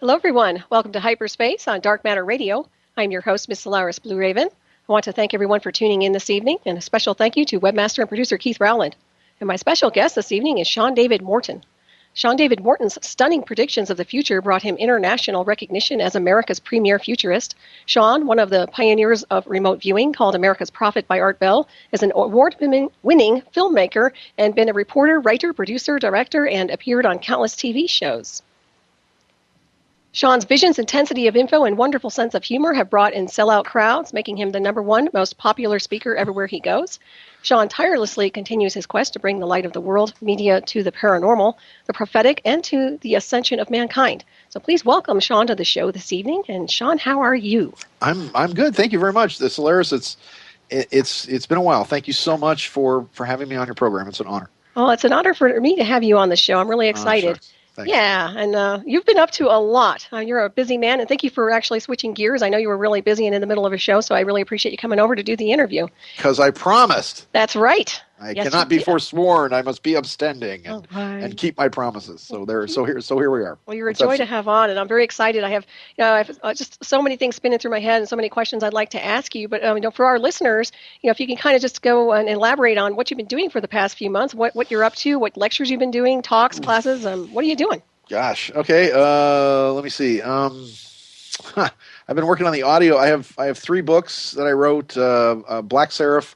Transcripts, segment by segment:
Hello, everyone. Welcome to Hyperspace on Dark Matter Radio. I'm your host, Miss Solaris, BlueRaven. I want to thank everyone for tuning in this evening, and a special thank you to webmaster and producer Keith Rowland. And my special guest this evening is Sean David Morton. Sean David Morton's stunning predictions of the future brought him international recognition as America's premier futurist. Sean, one of the pioneers of remote viewing, called America's Prophet by Art Bell, is an award-winning filmmaker and been a reporter, writer, producer, director, and appeared on countless TV shows. Sean's visions, intensity of info, and wonderful sense of humor have brought in sellout crowds, making him the #1 most popular speaker everywhere he goes. Sean tirelessly continues his quest to bring the light of the world media to the paranormal, the prophetic, and to the ascension of mankind. So please welcome Sean to the show this evening. And Sean, how are you? I'm good. Thank you very much. The Solaris, it's been a while. Thank you so much for having me on your program. It's an honor. Well, it's an honor for me to have you on the show. I'm really excited. Sure. Thanks. Yeah, and you've been up to a lot. You're a busy man, and thank you for actually switching gears. I know you were really busy and in the middle of a show, so I really appreciate you coming over to do the interview. Because I promised. That's right. I cannot be forsworn. I must be upstanding and keep my promises. So here we are. Well, you're a joy to have on, and I'm very excited. I have just so many things spinning through my head and so many questions I'd like to ask you. But for our listeners, if you can kind of just go and elaborate on what you've been doing for the past few months, what you're up to, what lectures you've been doing, talks, classes, what are you doing? Gosh. Okay. Let me see. I've been working on the audio. I have 3 books that I wrote: Black Seraph,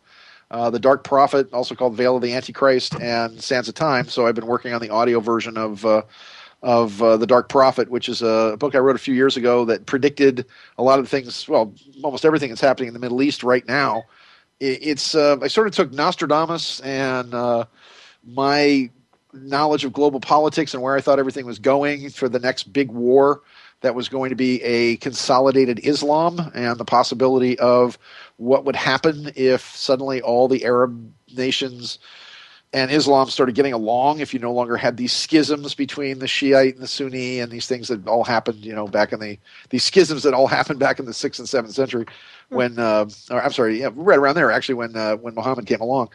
The Dark Prophet, also called Veil of the Antichrist, and Sands of Time. So I've been working on the audio version of The Dark Prophet, which is a book I wrote a few years ago that predicted a lot of things. Well, almost everything that's happening in the Middle East right now. I sort of took Nostradamus and my knowledge of global politics and where I thought everything was going for the next big war that was going to be a consolidated Islam, and the possibility of what would happen if suddenly all the Arab nations and Islam started getting along, if you no longer had these schisms between the Shiite and the Sunni and these things that all happened, back in these schisms that all happened back in the 6th and 7th century when, right around there actually when Muhammad came along.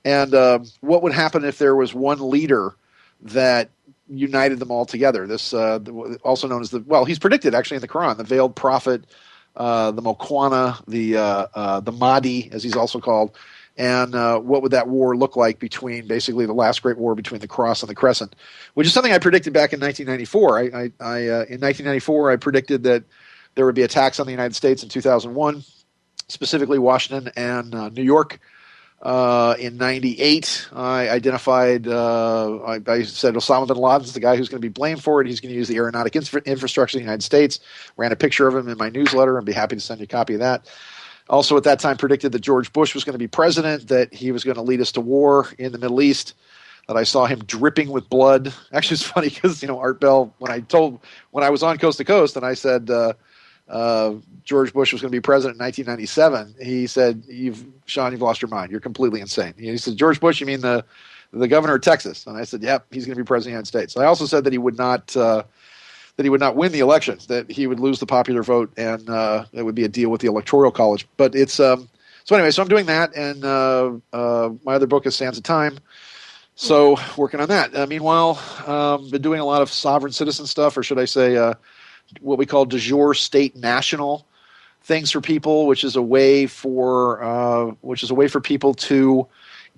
And what would happen if there was one leader that united them all together? This also known as he's predicted actually in the Quran, the veiled prophet, the Mokwana, the Mahdi, as he's also called. And what would that war look like between basically the last great war between the cross and the crescent, which is something I predicted back in 1994. In 1994, I predicted that there would be attacks on the United States in 2001, specifically Washington and New York. In 98, I identified, I said Osama bin Laden is the guy who's going to be blamed for it. He's going to use the aeronautic infrastructure of the United States. Ran a picture of him in my newsletter. I'd be happy to send you a copy of that. Also at that time predicted that George Bush was going to be president, that he was going to lead us to war in the Middle East, that I saw him dripping with blood. Actually, it's funny because, Art Bell, when I was on Coast to Coast and I said George Bush was going to be president in 1997, he said, Sean, you've lost your mind. You're completely insane. He said, George Bush, you mean the governor of Texas? And I said, yep, he's going to be president of the United States. I also said that he would not win the elections, that he would lose the popular vote, and it would be a deal with the Electoral College. But it's so anyway, so I'm doing that, and my other book is Sands of Time. So working on that. Meanwhile, been doing a lot of sovereign citizen stuff, or should I say what we call de jure state national things for people, which is a way for people to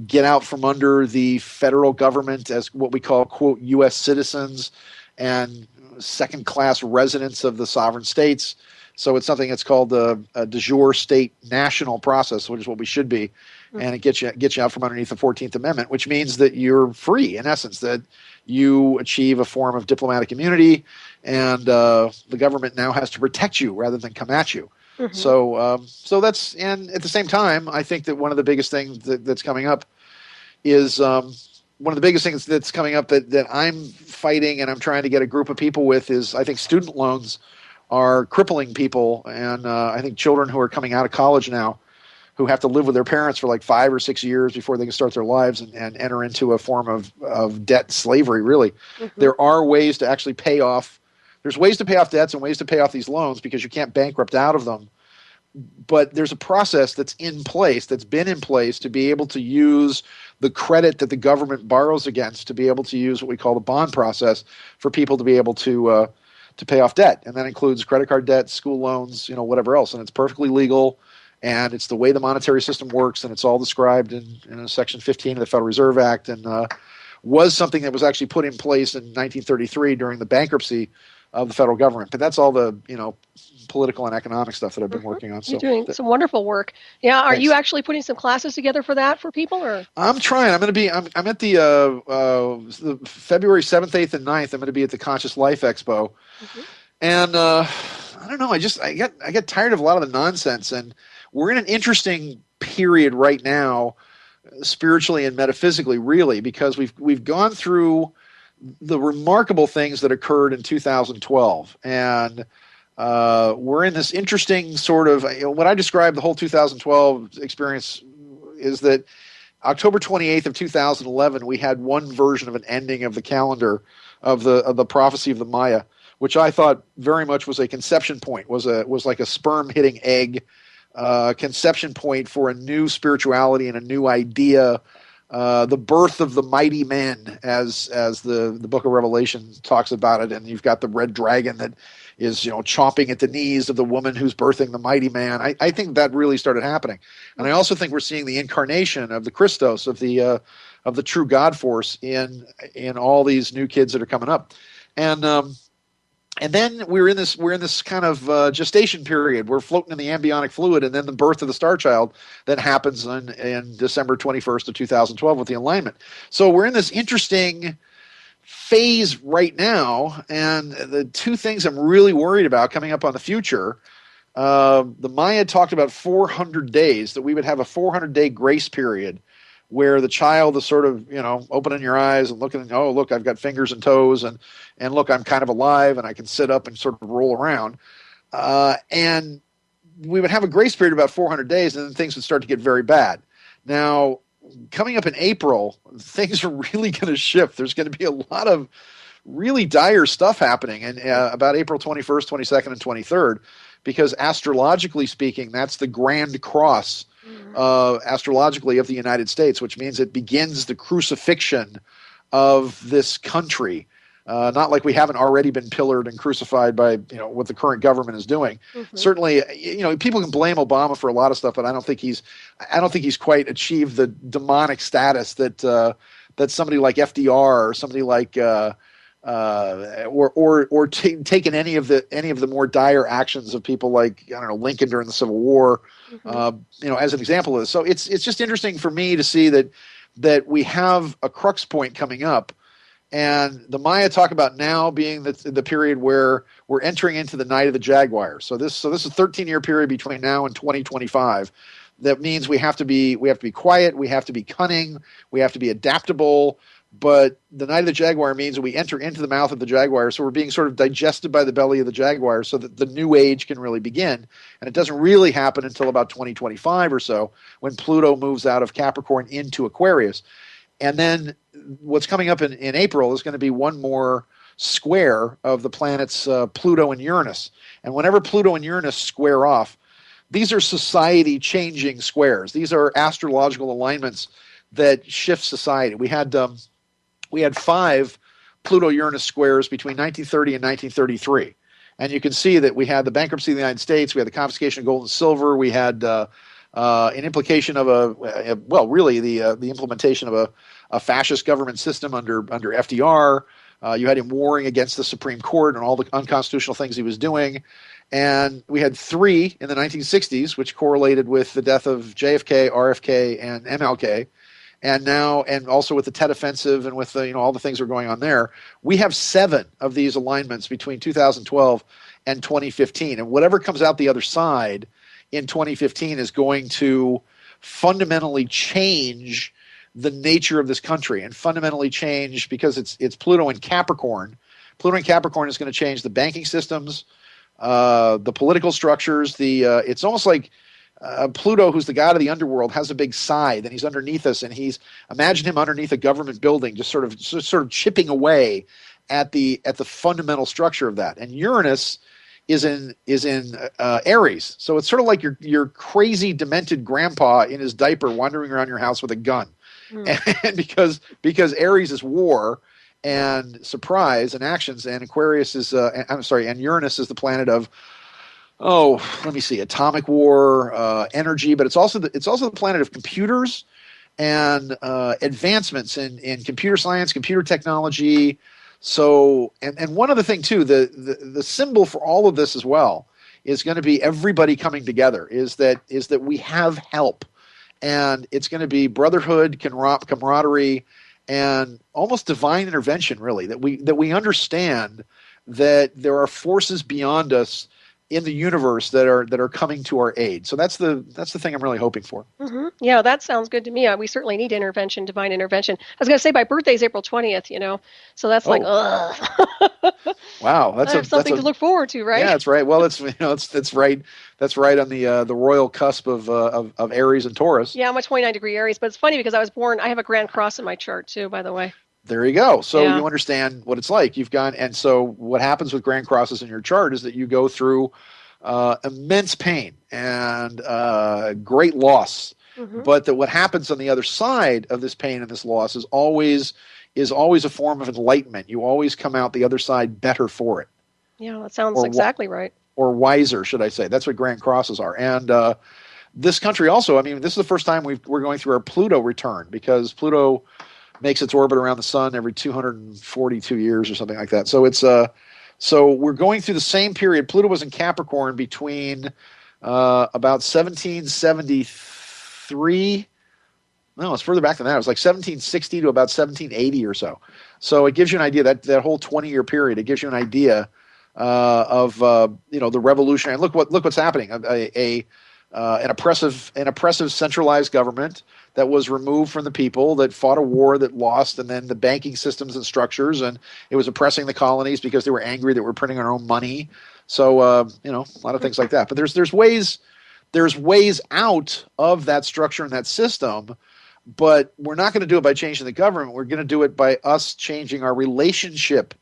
get out from under the federal government as what we call, quote, U.S. citizens and second-class residents of the sovereign states. So it's something that's called the de jure state national process, which is what we should be. And it gets you out from underneath the 14th Amendment, which means that you're free, in essence, that you achieve a form of diplomatic immunity, and the government now has to protect you rather than come at you. Mm-hmm. So that's, and at the same time, I think that one of the biggest things that's coming up is one of the biggest things that's coming up that I'm fighting and I'm trying to get a group of people with is, I think student loans are crippling people, and I think children who are coming out of college now who have to live with their parents for like 5 or 6 years before they can start their lives and enter into a form of debt slavery, really. Mm-hmm. There are ways to actually pay off. There's ways to pay off debts and ways to pay off these loans because you can't bankrupt out of them. But there's a process that's in place, that's been in place to be able to use the credit that the government borrows against, to be able to use what we call the bond process for people to be able to to pay off debt, and that includes credit card debt, school loans, whatever else, and it's perfectly legal, and it's the way the monetary system works, and it's all described in Section 15 of the Federal Reserve Act, and was something that was actually put in place in 1933 during the bankruptcy of the federal government. But that's all the political and economic stuff that I've been working on. You're doing some wonderful work. Yeah, are you actually putting some classes together for that for people, or? I'm trying. I'm at the February 7th, 8th, and 9th. I'm going to be at the Conscious Life Expo, and I don't know. I get tired of a lot of the nonsense, and we're in an interesting period right now, spiritually and metaphysically, really, because we've gone through the remarkable things that occurred in 2012, and we're in this interesting sort of, what I describe the whole 2012 experience is that October 28th of 2011, we had one version of an ending of the calendar of the prophecy of the Maya, which I thought very much was a conception point, was like a sperm hitting egg, conception point for a new spirituality and a new idea, the birth of the mighty men, as the Book of Revelation talks about it, and you've got the red dragon that is chomping at the knees of the woman who's birthing the mighty man. I think that really started happening, and I also think we're seeing the incarnation of the Christos, of the true God force in all these new kids that are coming up, and then we're in this kind of gestation period. We're floating in the ambionic fluid, and then the birth of the star child that happens in December 21st of 2012 with the alignment. So we're in this interesting phase right now, and the two things I'm really worried about coming up on the future, the Maya talked about 400 days, that we would have a 400-day grace period where the child is sort of, opening your eyes and looking, oh, look, I've got fingers and toes, and look, I'm kind of alive, and I can sit up and sort of roll around. And we would have a grace period of about 400 days, and then things would start to get very bad. Now, coming up in April, things are really going to shift. There's going to be a lot of really dire stuff happening in about April 21st, 22nd, and 23rd, because astrologically speaking, that's the grand cross astrologically of the United States, which means it begins the crucifixion of this country. Not like we haven't already been pillared and crucified by what the current government is doing. Certainly, people can blame Obama for a lot of stuff, but I don't think he's quite achieved the demonic status that somebody like FDR or somebody like taken any of the more dire actions of people like Lincoln during the Civil War, as an example of this. So it's just interesting for me to see that we have a crux point coming up. And the Maya talk about now being the period where we're entering into the night of the Jaguar. So this is a 13-year period between now and 2025. That means we have to be quiet, we have to be cunning, we have to be adaptable. But the night of the Jaguar means that we enter into the mouth of the Jaguar, so we're being sort of digested by the belly of the Jaguar, so that the new age can really begin. And it doesn't really happen until about 2025 or so, when Pluto moves out of Capricorn into Aquarius. And then what's coming up in April is going to be one more square of the planets Pluto and Uranus. And whenever Pluto and Uranus square off, these are society-changing squares. These are astrological alignments that shift society. We had 5 Pluto-Uranus squares between 1930 and 1933. And you can see that we had the bankruptcy of the United States, we had the confiscation of gold and silver, we had an implication of the implementation of a fascist government system under FDR. You had him warring against the Supreme Court and all the unconstitutional things he was doing. And we had 3 in the 1960s, which correlated with the death of JFK, RFK, and MLK. And now, and also with the Tet Offensive and with all the things that are going on there, we have 7 of these alignments between 2012 and 2015. And whatever comes out the other side in 2015 is going to fundamentally change the nature of this country, and fundamentally change, because it's Pluto and Capricorn. Pluto and Capricorn is going to change the banking systems, the political structures. It's almost like Pluto, who's the god of the underworld, has a big scythe, and he's underneath us, and imagine him underneath a government building, just sort of chipping away at the fundamental structure of that. And Uranus is in Aries, so it's sort of like your crazy demented grandpa in his diaper wandering around your house with a gun. And because Aries is war, and surprise and actions. And Aquarius is, and Uranus is the planet of, let me see, atomic war, energy, but it's also the planet of computers and advancements in computer science, computer technology. So, and one other thing too, the symbol for all of this as well is going to be everybody coming together. Is that we have help, and it's going to be brotherhood, camaraderie, and almost divine intervention. Really, that we understand that there are forces beyond us in the universe that are coming to our aid. So that's the thing I'm really hoping for. Mm-hmm. Yeah, that sounds good to me. We certainly need intervention, divine intervention. I was going to say my birthday is April 20th, so that's like, ugh. Wow, I have something to look forward to, right? Yeah, that's right. Well, it's right. That's right on the royal cusp of Aries and Taurus. Yeah, I'm a 29-degree Aries, but it's funny because I have a Grand Cross in my chart too, by the way. There you go. So you understand what it's like. And so what happens with Grand Crosses in your chart is that you go through immense pain and great loss. Mm-hmm. But that what happens on the other side of this pain and this loss is always a form of enlightenment. You always come out the other side better for it. Yeah, that sounds exactly right. Or wiser, should I say. That's what Grand Crosses are. And this country also, I mean, this is the first time we're going through our Pluto return, because Pluto makes its orbit around the sun every 242 years or something like that. So it's so we're going through the same period. Pluto was in Capricorn between about 1773. No, it's further back than that. It was like 1760 to about 1780 or so. So it gives you an idea, that whole 20-year period. It gives you an idea of the revolutionary. And look what's happening. An oppressive centralized government that was removed from the people, that fought a war, that lost, and then the banking systems and structures, and it was oppressing the colonies because they were angry that we're printing our own money. So a lot of things like that. But there's ways out of that structure and that system. But we're not going to do it by changing the government. We're going to do it by us changing our relationship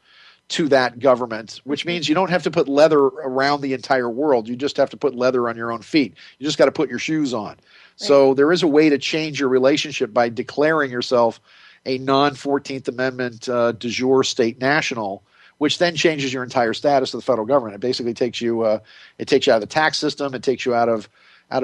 to that government, which means you don't have to put leather around the entire world. You just have to put leather on your own feet. You just got to put your shoes on. Right. So there is a way to change your relationship by declaring yourself a non-14th Amendment de jure state national, which then changes your entire status to the federal government. It basically takes you out of the tax system. It takes you out of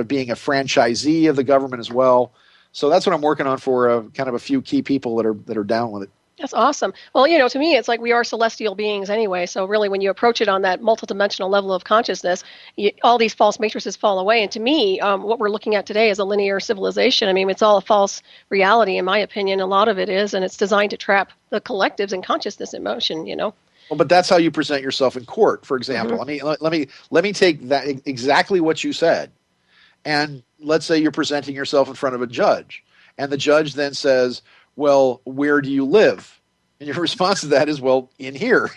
being a franchisee of the government as well. So that's what I'm working on for kind of a few key people that are down with it. That's awesome. Well, to me, it's like we are celestial beings anyway. So really, when you approach it on that multidimensional level of consciousness, all these false matrices fall away. And to me, what we're looking at today is a linear civilization. I mean, it's all a false reality, in my opinion. A lot of it is, and it's designed to trap the collectives and consciousness in motion, Well, but that's how you present yourself in court, for example. Mm-hmm. I mean, let me take that exactly what you said, and let's say you're presenting yourself in front of a judge, and the judge then says, well, where do you live? And your response to that is, well, in here.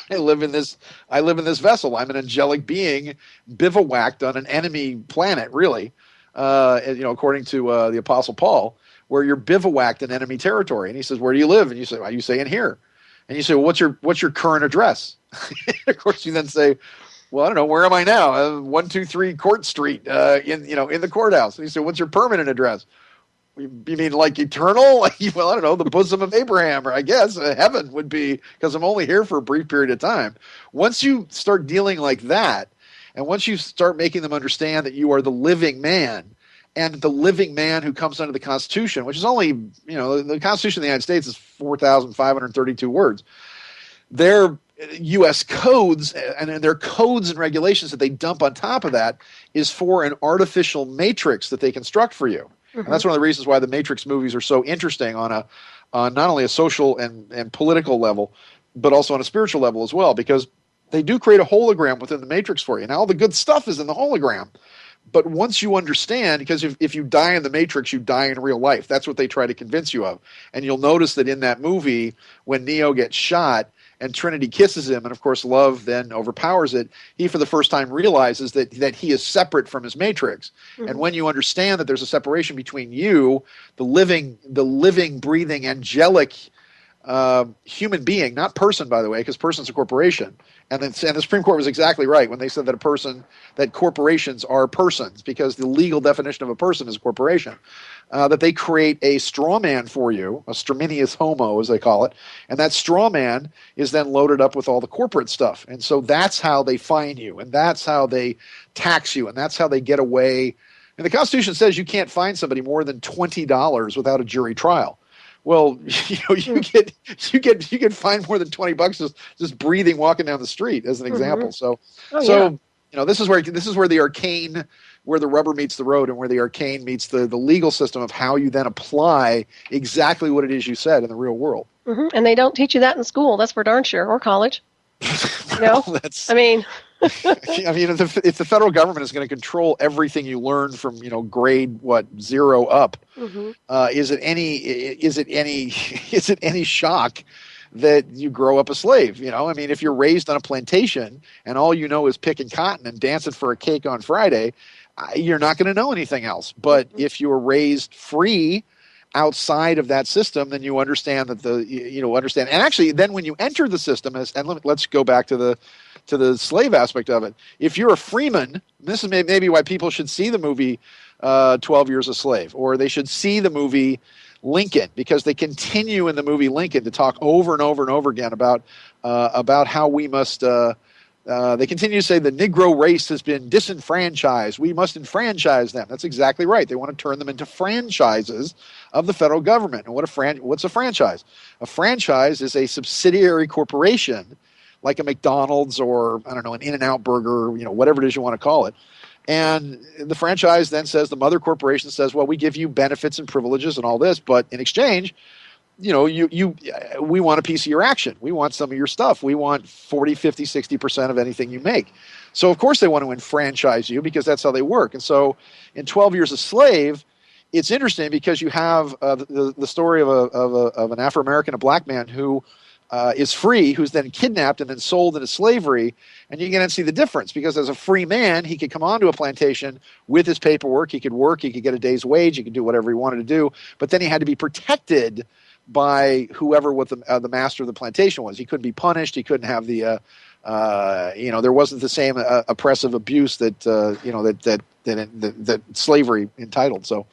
I live in this vessel. I'm an angelic being bivouacked on an enemy planet, really, according to the Apostle Paul, where you're bivouacked in enemy territory. And he says, where do you live? And you say, in here. And you say, well, what's your current address? Of course, you then say, well, I don't know, where am I now? 123 Court Street in the courthouse. And you say, what's your permanent address? You mean like eternal? Well, I don't know, the bosom of Abraham, or I guess heaven would be, because I'm only here for a brief period of time. Once you start dealing like that, and once you start making them understand that you are the living man, and the living man who comes under the Constitution, which is only, the Constitution of the United States is 4,532 words. Their U.S. codes, and their codes and regulations that they dump on top of that, is for an artificial matrix that they construct for you. Mm-hmm. And that's one of the reasons why the Matrix movies are so interesting on not only a social and political level, but also on a spiritual level as well, because they do create a hologram within the Matrix for you. Now, all the good stuff is in the hologram. But once you understand, because if you die in the Matrix, you die in real life. That's what they try to convince you of. And you'll notice that in that movie, when Neo gets shot and Trinity kisses him, and of course love then overpowers it, he for the first time realizes that he is separate from his Matrix. Mm-hmm. And when you understand that there's a separation between you, the living, breathing, angelic human being, not person, by the way, because person's a corporation. And the Supreme Court was exactly right when they said that corporations are persons, because the legal definition of a person is a corporation. That they create a straw man for you, a straminius homo, as they call it, and that straw man is then loaded up with all the corporate stuff. And so that's how they fine you, and that's how they tax you, and that's how they get away. And the Constitution says you can't fine somebody more than $20 without a jury trial. Well, you get fined more than $20 just breathing, walking down the street, as an example. So, this is where the arcane, where the rubber meets the road, and where the arcane meets the legal system of how you then apply exactly what it is you said in the real world. Mm-hmm. And they don't teach you that in school. That's for darn sure, or college. Well, if the federal government is going to control everything you learn from grade 0 up, is it any shock that you grow up a slave? If you're raised on a plantation and all you know is picking cotton and dancing for a cake on Friday, you're not going to know anything else. But if you were raised free outside of that system, then you understand that understand. And actually, then when you enter the system, let's go back to the slave aspect of it. If you're a freeman, this is maybe why people should see the movie 12 Years a Slave, or they should see the movie Lincoln, because they continue in the movie Lincoln to talk over and over and over again about how we must. They continue to say the Negro race has been disenfranchised. We must enfranchise them. That's exactly right. They want to turn them into franchises of the federal government. And what's a franchise? A franchise is a subsidiary corporation, like a McDonald's or, I don't know, an In-N-Out Burger, whatever it is you want to call it. And the franchise then says, the mother corporation says, well, we give you benefits and privileges and all this, but in exchange, we want a piece of your action. We want some of your stuff. We want 40, 50, 60% of anything you make. So, of course, they want to enfranchise you, because that's how they work. And so in 12 Years a Slave, it's interesting because you have the story of an Afro-American, a black man who is free, who's then kidnapped and then sold into slavery. And you can see the difference, because as a free man, he could come onto a plantation with his paperwork. He could work. He could get a day's wage. He could do whatever he wanted to do. But then he had to be protected by whoever the master of the plantation was. He couldn't be punished. He couldn't have the there wasn't the same oppressive abuse that slavery entitled. So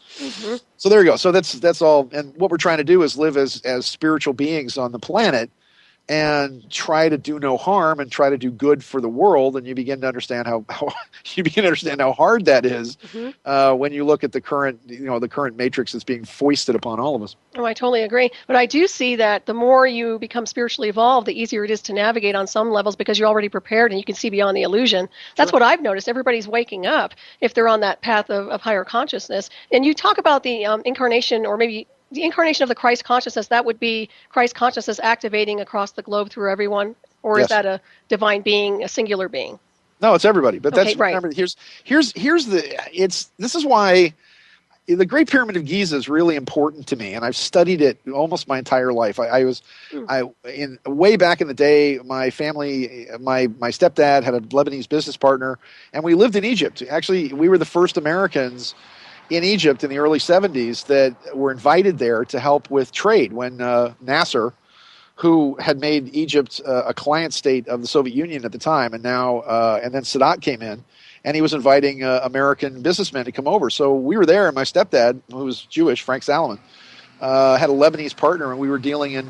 so there you go. So that's all. And what we're trying to do is live as spiritual beings on the planet, and try to do no harm and try to do good for the world. And you begin to understand how hard that is when you look at the current matrix that's being foisted upon all of us. Oh, I totally agree. But I do see that the more you become spiritually evolved, the easier it is to navigate on some levels, because you're already prepared and you can see beyond the illusion. That's what I've noticed. Everybody's waking up if they're on that path of higher consciousness. And you talk about the incarnation, or maybe the incarnation of the Christ consciousness. That would be Christ consciousness activating across the globe through everyone, or is that a divine being, a singular being? No, it's everybody. But that's right. Remember, this is why the Great Pyramid of Giza is really important to me, and I've studied it almost my entire life. Way back in the day, my family, my stepdad had a Lebanese business partner, and we lived in Egypt. Actually, we were the first Americans in Egypt in the early 70s that were invited there to help with trade when Nasser, who had made Egypt a client state of the Soviet Union at the time, and then Sadat came in, and he was inviting American businessmen to come over. So we were there, and my stepdad, who was Jewish, Frank Salomon, had a Lebanese partner, and we were dealing in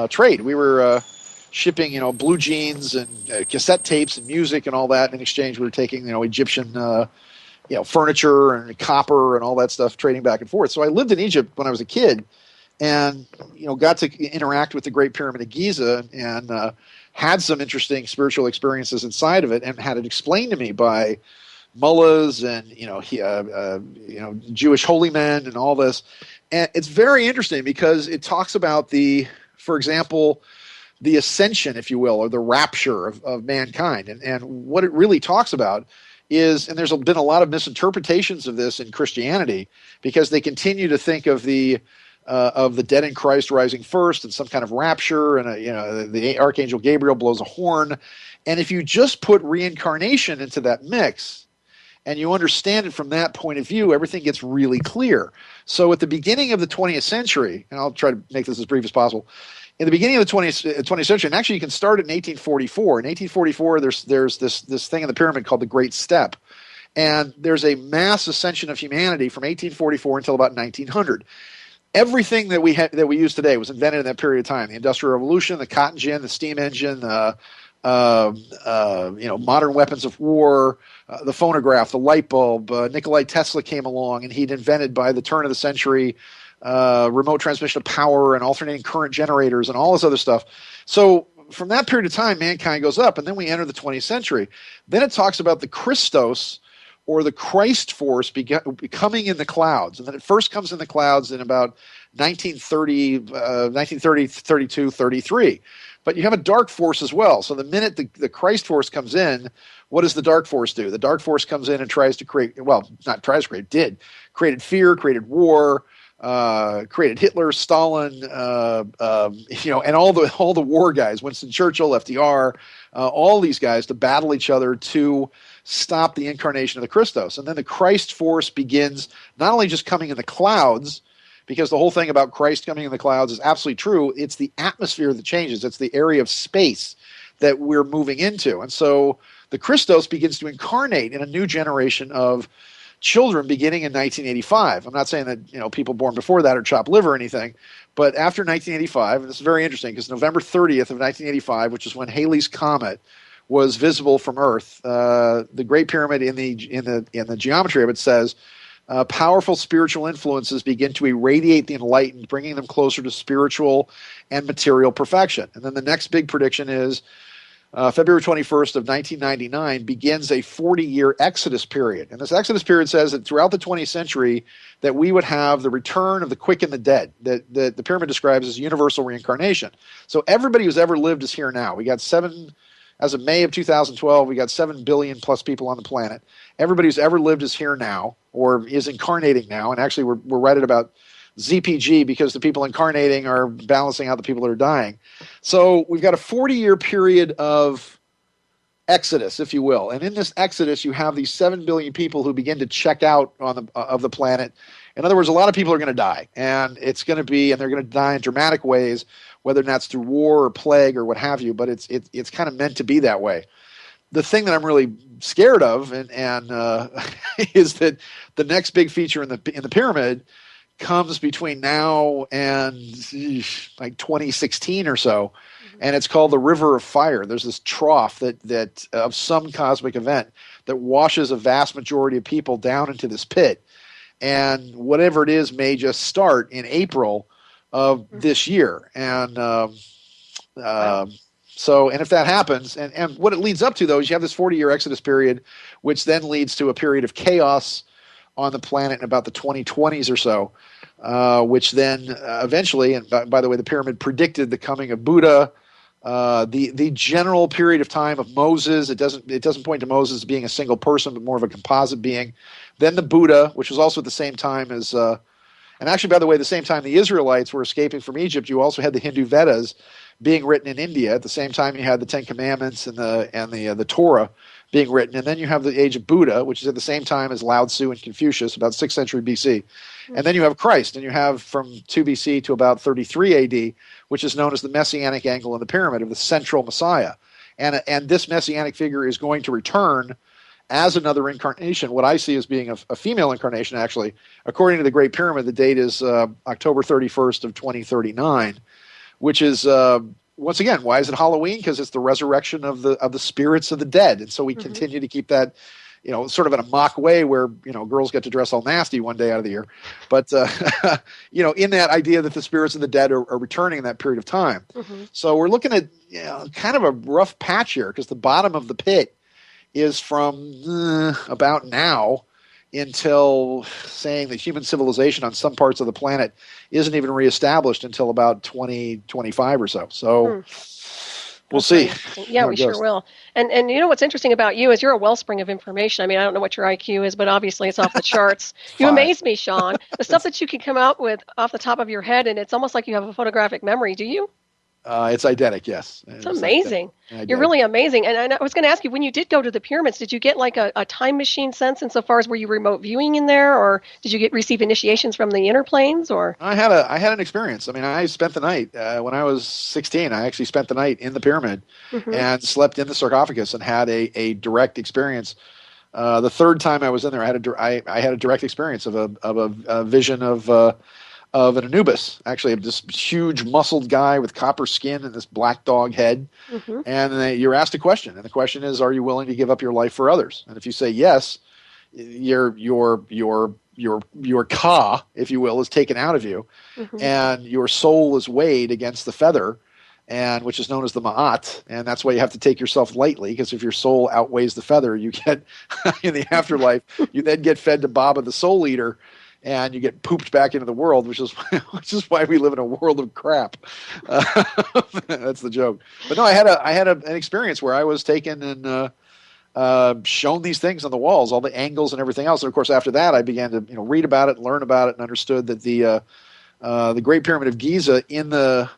trade. We were shipping, blue jeans and cassette tapes and music and all that. In exchange, we were taking, Egyptian furniture and copper and all that stuff, trading back and forth. So I lived in Egypt when I was a kid, and got to interact with the Great Pyramid of Giza, and had some interesting spiritual experiences inside of it, and had it explained to me by mullahs and Jewish holy men and all this. And it's very interesting because it talks about for example, the ascension, if you will, or the rapture of mankind, and what it really talks about is, and there's been a lot of misinterpretations of this in Christianity, because they continue to think of the dead in Christ rising first and some kind of rapture, and the Archangel Gabriel blows a horn. And if you just put reincarnation into that mix and you understand it from that point of view, everything gets really clear. So at the beginning of the 20th century, and I'll try to make this as brief as possible, in the beginning of the 20th century, and actually you can start it in 1844. In 1844, there's this thing in the pyramid called the Great Step. And there's a mass ascension of humanity from 1844 until about 1900. Everything that we use today was invented in that period of time. The Industrial Revolution, the cotton gin, the steam engine, modern weapons of war, the phonograph, the light bulb. Nikola Tesla came along, and he'd invented by the turn of the century remote transmission of power and alternating current generators and all this other stuff. So from that period of time, mankind goes up, and then we enter the 20th century. Then it talks about the Christos, or the Christ force, coming in the clouds. And then it first comes in the clouds in about 1930, 32, 33. But you have a dark force as well. So the minute the Christ force comes in, what does the dark force do? The dark force comes in and tries to create, well, not tries to create, did. Created fear, created war, created Hitler, Stalin, and all the war guys, Winston Churchill, FDR, all these guys to battle each other to stop the incarnation of the Christos. And then the Christ force begins not only just coming in the clouds, because the whole thing about Christ coming in the clouds is absolutely true. It's the atmosphere that changes. It's the area of space that we're moving into. And so the Christos begins to incarnate in a new generation of children beginning in 1985. I'm not saying that people born before that are chopped liver or anything, but after 1985, and this is very interesting because November 30th of 1985, which is when Halley's Comet was visible from Earth, the Great Pyramid in the geometry of it says, powerful spiritual influences begin to irradiate the enlightened, bringing them closer to spiritual and material perfection. And then the next big prediction is February 21st of 1999 begins a 40-year Exodus period. And this Exodus period says that throughout the 20th century that we would have the return of the quick and the dead, that the pyramid describes as universal reincarnation. So everybody who's ever lived is here now. We got as of May of 2012, we got 7 billion plus people on the planet. Everybody who's ever lived is here now, or is incarnating now. And actually, we're right at about ZPG because the people incarnating are balancing out the people that are dying. So we've got a 40-year period of exodus, if you will. And in this exodus, you have these 7 billion people who begin to check out of the planet. In other words, a lot of people are going to die, and they're going to die in dramatic ways, whether that's through war or plague or what have you. But it's kind of meant to be that way. The thing that I'm really scared of, and is that the next big feature in the pyramid comes between now and like 2016 or so, and it's called the River of Fire. There's this trough that of some cosmic event that washes a vast majority of people down into this pit, and whatever it is may just start in April of this year. And so, and if that happens, and what it leads up to, though, is you have this 40-year Exodus period, which then leads to a period of chaos on the planet in about the 2020s or so, which then eventually, and by the way, the pyramid predicted the coming of Buddha, the general period of time of Moses. It doesn't point to Moses as being a single person, but more of a composite being. Then the Buddha, which was also at the same time as, and actually, by the way, the same time the Israelites were escaping from Egypt, you also had the Hindu Vedas being written in India. At the same time, you had the Ten Commandments and the Torah being written, and then you have the age of Buddha, which is at the same time as Lao Tzu and Confucius, about 6th century BC. And then you have Christ, and you have from 2 BC to about 33 AD, which is known as the Messianic angle in the pyramid of the central Messiah. And this Messianic figure is going to return as another incarnation, what I see as being a female incarnation, actually. According to the Great Pyramid, the date is October 31st of 2039, which is... once again, why is it Halloween? Because it's the resurrection of the spirits of the dead, and so we continue to keep that, sort of in a mock way where girls get to dress all nasty one day out of the year, but in that idea that the spirits of the dead are returning in that period of time. So we're looking at kind of a rough patch here because the bottom of the pit is from about now until saying that human civilization on some parts of the planet isn't even reestablished until about 2025 or so. So we'll see. Yeah, we sure will. And what's interesting about you is you're a wellspring of information. I mean, I don't know what your IQ is, but obviously it's off the charts. You amaze me, Sean. The stuff that you can come out with off the top of your head, and it's almost like you have a photographic memory. Do you? It's eidetic, yes. It's amazing. Eidetic. You're really amazing. And I was going to ask you, when you did go to the pyramids, did you get like a time machine sense insofar as were you remote viewing in there, or did you receive initiations from the inner planes, or? I had an experience. I mean, I spent the night when I was 16. I actually spent the night in the pyramid and slept in the sarcophagus and had a direct experience. The third time I was in there, I had a direct experience of a vision of an Anubis, actually, this huge muscled guy with copper skin and this black dog head. And you're asked a question, and the question is, are you willing to give up your life for others? And if you say yes, your ka, if you will, is taken out of you, and your soul is weighed against the feather, and which is known as the ma'at, and that's why you have to take yourself lightly, because if your soul outweighs the feather, you get in the afterlife, you then get fed to Baba the Soul Eater, and you get pooped back into the world, which is why we live in a world of crap. That's the joke. But no, I had an experience where I was taken and shown these things on the walls, all the angles and everything else. And of course, after that, I began to read about it, learn about it, and understood that the Great Pyramid of Giza in the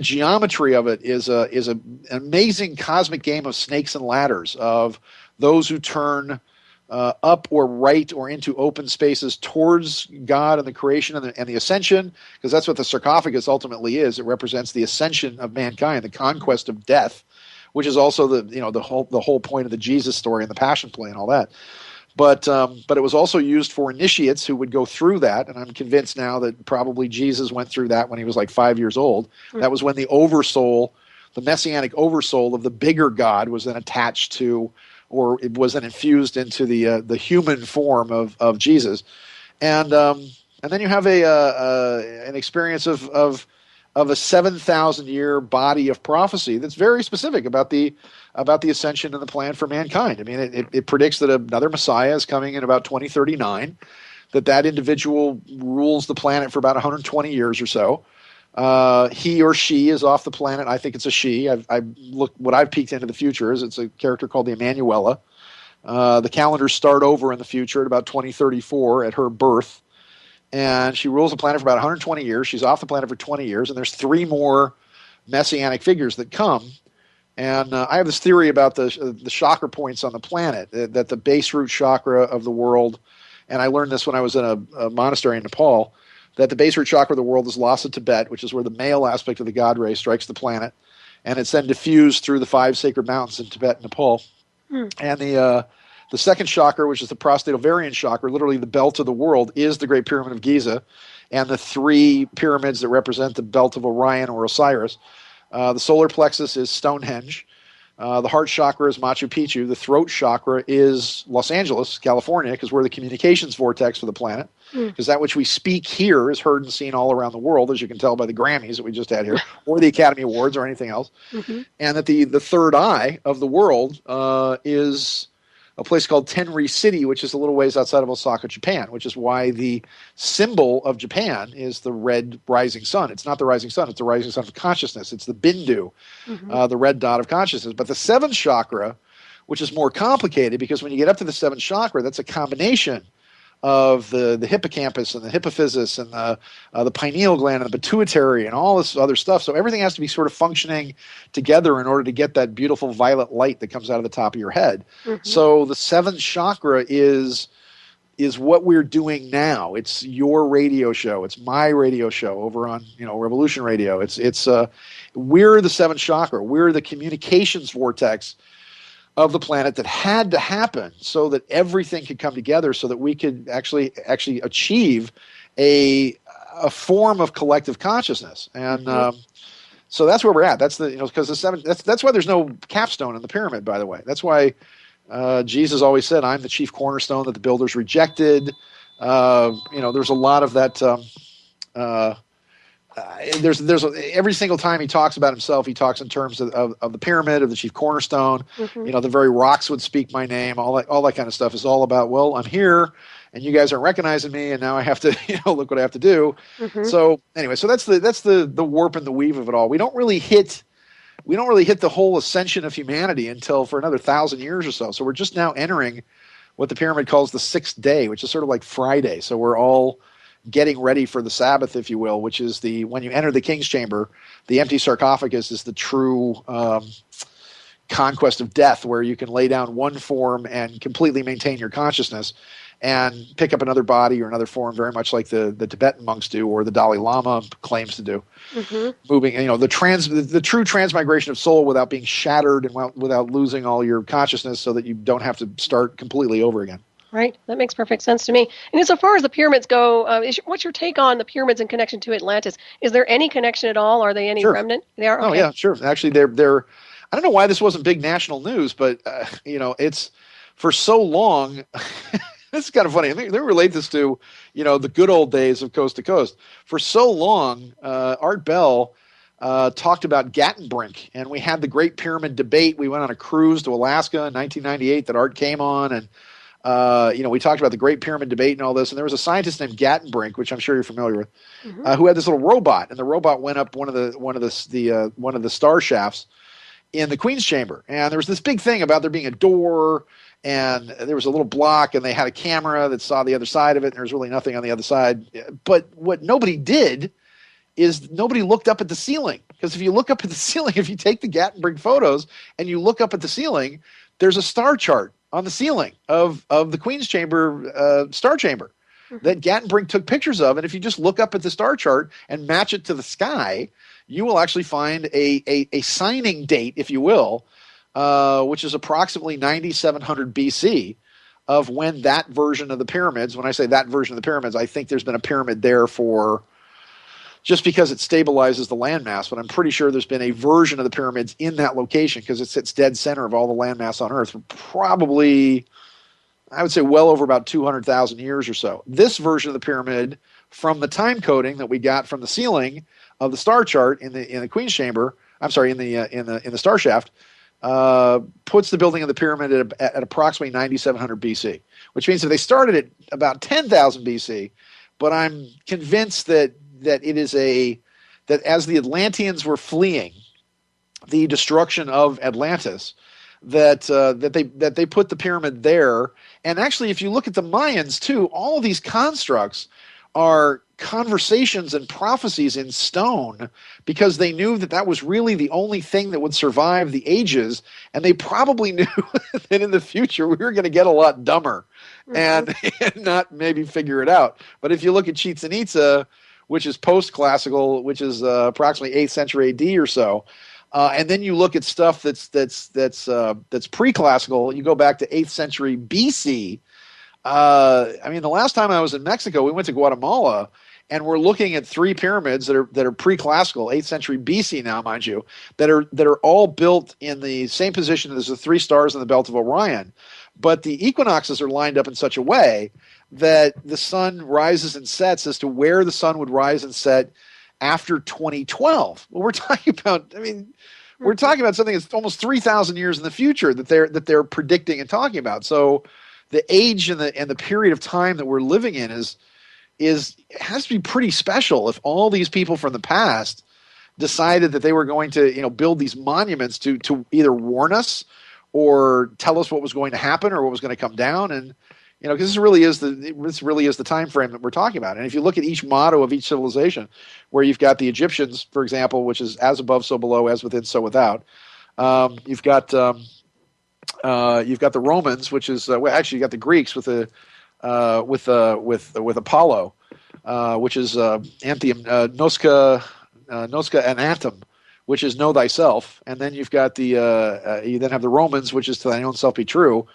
geometry of it is an amazing cosmic game of snakes and ladders, of those who turn up or right or into open spaces towards God and the creation and the ascension, because that's what the sarcophagus ultimately is. It represents the ascension of mankind, the conquest of death, which is also the whole point of the Jesus story and the Passion Play and all that. But it was also used for initiates who would go through that, and I'm convinced now that probably Jesus went through that when he was like 5 years old. That was when the oversoul, the messianic oversoul of the bigger God, was then attached to, or it was then infused into the human form of Jesus, and then you have an experience of a 7,000-year body of prophecy that's very specific about the ascension and the plan for mankind. I mean, it predicts that another Messiah is coming in about 2039, that individual rules the planet for about 120 years or so. He or she is off the planet. I think it's a she. What I've peeked into the future is it's a character called the Emanuela. The calendars start over in the future at about 2034 at her birth, and she rules the planet for about 120 years. She's off the planet for 20 years, and there's 3 more messianic figures that come. And I have this theory about the chakra points on the planet, that the base root chakra of the world, and I learned this when I was in a monastery in Nepal, that the base root chakra of the world is Lhasa Tibet, which is where the male aspect of the God ray strikes the planet, and it's then diffused through the 5 sacred mountains in Tibet and Nepal. And the second chakra, which is the prostate ovarian chakra, literally the belt of the world, is the Great Pyramid of Giza, and the 3 pyramids that represent the belt of Orion or Osiris. The solar plexus is Stonehenge. The heart chakra is Machu Picchu. The throat chakra is Los Angeles, California, because we're the communications vortex for the planet. Because that which we speak here is heard and seen all around the world, as you can tell by the Grammys that we just had here, or the Academy Awards or anything else. And that the third eye of the world is a place called Tenri City, which is a little ways outside of Osaka, Japan, which is why the symbol of Japan is the red rising sun. It's not the rising sun. It's the rising sun of consciousness. It's the bindu, the red dot of consciousness. But the 7th chakra, which is more complicated, because when you get up to the 7th chakra, that's a combination of the hippocampus and the hypophysis and the pineal gland and the pituitary and all this other stuff. So everything has to be sort of functioning together in order to get that beautiful violet light that comes out of the top of your head. So the 7th chakra is what we're doing now. It's your radio show. It's my radio show over on Revolution Radio. We're the 7th chakra. We're the communications vortex of the planet that had to happen so that everything could come together, so that we could actually achieve a form of collective consciousness. And so that's where we're at. That's because the 7. That's why there's no capstone in the pyramid. By the way, that's why Jesus always said, "I'm the chief cornerstone that the builders rejected." There's a lot of that. There's every single time he talks about himself, he talks in terms of the pyramid, of the chief cornerstone. The very rocks would speak my name. All that kind of stuff is all about, well, I'm here and you guys aren't recognizing me, and now I have to look what I have to do. So anyway, so that's the warp and the weave of it all. We don't really hit the whole ascension of humanity until for another 1,000 years or so. So we're just now entering what the pyramid calls the 6th day, which is sort of like Friday. So we're all getting ready for the Sabbath, if you will, which is when you enter the king's chamber, the empty sarcophagus is the true conquest of death, where you can lay down one form and completely maintain your consciousness and pick up another body or another form, very much like the Tibetan monks do, or the Dalai Lama claims to do. Moving, the true transmigration of soul without being shattered and without losing all your consciousness, so that you don't have to start completely over again. Right. That makes perfect sense to me. And as far as the pyramids go, what's your take on the pyramids in connection to Atlantis? Is there any connection at all? Are they any remnant? They are? Okay. Oh, yeah, sure. Actually, they're I don't know why this wasn't big national news, but, it's for so long. This is kind of funny. I think they relate this to, the good old days of Coast to Coast. For so long, Art Bell talked about Gattenbrink, and we had the Great Pyramid debate. We went on a cruise to Alaska in 1998 that Art came on, and we talked about the Great Pyramid debate and all this. And there was a scientist named Gattenbrink, which I'm sure you're familiar with, who had this little robot, and the robot went up one of the star shafts in the Queen's Chamber. And there was this big thing about there being a door, and there was a little block, and they had a camera that saw the other side of it, and there was really nothing on the other side. But what nobody did is nobody looked up at the ceiling. Because if you look up at the ceiling, if you take the Gattenbrink photos and you look up at the ceiling, there's a star chart on the ceiling of the Queen's Chamber star chamber that Gattenbrink took pictures of. And if you just look up at the star chart and match it to the sky, you will actually find a signing date, if you will, which is approximately 9700 BC, of when that version of the pyramids, when I say that version of the pyramids, I think there's been a pyramid there for just because it stabilizes the landmass, but I'm pretty sure there's been a version of the pyramids in that location because it sits dead center of all the landmass on Earth for probably, I would say, well over about 200,000 years or so. This version of the pyramid, from the time coding that we got from the ceiling of the star chart in the Queen's Chamber, I'm sorry, in the star shaft, puts the building of the pyramid at approximately 9700 BC, which means if they started at about 10,000 BC, but I'm convinced that it is that as the Atlanteans were fleeing the destruction of Atlantis, that they put the pyramid there. And actually, if you look at the Mayans too, all of these constructs are conversations and prophecies in stone, because they knew that was really the only thing that would survive the ages, and they probably knew that in the future we were going to get a lot dumber and not maybe figure it out. But if you look at Chichen Itza, which is post-classical, which is approximately 8th century AD or so, and then you look at stuff that's pre-classical, you go back to 8th century BC. The last time I was in Mexico, we went to Guatemala, and we're looking at 3 pyramids that are pre-classical, 8th century BC now, mind you, that are all built in the same position as the 3 stars in the belt of Orion. But the equinoxes are lined up in such a way that the sun rises and sets as to where the sun would rise and set after 2012. Well, we're talking about, we're talking about something that's almost 3,000 years in the future that they're predicting and talking about. So the age and the period of time that we're living in has to be pretty special if all these people from the past decided that they were going to, build these monuments to either warn us or tell us what was going to happen or what was going to come down. And because this really is the time frame that we're talking about. And if you look at each motto of each civilization, where you've got the Egyptians, for example, which is as above, so below, as within, so without. You've got the Romans, which is actually you got the Greeks with Apollo, which is Anthem, Noska and Anthem, which is know thyself. And then you've got you then have the Romans, which is to thine own self be true.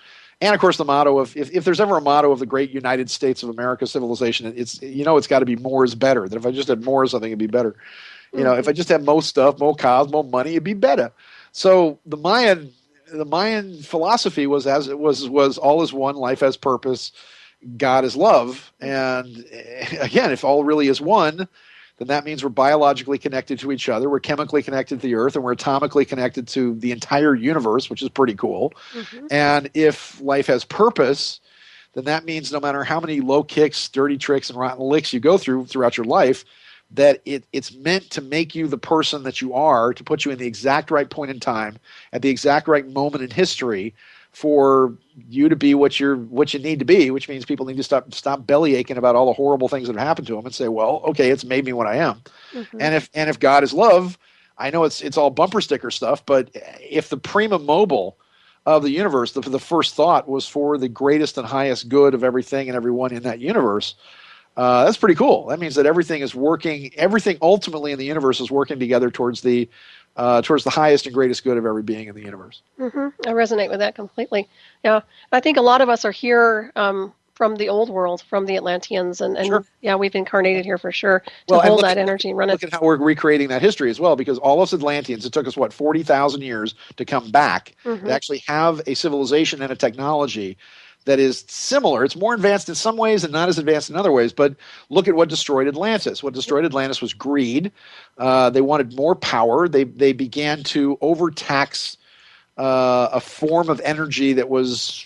And of course, the motto of if there's ever a motto of the great United States of America civilization, it's got to be more is better. That if I just had more of something, it'd be better. If I just had more stuff, more cars, more money, it'd be better. So the Mayan philosophy was all is one, life has purpose, God is love. And again, if all really is one, then that means we're biologically connected to each other, we're chemically connected to the earth, and we're atomically connected to the entire universe, which is pretty cool. And if life has purpose, then that means no matter how many low kicks, dirty tricks, and rotten licks you go throughout your life, that it's meant to make you the person that you are, to put you in the exact right point in time, at the exact right moment in history, for you to be what you need to be, which means people need to stop belly aching about all the horrible things that have happened to them and say, well, okay, it's made me what I am. Mm-hmm. And if God is love, I know it's all bumper sticker stuff, but if the prima mobile of the universe, the first thought was for the greatest and highest good of everything and everyone in that universe, that's pretty cool. That means that everything ultimately in the universe is working together towards the highest and greatest good of every being in the universe. Mm-hmm. I resonate with that completely. Yeah, I think a lot of us are here from the old world, from the Atlanteans, and Sure. yeah, we've incarnated here for sure to hold that energy and run it. Look at how we're recreating that history as well, because all us Atlanteans, it took us, 40,000 years to come back Mm-hmm. to actually have a civilization and a technology that is similar. It's more advanced in some ways and not as advanced in other ways, but look at what destroyed Atlantis. What destroyed Atlantis was greed. They wanted more power. They began to overtax a form of energy that was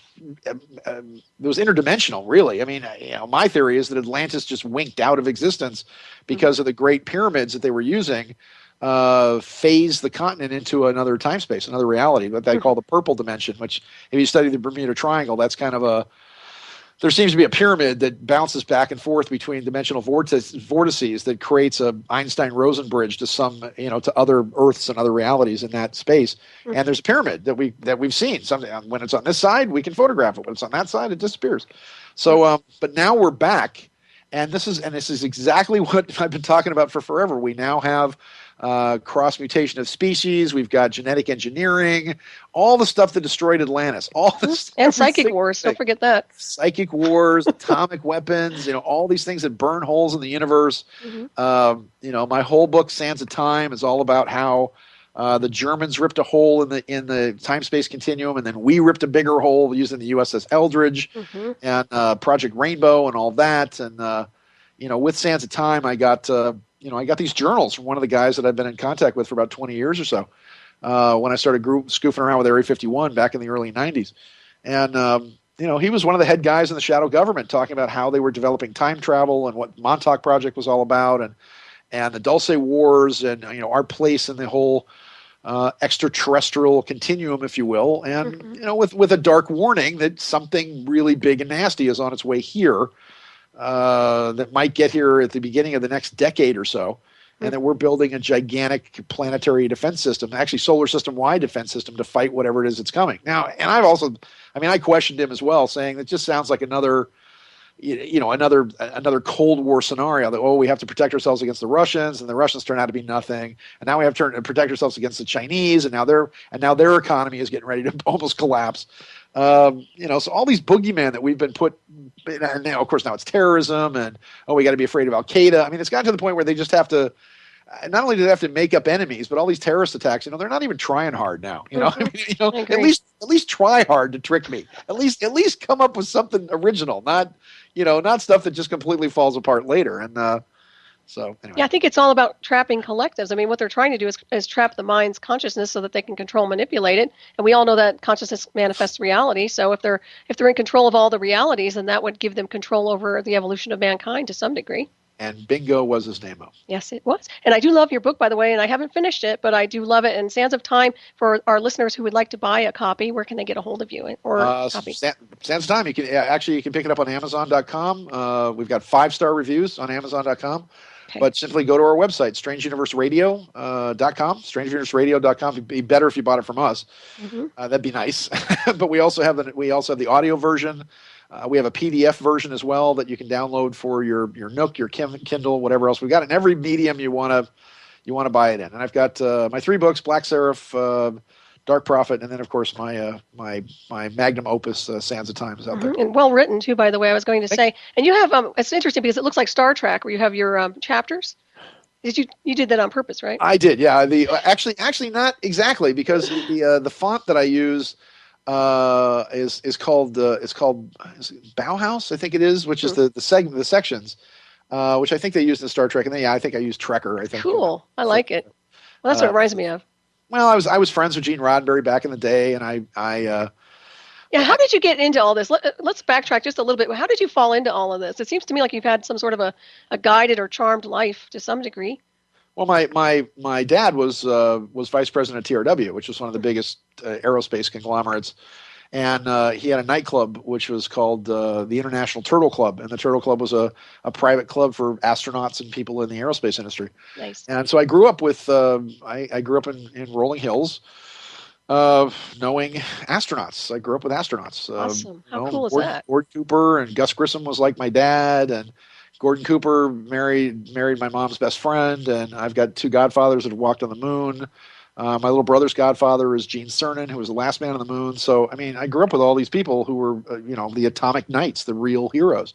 interdimensional, really. I mean, my theory is that Atlantis just winked out of existence because of the great pyramids that they were using, phased the continent into another time space, another reality, what they call the purple dimension, which if you study the Bermuda Triangle, that's kind of there seems to be a pyramid that bounces back and forth between dimensional vortices that creates a Einstein-Rosen bridge to to other Earths and other realities in that space. Mm-hmm. And there's a pyramid that we've seen. When it's on this side, we can photograph it. When it's on that side, it disappears. So, but now we're back, and this is exactly what I've been talking about for forever. We now have cross mutation of species. We've got genetic engineering, all the stuff that destroyed Atlantis, all this and psychic wars. Don't forget that. Psychic wars, atomic weapons, all these things that burn holes in the universe. Mm-hmm. My whole book, Sands of Time, is all about how the Germans ripped a hole in the time-space continuum, and then we ripped a bigger hole using the USS Eldridge and Project Rainbow and all that. And with Sands of Time, I got these journals from one of the guys that I've been in contact with for about 20 years or so, when I started scoofing around with Area 51 back in the early 90s. And, he was one of the head guys in the shadow government talking about how they were developing time travel and what Montauk Project was all about, and the Dulce Wars and, our place in the whole extraterrestrial continuum, if you will. And, with a dark warning that something really big and nasty is on its way here. That might get here at the beginning of the next decade or so, and that we're building a gigantic planetary defense system, actually solar system-wide defense system, to fight whatever it is that's coming. Now, and I questioned him as well, saying that just sounds like another Cold War scenario, that, we have to protect ourselves against the Russians, and the Russians turn out to be nothing, and now we have to protect ourselves against the Chinese, and now their economy is getting ready to almost collapse. So all these boogeymen that we've been put, and now, of course, now it's terrorism, and we got to be afraid of Al Qaeda. I mean, it's gotten to the point where they just have to. Not only do they have to make up enemies, but all these terrorist attacks, they're not even trying hard now. At least try hard to trick me. At least come up with something original, not stuff that just completely falls apart later. And so anyway. Yeah, I think it's all about trapping collectives. I mean, what they're trying to do is trap the mind's consciousness so that they can control, manipulate it. And we all know that consciousness manifests reality. So if they're in control of all the realities, then that would give them control over the evolution of mankind to some degree. And bingo was his name. Yes, it was. And I do love your book, by the way, and I haven't finished it, but I do love it. And Sands of Time, for our listeners who would like to buy a copy, where can they get a hold of you? Copy? Sands of Time, you can pick it up on Amazon.com. We've got 5-star reviews on Amazon.com. Okay. But simply go to our website, strangeuniverseradio.com. Strangeuniverseradio.com. It'd be better if you bought it from us. Mm-hmm. That'd be nice. But we also have the audio version. We have a PDF version as well that you can download for your Nook, your Kindle, whatever else. We've got in every medium you want to buy it in. And I've got my 3 books: Black Seraph, Dark Prophet, and then of course my magnum opus, Sands of Time, is out there. And well written too, by the way. I was going to say, and you have it's interesting because it looks like Star Trek, where you have your chapters. You did that on purpose, right? I did, yeah. Actually not exactly, because the font that I use is called Bauhaus, I think it is, which is the sections, which I think they used in Star Trek, and then I think I used Trekker. I think. Cool, I like it. Well, that's what it reminds me of. Well, I was friends with Gene Roddenberry back in the day, and I how did you get into all this? Let's backtrack just a little bit. How did you fall into all of this? It seems to me like you've had some sort of a guided or charmed life to some degree. Well, my dad was vice president of TRW, which was one of the biggest aerospace conglomerates, And he had a nightclub which was called the International Turtle Club, and the Turtle Club was a private club for astronauts and people in the aerospace industry. Nice. And so I grew up with I grew up in Rolling Hills, knowing astronauts. I grew up with astronauts. Awesome. How cool is that? Gordon Cooper and Gus Grissom was like my dad, and Gordon Cooper married my mom's best friend, and I've got two godfathers that have walked on the moon. My little brother's godfather is Gene Cernan, who was the last man on the moon. So, I mean, I grew up with all these people who were, the atomic knights, the real heroes.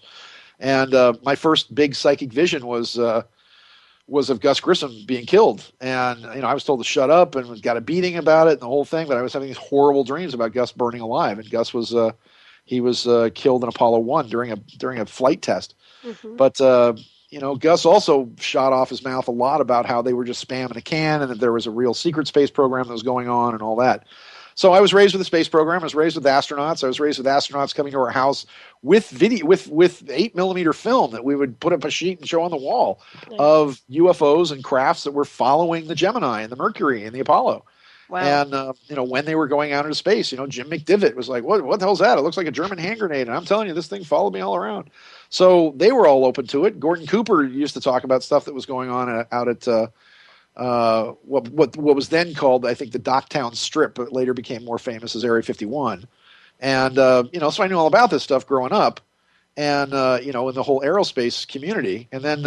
And my first big psychic vision was of Gus Grissom being killed. And, I was told to shut up and got a beating about it and the whole thing. But I was having these horrible dreams about Gus burning alive. And Gus was killed in Apollo 1 during a flight test. Mm-hmm. But Gus also shot off his mouth a lot about how they were just spam in a can and that there was a real secret space program that was going on and all that. So I was raised with a space program. I was raised with astronauts. I was raised with astronauts coming to our house with video, with 8mm film that we would put up a sheet and show on the wall of UFOs and crafts that were following the Gemini and the Mercury and the Apollo. Wow. And, when they were going out into space, Jim McDivitt was like, what the hell's that? It looks like a German hand grenade. And I'm telling you, this thing followed me all around. So they were all open to it. Gordon Cooper used to talk about stuff that was going on out at what was then called, I think, the Docktown Strip, but later became more famous as Area 51. And, so I knew all about this stuff growing up and, in the whole aerospace community. And then,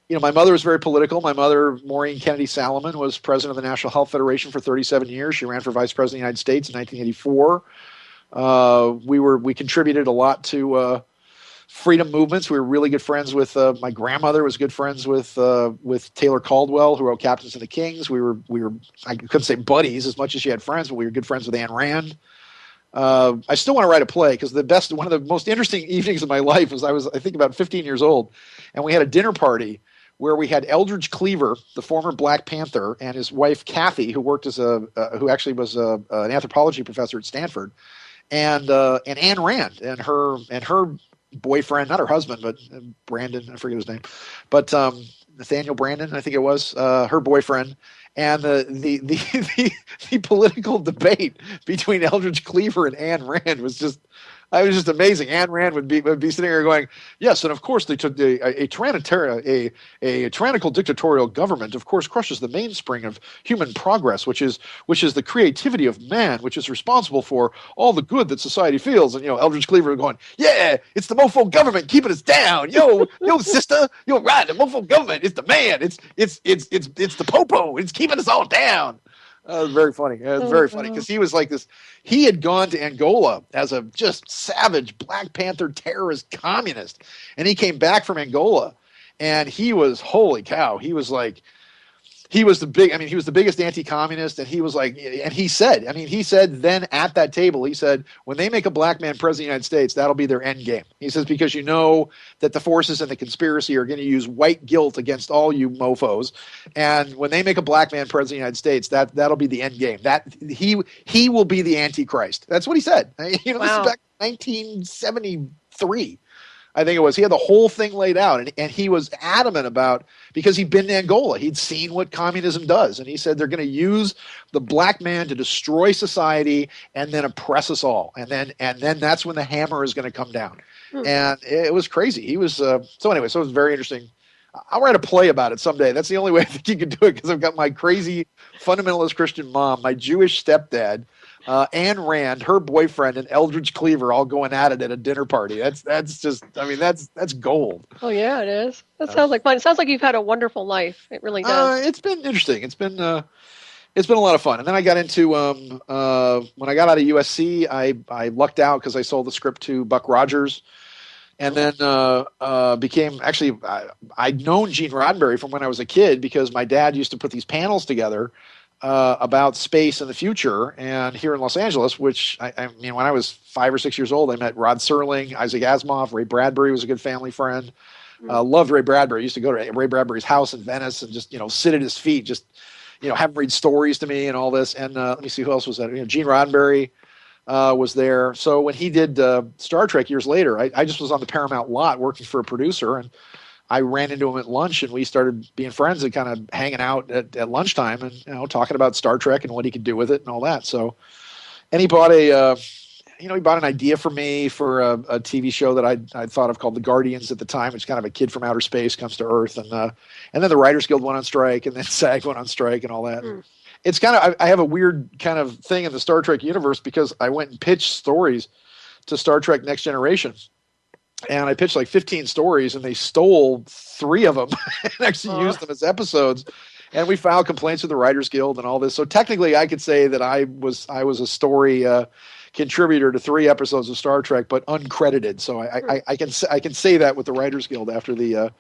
my mother was very political. My mother, Maureen Kennedy Salomon, was president of the National Health Federation for 37 years. She ran for vice president of the United States in 1984. We contributed a lot to freedom movements. We were really good friends with my grandmother was good friends with Taylor Caldwell, who wrote Captains and the Kings. We were I couldn't say buddies as much as she had friends, but we were good friends with Ayn Rand. I still want to write a play because one of the most interesting evenings of my life was I think about 15 years old, and we had a dinner party where we had Eldridge Cleaver, the former Black Panther, and his wife Kathy, who worked as who actually was an anthropology professor at Stanford, and Ayn Rand and her boyfriend, not her husband, but Brandon, I forget his name, but Nathaniel Brandon, I think it was, her boyfriend, and the political debate between Eldridge Cleaver and Ayn Rand was just amazing. Ayn Rand would be sitting there going, yes, and of course they took a tyrannical dictatorial government, of course, crushes the mainspring of human progress, which is the creativity of man, which is responsible for all the good that society feels. And Eldridge Cleaver going, yeah, it's the mofo government keeping us down. Yo, sister, you're right. The mofo government is the man. It's the popo. It's keeping us all down. It was very funny. It was very funny because he was like this. He had gone to Angola as a just savage Black Panther terrorist communist, and he came back from Angola, and he was, holy cow. He was like, he was the biggest anti-communist, and he was like, and he said then at that table, he said, when they make a black man president of the United States, that'll be their end game. He says, because that the forces in the conspiracy are going to use white guilt against all you mofos. And when they make a black man president of the United States, that'll be the end game. That he will be the Antichrist. That's what he said. Wow. This is back in 1973. I think it was. He had the whole thing laid out, and he was adamant about, because he'd been to Angola. He'd seen what communism does, and he said they're going to use the black man to destroy society and then oppress us all, and then that's when the hammer is going to come down. And it was crazy. He was so it was very interesting. I'll write a play about it someday. That's the only way I think you can do it, because I've got my crazy fundamentalist Christian mom, my Jewish stepdad, Ayn Rand, her boyfriend, and Eldridge Cleaver all going at it at a dinner party. That's gold. Oh yeah, it is. That sounds like fun. It sounds like you've had a wonderful life. It really does. It's been interesting. It's been a lot of fun. And then I got into when I got out of USC, I lucked out because I sold the script to Buck Rogers. And then I'd known Gene Roddenberry from when I was a kid, because my dad used to put these panels together about space and the future. And here in Los Angeles, which I mean, when I was 5 or 6 years old, I met Rod Serling, Isaac Asimov, Ray Bradbury was a good family friend. Loved Ray Bradbury. Used to go to Ray Bradbury's house in Venice and just, sit at his feet, just, have him read stories to me and all this. And let me see, who else was that? Gene Roddenberry was there. So when he did Star Trek years later, I just was on the Paramount lot working for a producer, and I ran into him at lunch, and we started being friends and kind of hanging out at lunchtime and, talking about Star Trek and what he could do with it and all that. So, and he bought a he bought an idea for me for a TV show that I'd thought of called The Guardians at the time, which is kind of a kid from outer space comes to Earth, and then the Writers Guild went on strike, and then SAG went on strike, and all that. It's kind of I have a weird kind of thing in the Star Trek universe because I went and pitched stories to Star Trek Next Generation, and I pitched like 15 stories, and they stole 3 of them and actually used them as episodes. And we filed complaints with the Writers Guild and all this. So technically, I could say that I was a story contributor to 3 episodes of Star Trek, but uncredited. So I can say that with the Writers Guild after the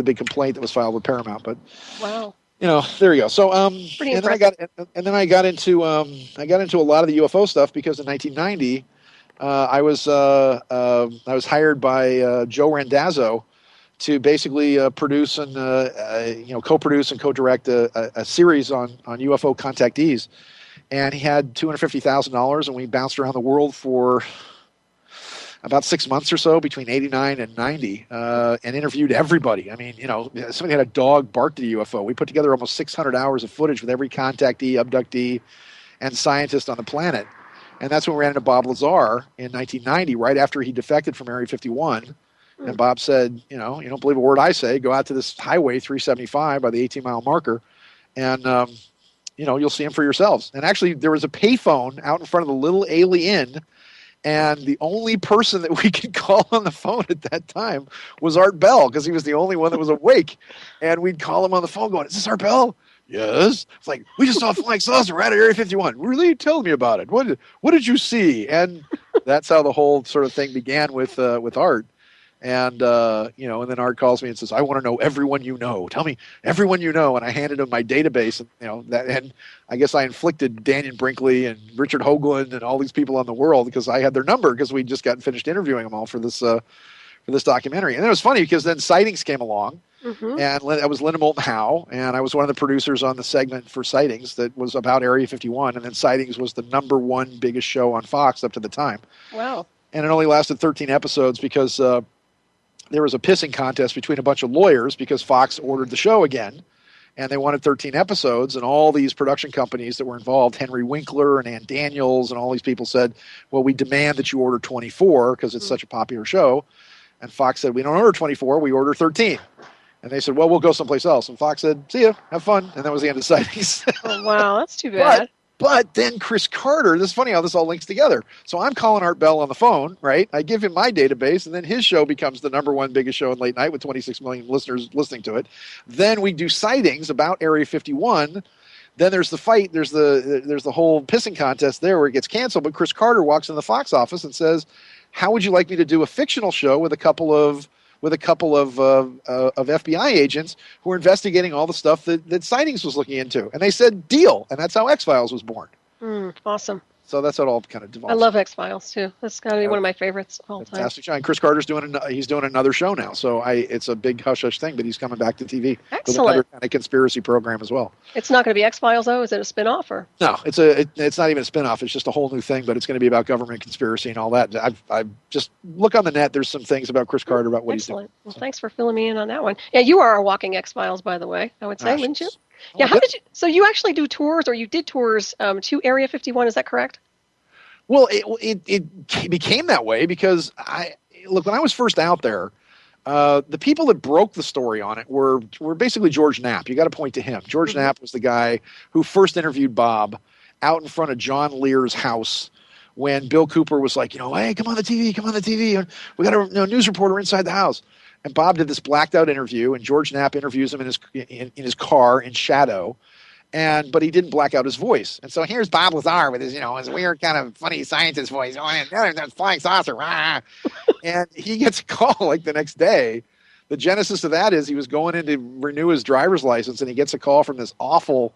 big complaint that was filed with Paramount. But wow, there you go. So pretty and impressive. then I got into a lot of the UFO stuff because in 1990 I was hired by Joe Randazzo to basically produce and co-produce and co-direct a series on UFO contactees, and he had $250,000, and we bounced around the world for about 6 months or so between 89 and 90, and interviewed everybody. I mean, somebody had a dog barked at a UFO. We put together almost 600 hours of footage with every contactee, abductee, and scientist on the planet, and that's when we ran into Bob Lazar in 1990, right after he defected from Area 51. And Bob said, you don't believe a word I say, go out to this highway 375 by the 18-mile marker, and, you'll see him for yourselves. And actually, there was a payphone out in front of the Little Alien, and the only person that we could call on the phone at that time was Art Bell, because he was the only one that was awake. And we'd call him on the phone going, is this Art Bell? Yes. It's like, we just saw a flying saucer right at Area 51. Really? Tell me about it. What did you see? And that's how the whole sort of thing began with Art. And, and then Art calls me and says, I want to know everyone you know. Tell me everyone you know. And I handed him my database, and I guess I inflicted Daniel Brinkley and Richard Hoagland and all these people on the world because I had their number because we'd just gotten finished interviewing them all for this documentary. And it was funny because then Sightings came along, and I was Linda Moulton Howe, and I was one of the producers on the segment for Sightings that was about Area 51. And then Sightings was the #1 biggest show on Fox up to the time. Wow. And it only lasted 13 episodes because there was a pissing contest between a bunch of lawyers because Fox ordered the show again, and they wanted 13 episodes, and all these production companies that were involved, Henry Winkler and Ann Daniels and all these people said, well, we demand that you order 24 because it's such a popular show. And Fox said, we don't order 24, we order 13. And they said, well, we'll go someplace else. And Fox said, see ya, have fun. And that was the end of Sightings. Oh, wow, that's too bad. But then Chris Carter, this is funny how this all links together. So I'm calling Art Bell on the phone, right? I give him my database, and then his show becomes the #1 biggest show in late night with 26 million listeners listening to it. Then we do Sightings about Area 51. Then there's the fight. There's the whole pissing contest there where it gets canceled. But Chris Carter walks in the Fox office and says, how would you like me to do a fictional show with a couple of FBI agents who were investigating all the stuff that Sightings was looking into? And they said, deal. And that's how X-Files was born. Awesome. So that's how it all kind of devolved. I love X-Files, too. That's got to be one of my favorites of all time. Fantastic show. And Chris Carter's doing another show now. So it's a big hush-hush thing, but he's coming back to TV. Excellent. With another kind of conspiracy program as well. It's not going to be X-Files, though? Is it a spin-off? Or? No, it's not even a spin-off. It's just a whole new thing, but it's going to be about government conspiracy and all that. I've just look on the net. There's some things about Chris Carter about what he's doing. Well, thanks for filling me in on that one. Yeah, you are a walking X-Files, by the way, I would say, wouldn't you? Yeah, how did you? So you actually do tours, or you did tours to Area 51? Is that correct? Well, it became that way because when I was first out there, the people that broke the story on it were basically George Knapp. You got to point to him. George Knapp was the guy who first interviewed Bob out in front of John Lear's house when Bill Cooper was like, hey, come on the TV. We got a news reporter inside the house. And Bob did this blacked out interview, and George Knapp interviews him in his car in shadow. But he didn't black out his voice. And so here's Bob Lazar with his weird kind of funny scientist voice. There's flying saucer. Rah. And he gets a call like the next day. The genesis of that is he was going in to renew his driver's license, and he gets a call from this awful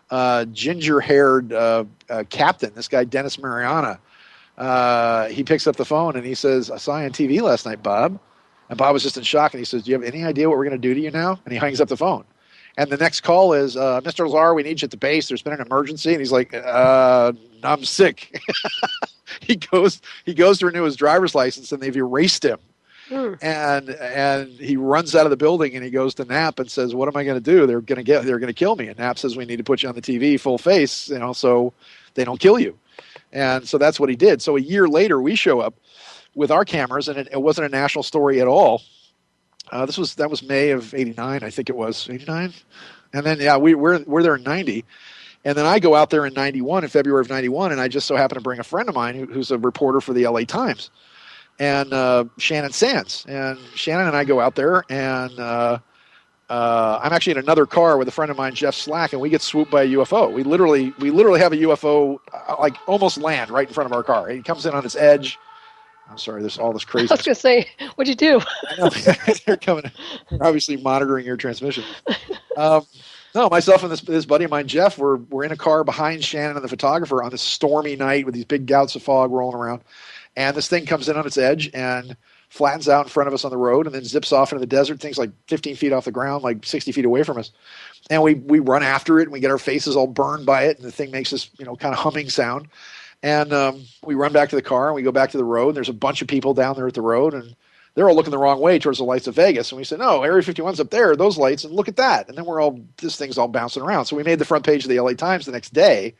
ginger-haired captain, this guy Dennis Mariana. He picks up the phone, and he says, I saw you on TV last night, Bob. And Bob was just in shock, and he says, do you have any idea what we're going to do to you now? And he hangs up the phone. And the next call is, Mr. Lazar, we need you at the base. There's been an emergency. And he's like, I'm sick. He goes to renew his driver's license, and they've erased him. And he runs out of the building, and he goes to Knapp and says, what am I going to do? They're going to kill me. And Knapp says, we need to put you on the TV full face, so they don't kill you. And so that's what he did. So a year later, we show up with our cameras, and it wasn't a national story at all. That was May of '89, I think it was '89, and then we're there in '90, and then I go out there in '91, in February of '91, and I just so happen to bring a friend of mine who's a reporter for the LA Times, and Shannon Sands, and Shannon and I go out there, and I'm actually in another car with a friend of mine, Jeff Slack, and we get swooped by a UFO. We literally have a UFO like almost land right in front of our car. He comes in on its edge. I'm sorry, there's all this crazy. I was going to say, what'd you do? I know. They're coming. They're obviously monitoring your transmission. No, myself and this buddy of mine, Jeff, we're in a car behind Shannon and the photographer on this stormy night with these big gouts of fog rolling around. And this thing comes in on its edge and flattens out in front of us on the road and then zips off into the desert. Things like 15 feet off the ground, like 60 feet away from us. And we run after it, and we get our faces all burned by it, and the thing makes this kind of humming sound. And we run back to the car, and we go back to the road. And there's a bunch of people down there at the road, and they're all looking the wrong way towards the lights of Vegas. And we said, no, Area 51's up there, those lights, and look at that. And then this thing's all bouncing around. So we made the front page of the LA Times the next day,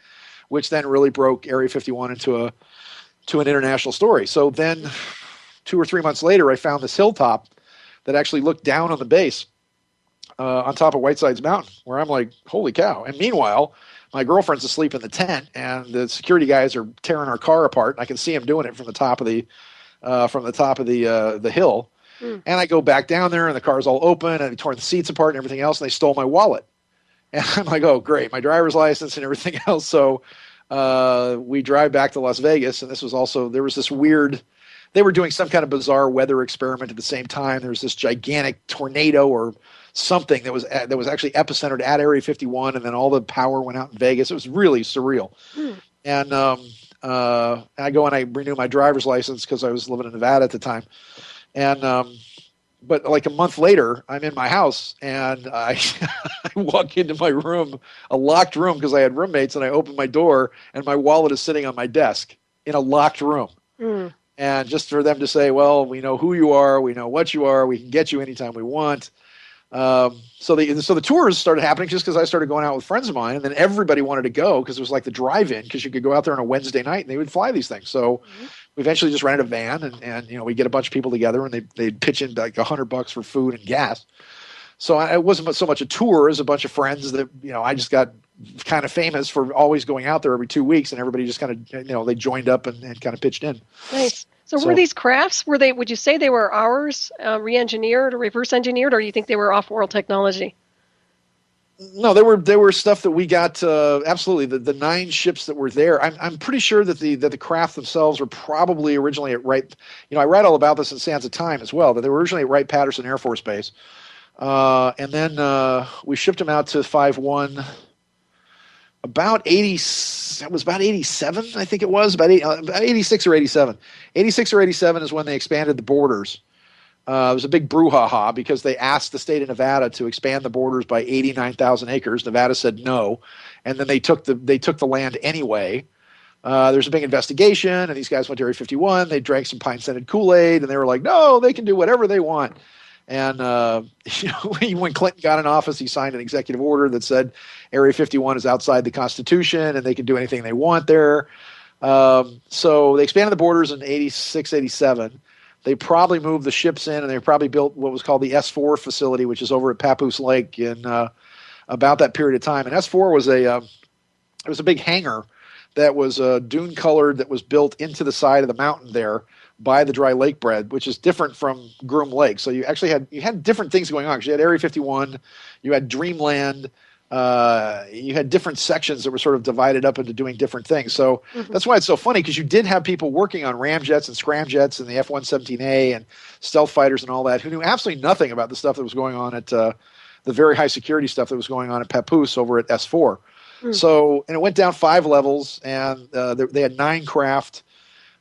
which then really broke Area 51 into an international story. So then 2 or 3 months later, I found this hilltop that actually looked down on the base on top of Whitesides Mountain, where I'm like, holy cow. And meanwhile, my girlfriend's asleep in the tent, and the security guys are tearing our car apart. I can see them doing it from the top of the hill. And I go back down there, and the car's all open, and they tore the seats apart and everything else, and they stole my wallet. And I'm like, oh, great, my driver's license and everything else. So we drive back to Las Vegas, and there was this weird, they were doing some kind of bizarre weather experiment at the same time. There was this gigantic tornado or something that was actually epicentered at Area 51, and then all the power went out in Vegas. It was really surreal. And I go and I renew my driver's license because I was living in Nevada at the time. And but like a month later, I'm in my house, and I walk into my room, a locked room because I had roommates, and I open my door, and my wallet is sitting on my desk in a locked room. And just for them to say, well, we know who you are, we know what you are, we can get you anytime we want. So the tours started happening just because I started going out with friends of mine, and then everybody wanted to go because it was like the drive-in, because you could go out there on a Wednesday night and they would fly these things. So we eventually just rented a van, and we get a bunch of people together, and they'd pitch in like $100 for food and gas. So it wasn't so much a tour as a bunch of friends that, I just got kind of famous for always going out there every 2 weeks, and everybody just kind of, they joined up and kind of pitched in. Nice. So were these crafts, would you say they were ours, re-engineered or reverse engineered, or do you think they were off-world technology? No, they were stuff that we got. Absolutely, the 9 ships that were there. I'm pretty sure that the craft themselves were probably originally at Wright. I read all about this in Sands of Time as well. That they were originally at Wright-Patterson Air Force Base, and then we shipped them out to 5-1. About 87, I think it was, about 86 or 87. 86 or 87 is when they expanded the borders. It was a big brouhaha because they asked the state of Nevada to expand the borders by 89,000 acres. Nevada said no, and then they took the land anyway. There's a big investigation, and these guys went to Area 51. They drank some pine-scented Kool-Aid, and they were like, no, they can do whatever they want. And when Clinton got in office, he signed an executive order that said Area 51 is outside the Constitution and they can do anything they want there. So they expanded the borders in 86, 87. They probably moved the ships in, and they probably built what was called the S4 facility, which is over at Papoose Lake in about that period of time. And S4 was a big hangar that was dune colored, that was built into the side of the mountain there by the dry lake bed, which is different from Groom Lake. So you actually had different things going on, because you had Area 51, you had Dreamland, you had different sections that were sort of divided up into doing different things. So that's why it's so funny, because you did have people working on ramjets and scramjets and the F-117A and stealth fighters and all that who knew absolutely nothing about the stuff that was going on at the very high security stuff that was going on at Papoose over at S4. So, and it went down 5 levels, and they had 9 craft.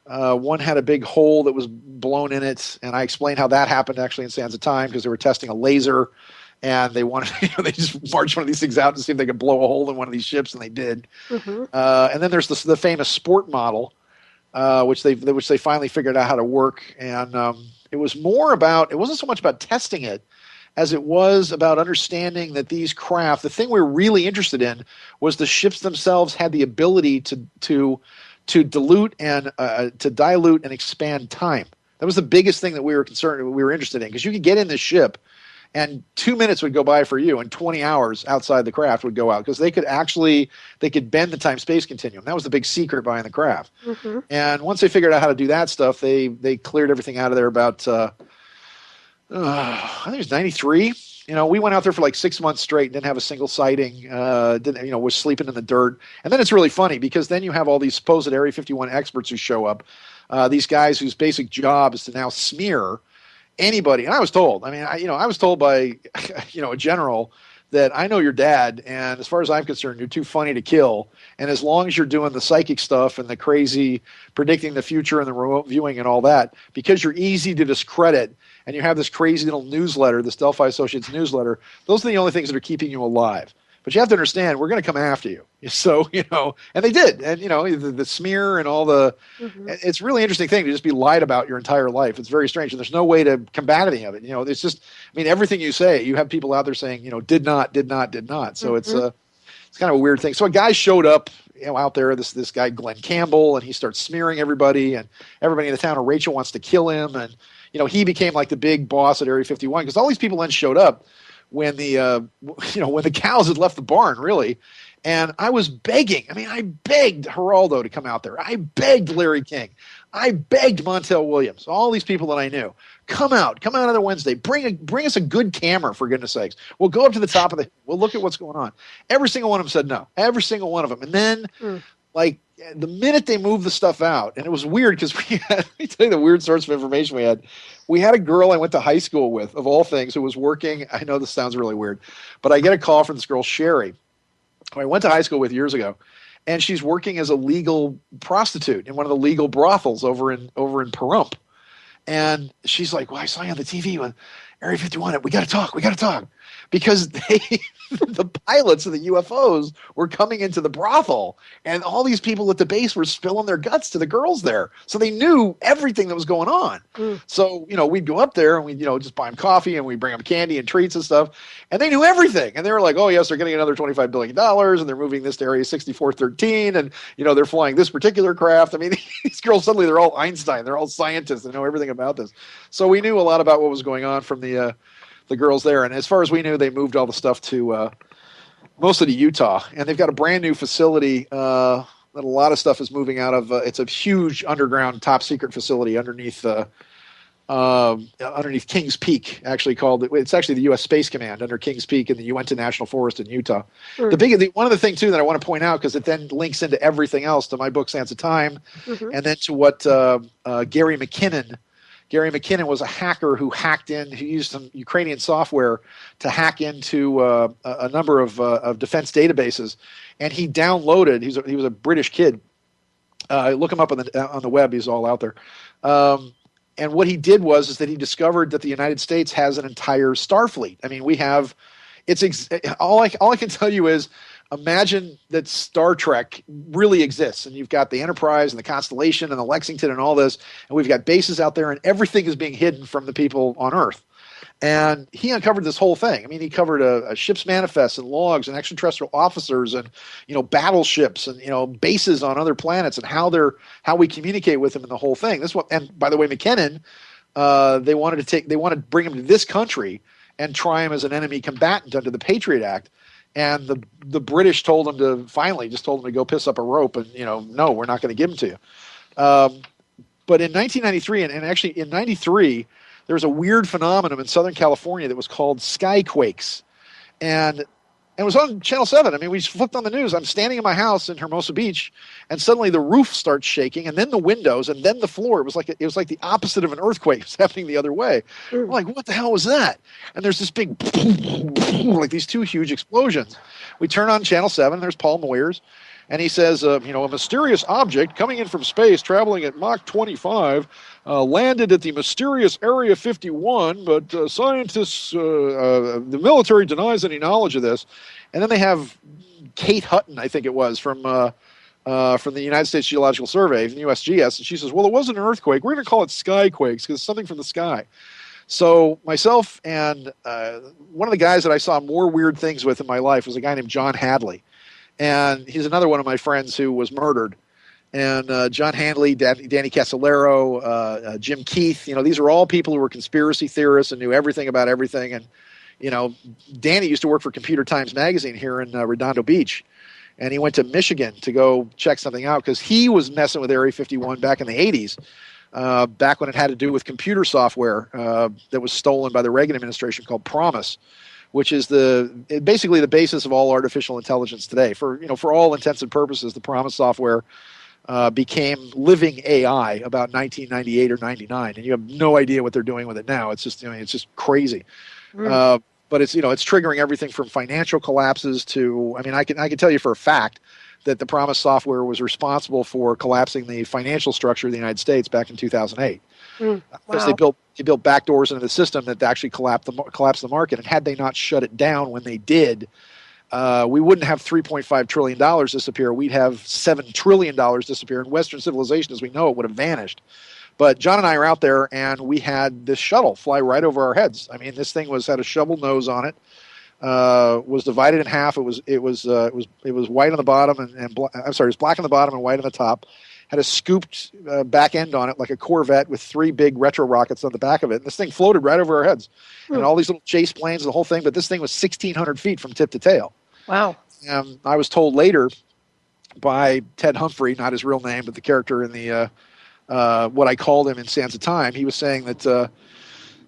One had a big hole that was blown in it, and I explained how that happened actually in Sands of Time, because they were testing a laser, and they wanted, they just marched one of these things out to see if they could blow a hole in one of these ships, and they did. And then there's the famous sport model, which they finally figured out how to work, and it wasn't so much about testing it as it was about understanding that these craft, the thing we were really interested in was the ships themselves had the ability to to dilute and expand time. That was the biggest thing that we were interested in, because you could get in this ship and 2 minutes would go by for you, and 20 hours outside the craft would go out, because they could bend the time-space continuum. That was the big secret behind the craft. Mm-hmm. And once they figured out how to do that stuff, they cleared everything out of there about, I think it was 93. We went out there for like 6 months straight and didn't have a single sighting, was sleeping in the dirt. And then it's really funny, because then you have all these supposed Area 51 experts who show up, these guys whose basic job is to now smear anybody. And I was told, I was told by, a general that I know your dad, and as far as I'm concerned, you're too funny to kill. And as long as you're doing the psychic stuff and the crazy predicting the future and the remote viewing and all that, because you're easy to discredit, and you have this crazy little newsletter, this Delphi Associates newsletter, those are the only things that are keeping you alive. But you have to understand, we're going to come after you. So, and they did. And, the smear and all the, it's a really interesting thing to just be lied about your entire life. It's very strange. And there's no way to combat any of it. It's just, everything you say, you have people out there saying, did not. So it's kind of a weird thing. So a guy showed up, out there, this guy, Glenn Campbell, and he starts smearing everybody, and everybody in the town of Rachel wants to kill him. And, he became like the big boss at Area 51, because all these people then showed up when the cows had left the barn, really. And I was begging. I begged Geraldo to come out there. I begged Larry King. I begged Montel Williams, all these people that I knew. Come out on Wednesday. Bring us a good camera, for goodness sakes. We'll go up to the top of we'll look at what's going on. Every single one of them said no. Every single one of them. And then, the minute they moved the stuff out, and it was weird, because let me tell you the weird source of information we had. We had a girl I went to high school with, of all things, who was working. I know this sounds really weird, but I get a call from this girl, Sherry, who I went to high school with years ago, and she's working as a legal prostitute in one of the legal brothels over in Pahrump. And she's like, "Well, I saw you on the TV with Area 51. We got to talk. Because the pilots of the UFOs were coming into the brothel, and all these people at the base were spilling their guts to the girls there. So they knew everything that was going on. So, we'd go up there and we'd, just buy them coffee, and we'd bring them candy and treats and stuff. And they knew everything. And they were like, "Oh, yes, they're getting another $25 billion, and they're moving this to Area 6413. And, they're flying this particular craft." These girls, suddenly they're all Einstein. They're all scientists. They know everything about this. So we knew a lot about what was going on from the girls there. And as far as we knew, they moved all the stuff to mostly to Utah. And they've got a brand new facility that a lot of stuff is moving out of. It's a huge underground top secret facility underneath Kings Peak, actually it's actually the U.S. Space Command under Kings Peak in the Uinta National Forest in Utah. One of the things, too, that I want to point out, because it then links into everything else, to my book, Sands of Time, and then to what Gary McKinnon was a hacker who used some Ukrainian software to hack into a number of defense databases, and he downloaded. He was a British kid. Look him up on the web. He's all out there. And what he did is that he discovered that the United States has an entire Starfleet. All I can tell you is, imagine that Star Trek really exists, and you've got the Enterprise and the Constellation and the Lexington and all this, and we've got bases out there, and everything is being hidden from the people on Earth. And he uncovered this whole thing. He covered a ship's manifests and logs and extraterrestrial officers and, battleships and, bases on other planets and how we communicate with them and the whole thing. And by the way, McKinnon, they wanted to bring him to this country and try him as an enemy combatant under the Patriot Act. And the British told him to go piss up a rope, and no, we're not going to give him to you. But in 1993, and actually in 93, there was a weird phenomenon in Southern California that was called skyquakes, and it was on Channel 7. We just flipped on the news. I'm standing in my house in Hermosa Beach, and suddenly the roof starts shaking, and then the windows, and then the floor. It was like the opposite of an earthquake. It was happening the other way. I'm like, what the hell was that? And there's this big, like these two huge explosions. We turn on Channel 7. There's Paul Moyers, and he says, a mysterious object coming in from space, traveling at Mach 25, landed at the mysterious Area 51, but scientists, the military denies any knowledge of this. And then they have Kate Hutton, I think it was, from the United States Geological Survey, from the USGS, and she says, well, it wasn't an earthquake. We're going to call it skyquakes because it's something from the sky. So myself and one of the guys that I saw more weird things with in my life was a guy named John Hadley. And he's another one of my friends who was murdered. and John Handley, Danny Casolaro, Jim Keith. These are all people who were conspiracy theorists and knew everything about everything. And Danny used to work for Computer Times magazine here in Redondo Beach, and he went to Michigan to go check something out because he was messing with Area 51 back in the 80s. Back when it had to do with computer software that was stolen by the Reagan administration called PROMIS, which is basically the basis of all artificial intelligence today. For all intents and purposes, the PROMIS software became living AI about 1998 or 99, and you have no idea what they're doing with it now. It's just it's just crazy. But it's it's triggering everything from financial collapses to I can tell you for a fact that the PROMIS software was responsible for collapsing the financial structure of the United States back in 2008. Because they built backdoors into the system that actually collapsed the market. And had they not shut it down when they did, we wouldn't have $3.5 trillion disappear. We'd have $7 trillion disappear, and Western civilization as we know it would have vanished. But John and I are out there, and we had this shuttle fly right over our heads. I mean, this thing had a shovel nose on it. Was divided in half. It was white on the bottom it was black on the bottom and white on the top. Had a scooped back end on it like a Corvette with 3 big retro rockets on the back of it. And this thing floated right over our heads, and all these little chase planes, the whole thing. But this thing was 1,600 feet from tip to tail. Wow! I was told later by Ted Humphrey, not his real name, but the character in the what I called him in Sands of Time. He was saying that.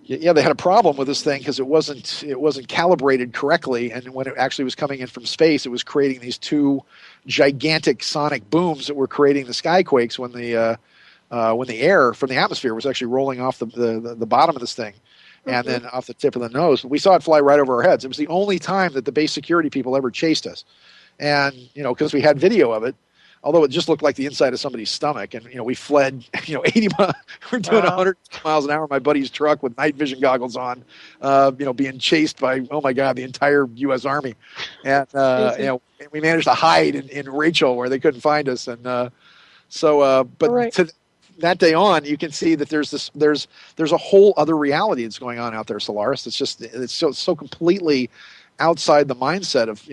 They had a problem with this thing because it wasn't calibrated correctly, and when it actually was coming in from space, it was creating these 2 gigantic sonic booms that were creating the skyquakes when the air from the atmosphere was actually rolling off the bottom of this thing, and then off the tip of the nose. We saw it fly right over our heads. It was the only time that the base security people ever chased us, and because we had video of it. Although it just looked like the inside of somebody's stomach, and we fled, 80 miles. We're doing 100 miles an hour in my buddy's truck with night vision goggles on, being chased by the entire U.S. Army, and we managed to hide in Rachel where they couldn't find us, and to that day on, you can see that there's a whole other reality that's going on out there, Solaris. It's so completely outside the mindset of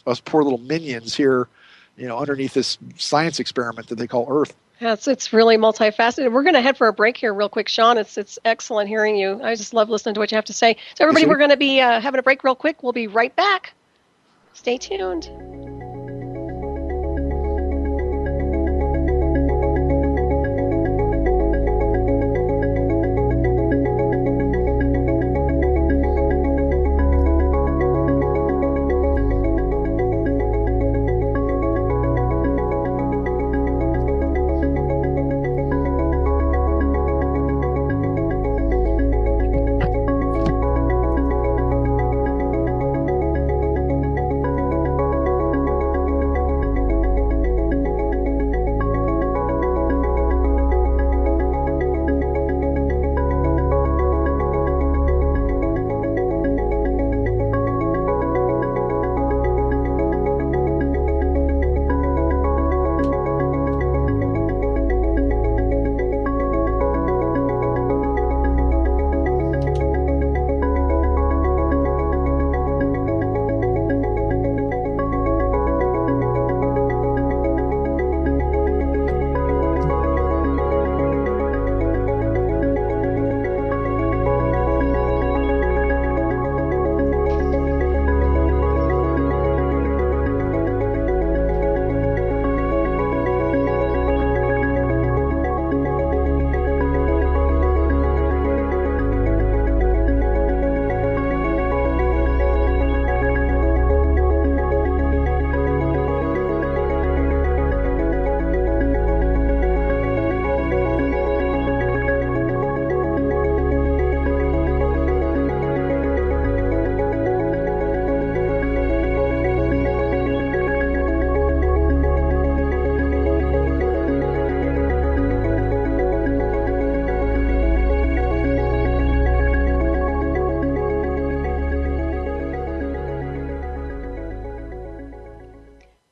us poor little minions here. Underneath this science experiment that they call Earth. Yeah, it's really multifaceted. We're going to head for a break here real quick, Sean. It's excellent hearing you. I just love listening to what you have to say. So everybody, we're going to be having a break real quick. We'll be right back. Stay tuned.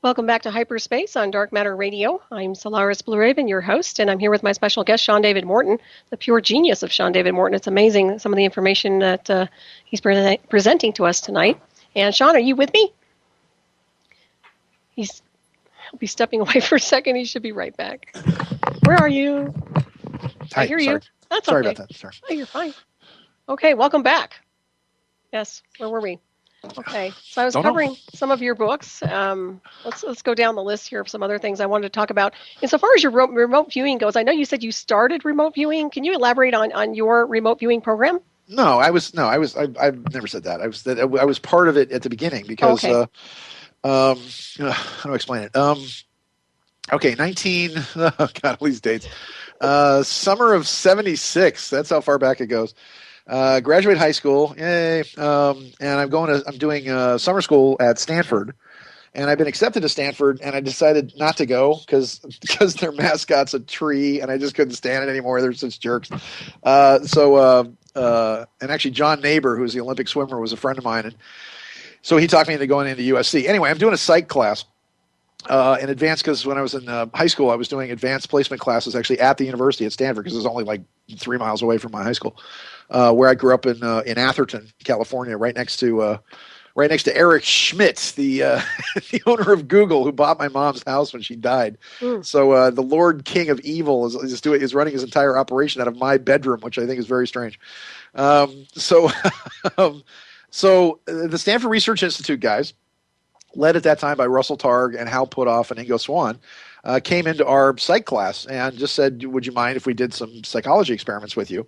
Welcome back to Hyperspace on Dark Matter Radio. I'm Solaris BlueRaven, your host, and I'm here with my special guest, Sean David Morton, the pure genius of Sean David Morton. It's amazing, some of the information that he's presenting to us tonight. And Sean, are you with me? He'll be stepping away for a second. He should be right back. Where are you? Hi, I hear sorry. you. That's sorry okay. about that. Sorry. Oh, you're fine. Okay, welcome back. Yes, where were we? Okay, so I was Don't know. covering some of your books. Let's go down the list here of some other things I wanted to talk about. Insofar as your remote viewing goes, I know you said you started remote viewing. Can you elaborate on your remote viewing program? I've never said that. I was part of it at the beginning because, Okay. how do I explain it? Okay, oh God, all these dates. Summer of '76. That's how far back it goes. Graduate high school, yay! And I'm doing summer school at Stanford, and I've been accepted to Stanford, and I decided not to go because their mascot's a tree, and I just couldn't stand it anymore. They're such jerks. And actually, John Neighbor, who's the Olympic swimmer, was a friend of mine, and so he talked me into going into USC. Anyway, I'm doing a psych class. In advance, because when I was in high school, I was doing advanced placement classes actually at the university at Stanford, because it was only like 3 miles away from my high school, where I grew up in Atherton, California, right next to Eric Schmidt, the the owner of Google, who bought my mom's house when she died. So the Lord King of Evil is running his entire operation out of my bedroom, which I think is very strange. So the Stanford Research Institute guys, led at that time by Russell Targ and Hal Puthoff and Ingo Swann, came into our psych class and just said, would you mind if we did some psychology experiments with you?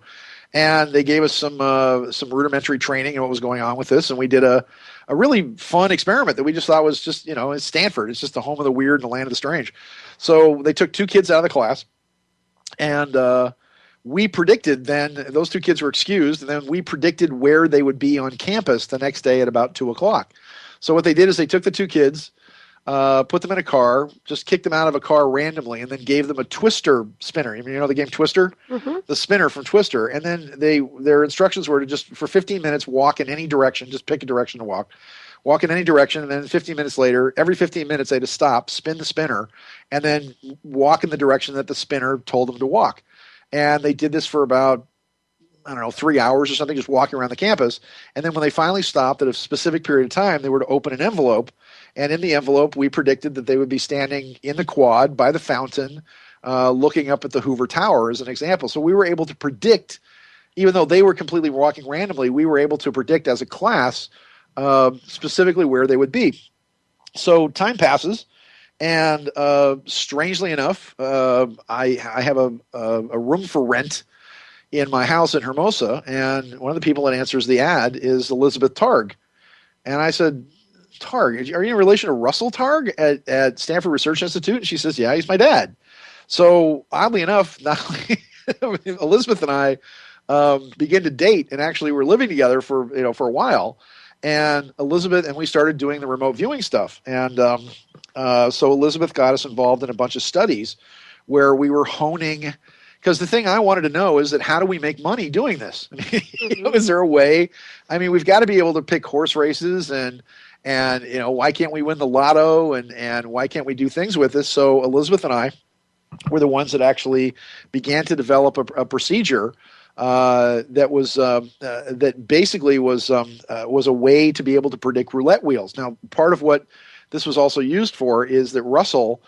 And they gave us some rudimentary training in what was going on with this. And we did a really fun experiment that we just thought was just, it's Stanford. It's just the home of the weird and the land of the strange. So they took 2 kids out of the class, and we predicted then, those 2 kids were excused, and then we predicted where they would be on campus the next day at about 2:00. So what they did is they took the 2 kids, put them in a car, just kicked them out of a car randomly, and then gave them a Twister spinner. You know the game Twister? Mm-hmm. The spinner from Twister. And then their instructions were to just, for 15 minutes, walk in any direction, just pick a direction to walk in any direction, and then 15 minutes later, every 15 minutes they had to stop, spin the spinner, and then walk in the direction that the spinner told them to walk. And they did this for about, 3 hours or something, just walking around the campus. And then when they finally stopped at a specific period of time, they were to open an envelope. And in the envelope, we predicted that they would be standing in the quad by the fountain, looking up at the Hoover Tower as an example. So we were able to predict, even though they were completely walking randomly, we were able to predict as a class specifically where they would be. So time passes. And strangely enough, I have a room for rent in my house in Hermosa, and one of the people that answers the ad is Elizabeth Targ. And I said, Targ, are you in relation to Russell Targ at Stanford Research Institute? And she says, yeah, he's my dad. So oddly enough, not only Elizabeth and I began to date, and actually were living together for a while. And Elizabeth and we started doing the remote viewing stuff. And so Elizabeth got us involved in a bunch of studies where we were honing. Because the thing I wanted to know is that how do we make money doing this? Is there a way? I mean, we've got to be able to pick horse races and why can't we win the lotto and why can't we do things with this? So Elizabeth and I were the ones that actually began to develop a procedure that basically was a way to be able to predict roulette wheels. Now, part of what this was also used for is that Russell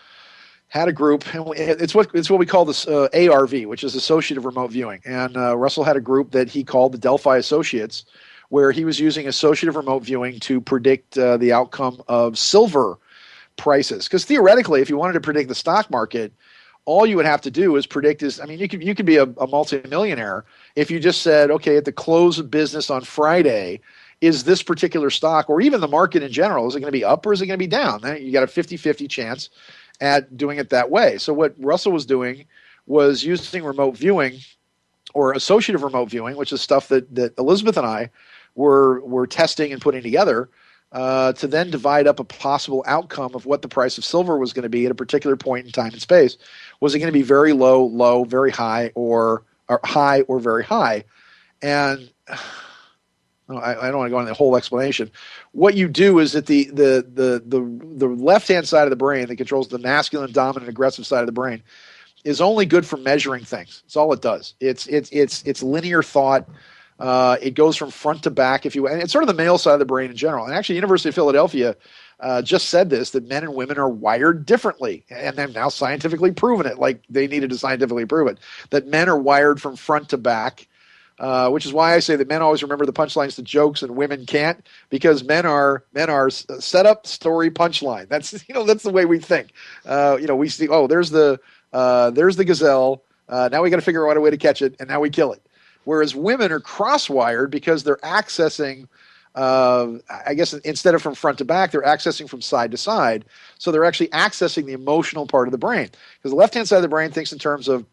had a group, and it's what we call this ARV, which is Associative Remote Viewing. And Russell had a group that he called the Delphi Associates, where he was using associative remote viewing to predict the outcome of silver prices. Because theoretically, if you wanted to predict the stock market, all you would have to do is predict you could be a multimillionaire if you just said, okay, at the close of business on Friday, is this particular stock, or even the market in general, is it going to be up or is it going to be down? You got a 50-50 chance at doing it that way. So what Russell was doing was using remote viewing or associative remote viewing, which is stuff that Elizabeth and I were testing and putting together to then divide up a possible outcome of what the price of silver was going to be at a particular point in time and space. Was it going to be very low, very high, or high or very high? And I don't want to go into the whole explanation. What you do is that the left-hand side of the brain that controls the masculine, dominant, aggressive side of the brain is only good for measuring things. That's all it does. It's linear thought. It goes from front to back, if you will. And it's sort of the male side of the brain in general. And actually, University of Philadelphia just said this, that men and women are wired differently. And they've now scientifically proven it, like they needed to scientifically prove it, that men are wired from front to back. Which is why I say that men always remember the punchlines to jokes and women can't, because men are setup, story, punchline. That's that's the way we think. We see, oh, there's the gazelle. Now we got to figure out a way to catch it, and now we kill it. Whereas women are cross-wired because they're accessing, I guess instead of from front to back, they're accessing from side to side. So they're actually accessing the emotional part of the brain, because the left-hand side of the brain thinks in terms of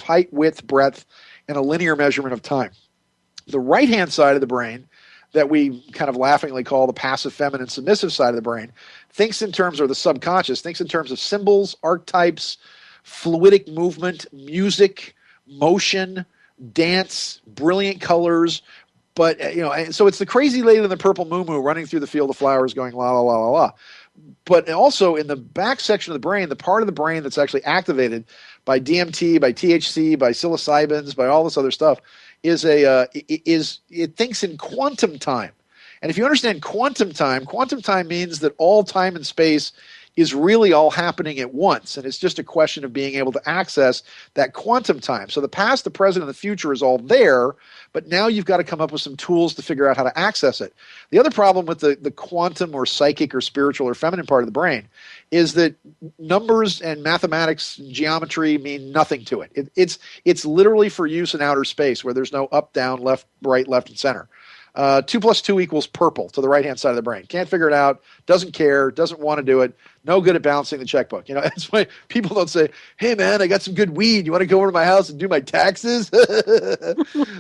height, width, breadth, and a linear measurement of time. The right-hand side of the brain, that we kind of laughingly call the passive feminine submissive side of the brain, thinks in terms of the subconscious, thinks in terms of symbols, archetypes, fluidic movement, music, motion, dance, brilliant colors. But, so it's the crazy lady in the purple moo-moo running through the field of flowers going la, la, la, la, la. But also in the back section of the brain, the part of the brain that's actually activated by DMT, by THC, by psilocybins, by all this other stuff, it thinks in quantum time. And if you understand quantum time means that all time and space is really all happening at once. And it's just a question of being able to access that quantum time. So the past, the present, and the future is all there, but now you've got to come up with some tools to figure out how to access it. The other problem with the quantum or psychic or spiritual or feminine part of the brain is that numbers and mathematics and geometry mean nothing to it. It's literally for use in outer space where there's no up, down, left, right, left, and center. 2 + 2 = purple to the right-hand side of the brain. Can't figure it out, doesn't care, doesn't want to do it, no good at balancing the checkbook. That's why people don't say, hey, man, I got some good weed. You want to go over to my house and do my taxes?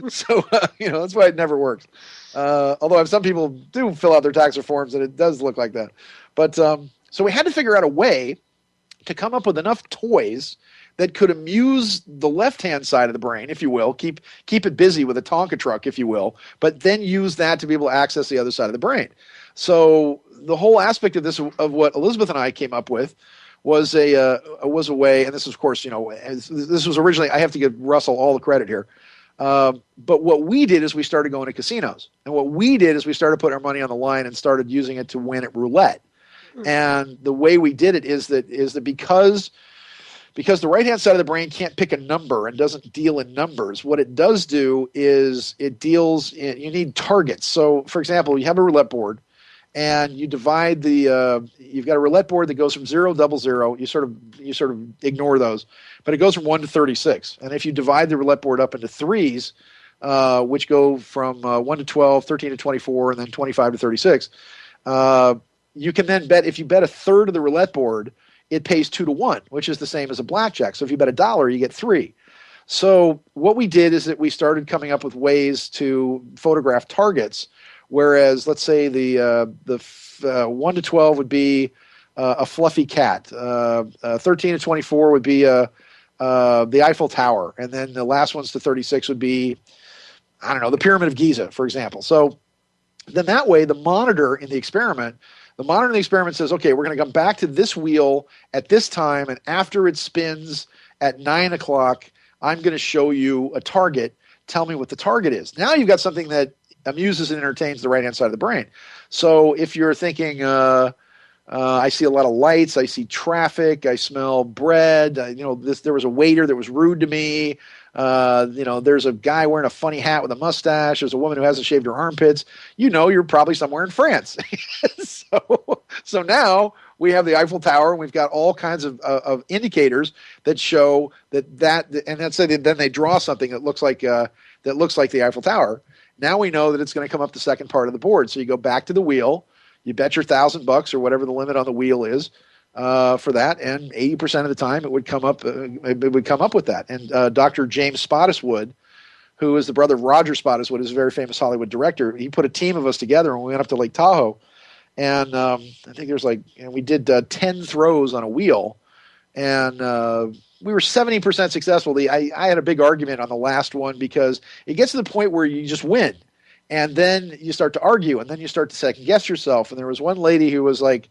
So, that's why it never works. Although some people do fill out their tax forms, and it does look like that. But so we had to figure out a way to come up with enough toys that could amuse the left-hand side of the brain, if you will, keep it busy with a Tonka truck, if you will, but then use that to be able to access the other side of the brain. So the whole aspect of this, of what Elizabeth and I came up with, was a way, and this is, of course, this was originally, I have to give Russell all the credit here, but what we did is we started going to casinos. And what we did is we started putting our money on the line and started using it to win at roulette. And the way we did it is that because the right-hand side of the brain can't pick a number and doesn't deal in numbers, what it does do is it deals in, you need targets. So, for example, you have a roulette board, and you divide you've got a roulette board that goes from 0, 00. You sort of ignore those, but it goes from 1 to 36. And if you divide the roulette board up into threes, which go from 1 to 12, 13 to 24, and then 25 to 36, you can then bet, if you bet a third of the roulette board, it pays 2 to 1, which is the same as a blackjack. So if you bet $1, you get 3. So what we did is that we started coming up with ways to photograph targets. Whereas, let's say the 1 to 12 would be a fluffy cat. 13 to 24 would be the Eiffel Tower, and then the last ones to 36 would be, I don't know, the Pyramid of Giza, for example. So then that way, the monitor in the experiment says, okay, we're going to come back to this wheel at this time, and after it spins at 9 o'clock, I'm going to show you a target. Tell me what the target is. Now you've got something that amuses and entertains the right-hand side of the brain. So if you're thinking, I see a lot of lights, I see traffic, I smell bread, there was a waiter that was rude to me, there's a guy wearing a funny hat with a mustache, there's a woman who hasn't shaved her armpits, you're probably somewhere in France. So now we have the Eiffel Tower, and we've got all kinds of indicators that show that, and let's say then they draw something that looks like the Eiffel Tower. Now we know that it's going to come up the second part of the board. So you go back to the wheel, you bet your $1,000 or whatever the limit on the wheel is for that, and 80% of the time it would come up. It would come up with that. And Dr. James Spottiswoode, who is the brother of Roger Spottiswoode, is a very famous Hollywood director. He put a team of us together, and we went up to Lake Tahoe, and I think there's we did 10 throws on a wheel, and we were 70% successful. I had a big argument on the last one because it gets to the point where you just win. And then you start to argue, and then you start to second guess yourself. And there was one lady who was like,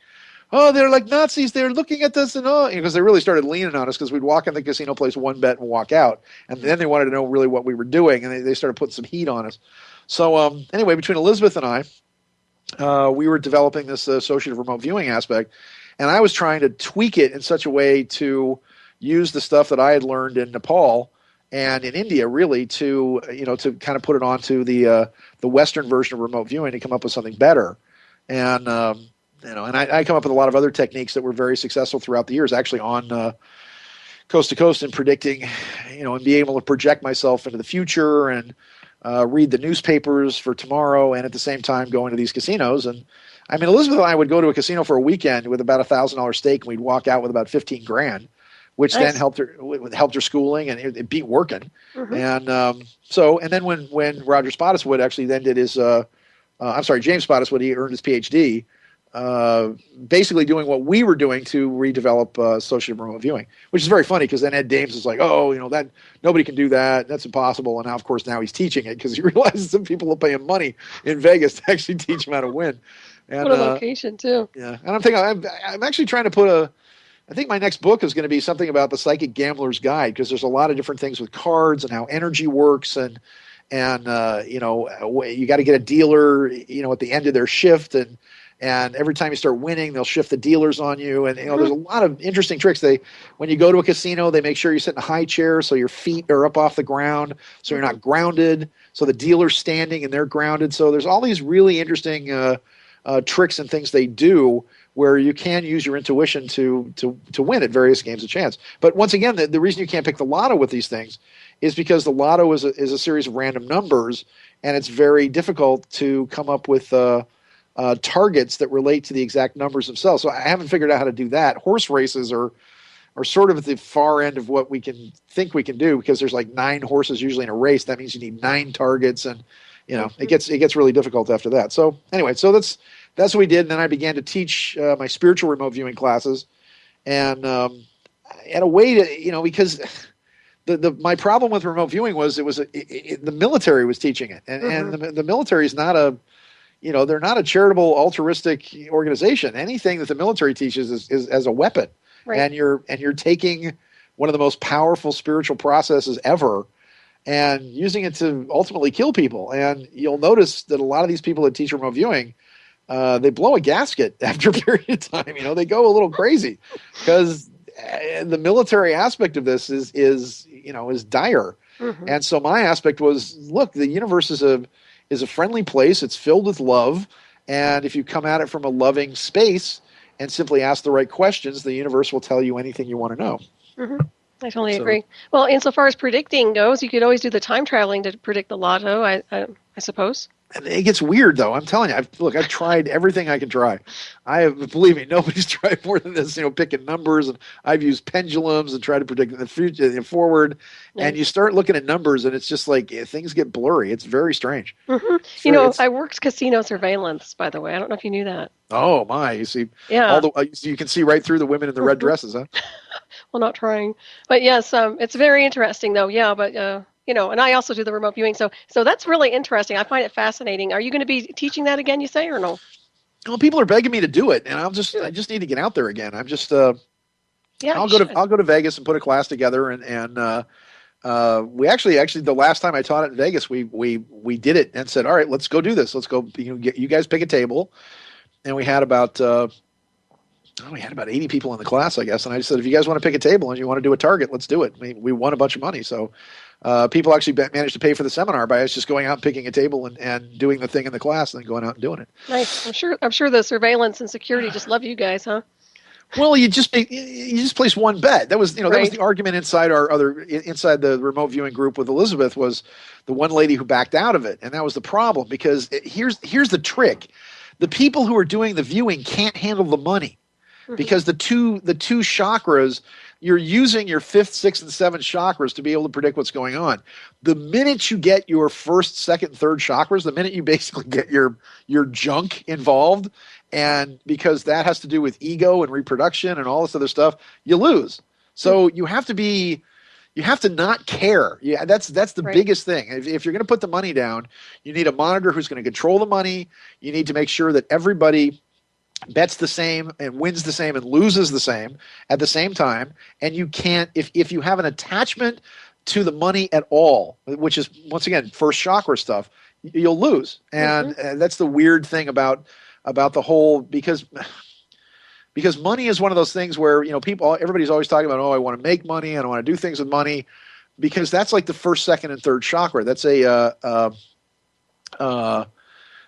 oh, they're like Nazis. They're looking at us and all. Because they really started leaning on us because we'd walk in the casino, place one bet, and walk out. And then they wanted to know really what we were doing, and they started putting some heat on us. So anyway, between Elizabeth and I, we were developing this associative remote viewing aspect, and I was trying to tweak it in such a way to use the stuff that I had learned in Nepal and in India, really, to to kind of put it onto the Western version of remote viewing to come up with something better. And and I come up with a lot of other techniques that were very successful throughout the years, actually on coast to coast, in predicting, and be able to project myself into the future and read the newspapers for tomorrow, and at the same time go into these casinos. And I mean, Elizabeth and I would go to a casino for a weekend with about $1,000 stake, and we'd walk out with about 15 grand, which Nice. then helped her schooling, and it beat working. Mm-hmm. And then when Roger Spottiswoode actually then did his James Spottiswoode, he earned his PhD, basically doing what we were doing to redevelop associative remote viewing, which is very funny, because then Ed Dames is like, that nobody can do that, that's impossible. And now, of course, now he's teaching it because he realizes some people will pay him money in Vegas to actually teach him how to win. And, what a location, too. Yeah, and I'm actually trying to put I think my next book is going to be something about the Psychic Gambler's Guide, because there's a lot of different things with cards and how energy works, and you got to get a dealer, at the end of their shift, and every time you start winning, they'll shift the dealers on you, and there's a lot of interesting tricks. When you go to a casino, they make sure you sit in a high chair so your feet are up off the ground, so you're not grounded. So the dealer's standing and they're grounded. So there's all these really interesting tricks and things they do, where you can use your intuition to win at various games of chance. But once again, the reason you can't pick the lotto with these things is because the lotto is a series of random numbers, and it's very difficult to come up with targets that relate to the exact numbers themselves. So I haven't figured out how to do that. Horse races are sort of at the far end of what we can think we can do, because there's like 9 horses usually in a race. That means you need 9 targets, and it gets really difficult after that. So anyway, so that's what we did. And then I began to teach my spiritual remote viewing classes, and in a way to, because my problem with remote viewing was the military was teaching it, and the military is not they're not a charitable, altruistic organization. Anything that the military teaches is as a weapon, right. and you're taking one of the most powerful spiritual processes ever and using it to ultimately kill people. And you'll notice that a lot of these people that teach remote viewing, they blow a gasket after a period of time. They go a little crazy, because the military aspect of this is dire. Mm-hmm. And so my aspect was, look, the universe is a friendly place. It's filled with love. And if you come at it from a loving space and simply ask the right questions, the universe will tell you anything you want to know. Mm-hmm. I totally agree. Well, insofar as predicting goes, you could always do the time traveling to predict the lotto, I suppose. And it gets weird, though. I'm telling you. I've tried everything I can try. Believe me, nobody's tried more than this. Picking numbers, and I've used pendulums and tried to predict the future, forward. Nice. And you start looking at numbers, and it's just like things get blurry. It's very strange. Mm-hmm. I worked casino surveillance, by the way. I don't know if you knew that. Oh my! You see, yeah. You can see right through the women in the red dresses, huh? Well, not trying, but yes, it's very interesting, though. Yeah, but. And I also do the remote viewing. So that's really interesting. I find it fascinating. Are you going to be teaching that again, you say, or no? Well, people are begging me to do it, and I just need to get out there again. I'm just I'll go to Vegas and put a class together, and we actually the last time I taught it in Vegas, we did it and said, all right, let's go do this. Let's go. You guys pick a table, and we had about 80 people in the class, I guess. And I just said, if you guys want to pick a table and you want to do a target, let's do it. We won a bunch of money. So people actually managed to pay for the seminar by us just going out and picking a table and doing the thing in the class and then going out and doing it. Nice. I'm sure the surveillance and security just love you guys, huh? Well, you just place one bet. That was that was the argument inside the remote viewing group with Elizabeth, was the one lady who backed out of it, and that was the problem, because here's the trick: the people who are doing the viewing can't handle the money. Because the two chakras, you're using your 5th, 6th, and 7th chakras to be able to predict what's going on. The minute you get your 1st, 2nd, 3rd chakras, the minute you basically get your junk involved, and because that has to do with ego and reproduction and all this other stuff, you lose. So you have to not care. Yeah, that's the biggest thing. If you're going to put the money down, you need a monitor who's going to control the money. You need to make sure that everybody bets the same and wins the same and loses the same at the same time. And you can't, if you have an attachment to the money at all, which is, once again, first chakra stuff, you'll lose. And that's the weird thing about the whole, because money is one of those things where, everybody's always talking about, oh, I want to make money and I want to do things with money, because that's like the first, second, and third chakra. That's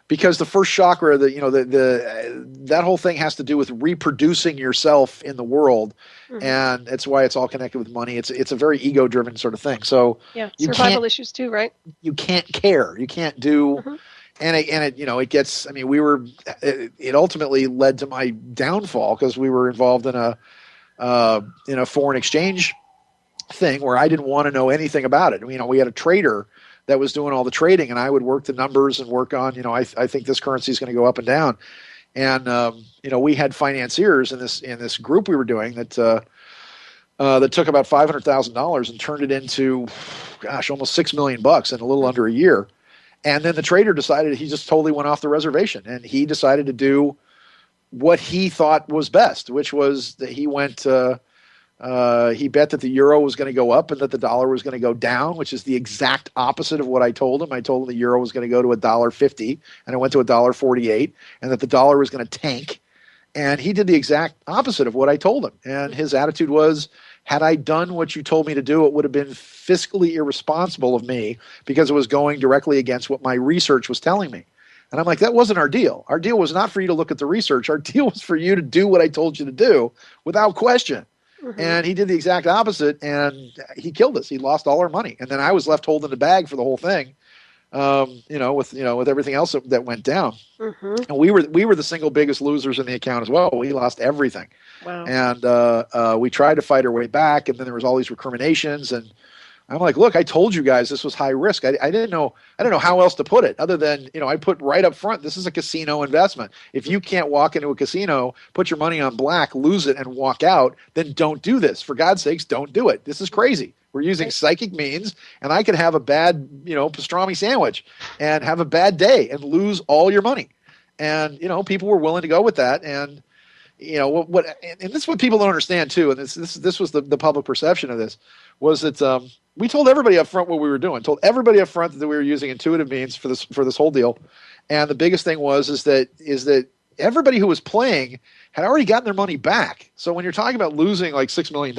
because the first chakra, that whole thing has to do with reproducing yourself in the world, and that's why it's all connected with money. It's a very ego-driven sort of thing. So survival issues too, right? You can't care. You can't do, and it gets. I mean, it ultimately led to my downfall because we were involved in a foreign exchange thing where I didn't want to know anything about it. We had a trader that was doing all the trading, and I would work the numbers and work on, I think this currency is going to go up and down. And, we had financiers in this group we were doing that took about $500,000 and turned it into, almost $6 million in a little under a year. And then the trader decided, he just totally went off the reservation, and he decided to do what he thought was best, which was that he went, he bet that the euro was going to go up and that the dollar was going to go down, which is the exact opposite of what I told him. I told him the euro was going to go to $1.50, and it went to $1.48, and that the dollar was going to tank. And he did the exact opposite of what I told him. And his attitude was, had I done what you told me to do, it would have been fiscally irresponsible of me because it was going directly against what my research was telling me. And I'm like, that wasn't our deal. Our deal was not for you to look at the research. Our deal was for you to do what I told you to do without question. And he did the exact opposite, and he killed us. He lost all our money, and then I was left holding the bag for the whole thing. With everything else that went down, and we were the single biggest losers in the account as well. We lost everything, and we tried to fight our way back, and then there was all these recriminations, and I'm like, look, I told you guys this was high risk. I didn't know how else to put it other than, I put right up front, this is a casino investment. If you can't walk into a casino, put your money on black, lose it, and walk out, then don't do this. For God's sakes, don't do it. This is crazy. We're using psychic means, and I could have a bad, pastrami sandwich and have a bad day and lose all your money. And, people were willing to go with that. And, and this is what people don't understand too. And this was the public perception of this, was that, we told everybody up front what we were doing. Told everybody up front that we were using intuitive means for this whole deal. And the biggest thing is that everybody who was playing had already gotten their money back. So when you're talking about losing like $6 million,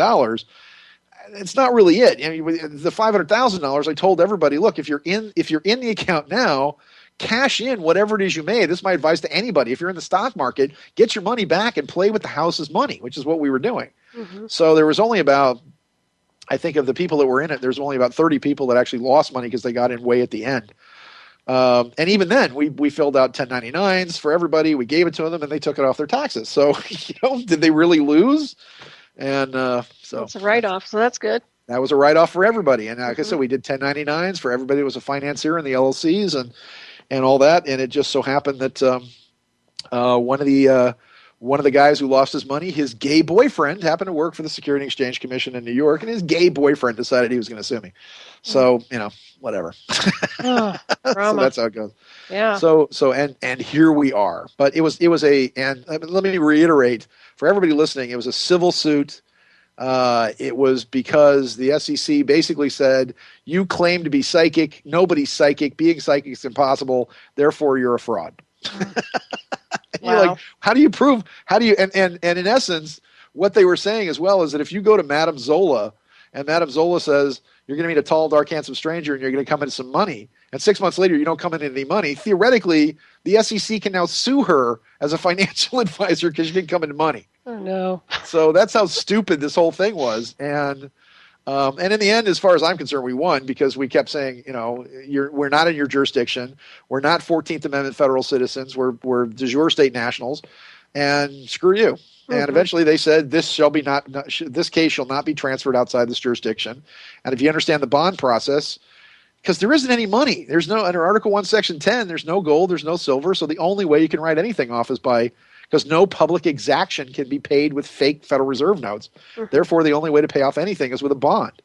it's not really it. The $500,000, I told everybody, look, if you're in the account now, cash in whatever it is you made. This is my advice to anybody. If you're in the stock market, get your money back and play with the house's money, which is what we were doing. So there was only about, I think of the people that were in it, there's only about 30 people that actually lost money because they got in way at the end. And even then, we filled out 1099s for everybody. We gave it to them, and they took it off their taxes. So, did they really lose? And so it's a write-off. So that's good. That was a write-off for everybody. And like I said, we did 1099s for everybody that was a financier in the LLCs and all that. And it just so happened that one of the guys who lost his money, his gay boyfriend happened to work for the Security and Exchange Commission in New York, and his gay boyfriend decided he was going to sue me. So, whatever. Oh, so that's how it goes. Yeah. So and here we are. But it was and let me reiterate for everybody listening, it was a civil suit. It was because the SEC basically said, you claim to be psychic. Nobody's psychic. Being psychic is impossible. Therefore, you're a fraud. Wow. You're like, how do you prove? How do you? And in essence, what they were saying as well is that if you go to Madame Zola and Madame Zola says you're going to meet a tall, dark, handsome stranger and you're going to come into some money, and 6 months later you don't come into any money, theoretically the SEC can now sue her as a financial advisor because you didn't come into money. Oh no! So that's how stupid this whole thing was, and in the end, as far as I'm concerned, we won because we kept saying, we're not in your jurisdiction. We're not 14th Amendment federal citizens. We're de jure state nationals, and screw you. And eventually they said this case shall not be transferred outside this jurisdiction. And if you understand the bond process, because there isn't any money, there's no, under Article 1, Section 10, there's no gold, there's no silver. So the only way you can write anything off is because no public exaction can be paid with fake Federal Reserve notes. Therefore, the only way to pay off anything is with a bond.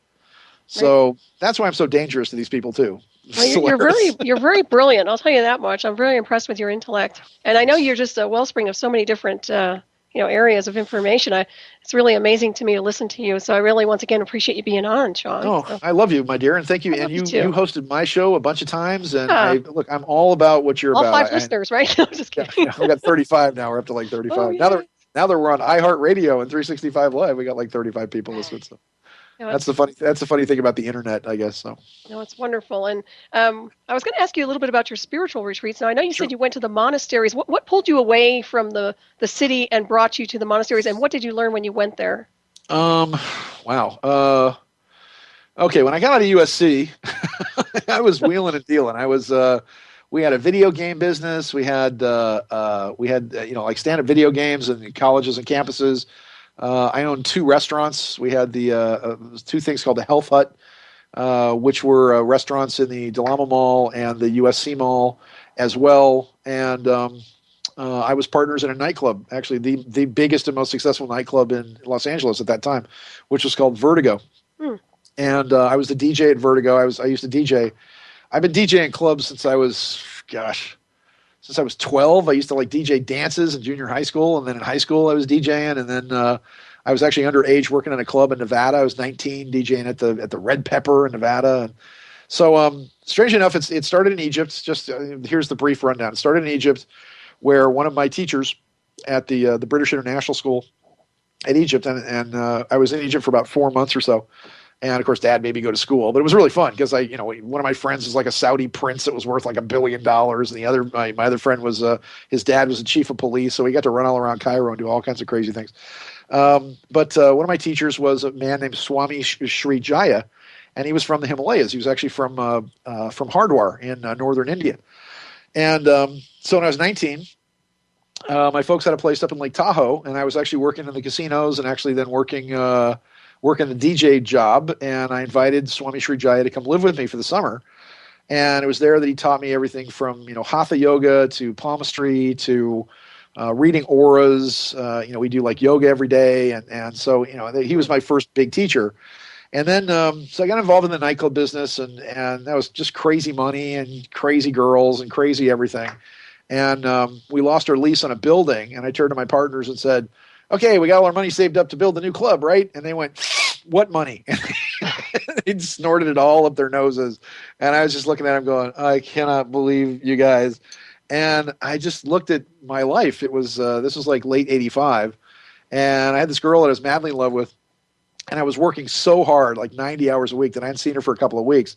So that's why I'm so dangerous to these people too. Well, you're very brilliant. I'll tell you that much. I'm very impressed with your intellect, and I know you're just a wellspring of so many different areas of information. It's really amazing to me to listen to you. So I really, once again, appreciate you being on, Sean. Oh, So, I love you, my dear, and thank you. I And love you you too. hosted my show a bunch of times, and Yeah. I'm all about what you're All about. 5 listeners, right? No, I'm just Yeah, kidding. yeah, we got 35 now. We're up to like Oh, 35. yeah. Now that we're on iHeartRadio and 365 Live, we got like 35 people listening. So No, that's the funny thing about the internet, I guess. So no, it's wonderful. And I was going to ask you a little bit about your spiritual retreats. Now, I know you sure. said you went to the monasteries. What pulled you away from the city and brought you to the monasteries? And what did you learn when you went there? Wow. Okay, when I got out of USC, I was wheeling and dealing. We had a video game business. We had like stand-up video games in colleges and campuses. I owned 2 restaurants. We had the 2 things called the Health Hut, which were restaurants in the Del Amo Mall and the USC Mall as well. And I was partners in a nightclub, actually the biggest and most successful nightclub in Los Angeles at that time, which was called Vertigo. Hmm. And I was the DJ at Vertigo. I used to DJ. I've been DJing clubs since I was 12. I used to like DJ dances in junior high school, and then in high school I was DJing, and then I was actually underage working in a club in Nevada. I was 19 DJing at the Red Pepper in Nevada. And so, strangely enough, it started in Egypt. Just here's the brief rundown. It started in Egypt, where one of my teachers at the British International School in Egypt, and I was in Egypt for about 4 months or so. And of course, Dad made me go to school, but it was really fun because one of my friends was like a Saudi prince that was worth like $1 billion, and my other friend was his dad was the chief of police, so we got to run all around Cairo and do all kinds of crazy things. But one of my teachers was a man named Swami Sri Jaya, and he was from the Himalayas. He was actually from Hardwar in northern India. And so when I was 19, my folks had a place up in Lake Tahoe, and I was actually working in the casinos and actually then working the DJ job, and I invited Swami Sri Jaya to come live with me for the summer. And it was there that he taught me everything from, hatha yoga to palmistry to reading auras. We do like yoga every day. And so, he was my first big teacher. And then, so I got involved in the nightclub business, and that was just crazy money and crazy girls and crazy everything. And we lost our lease on a building, and I turned to my partners and said, okay, we got all our money saved up to build the new club, right? And they went, what money? They snorted it all up their noses. And I was just looking at them going, I cannot believe you guys. And I just looked at my life. It was, this was like late 85. And I had this girl that I was madly in love with. And I was working so hard, like 90 hours a week, that I hadn't seen her for a couple of weeks.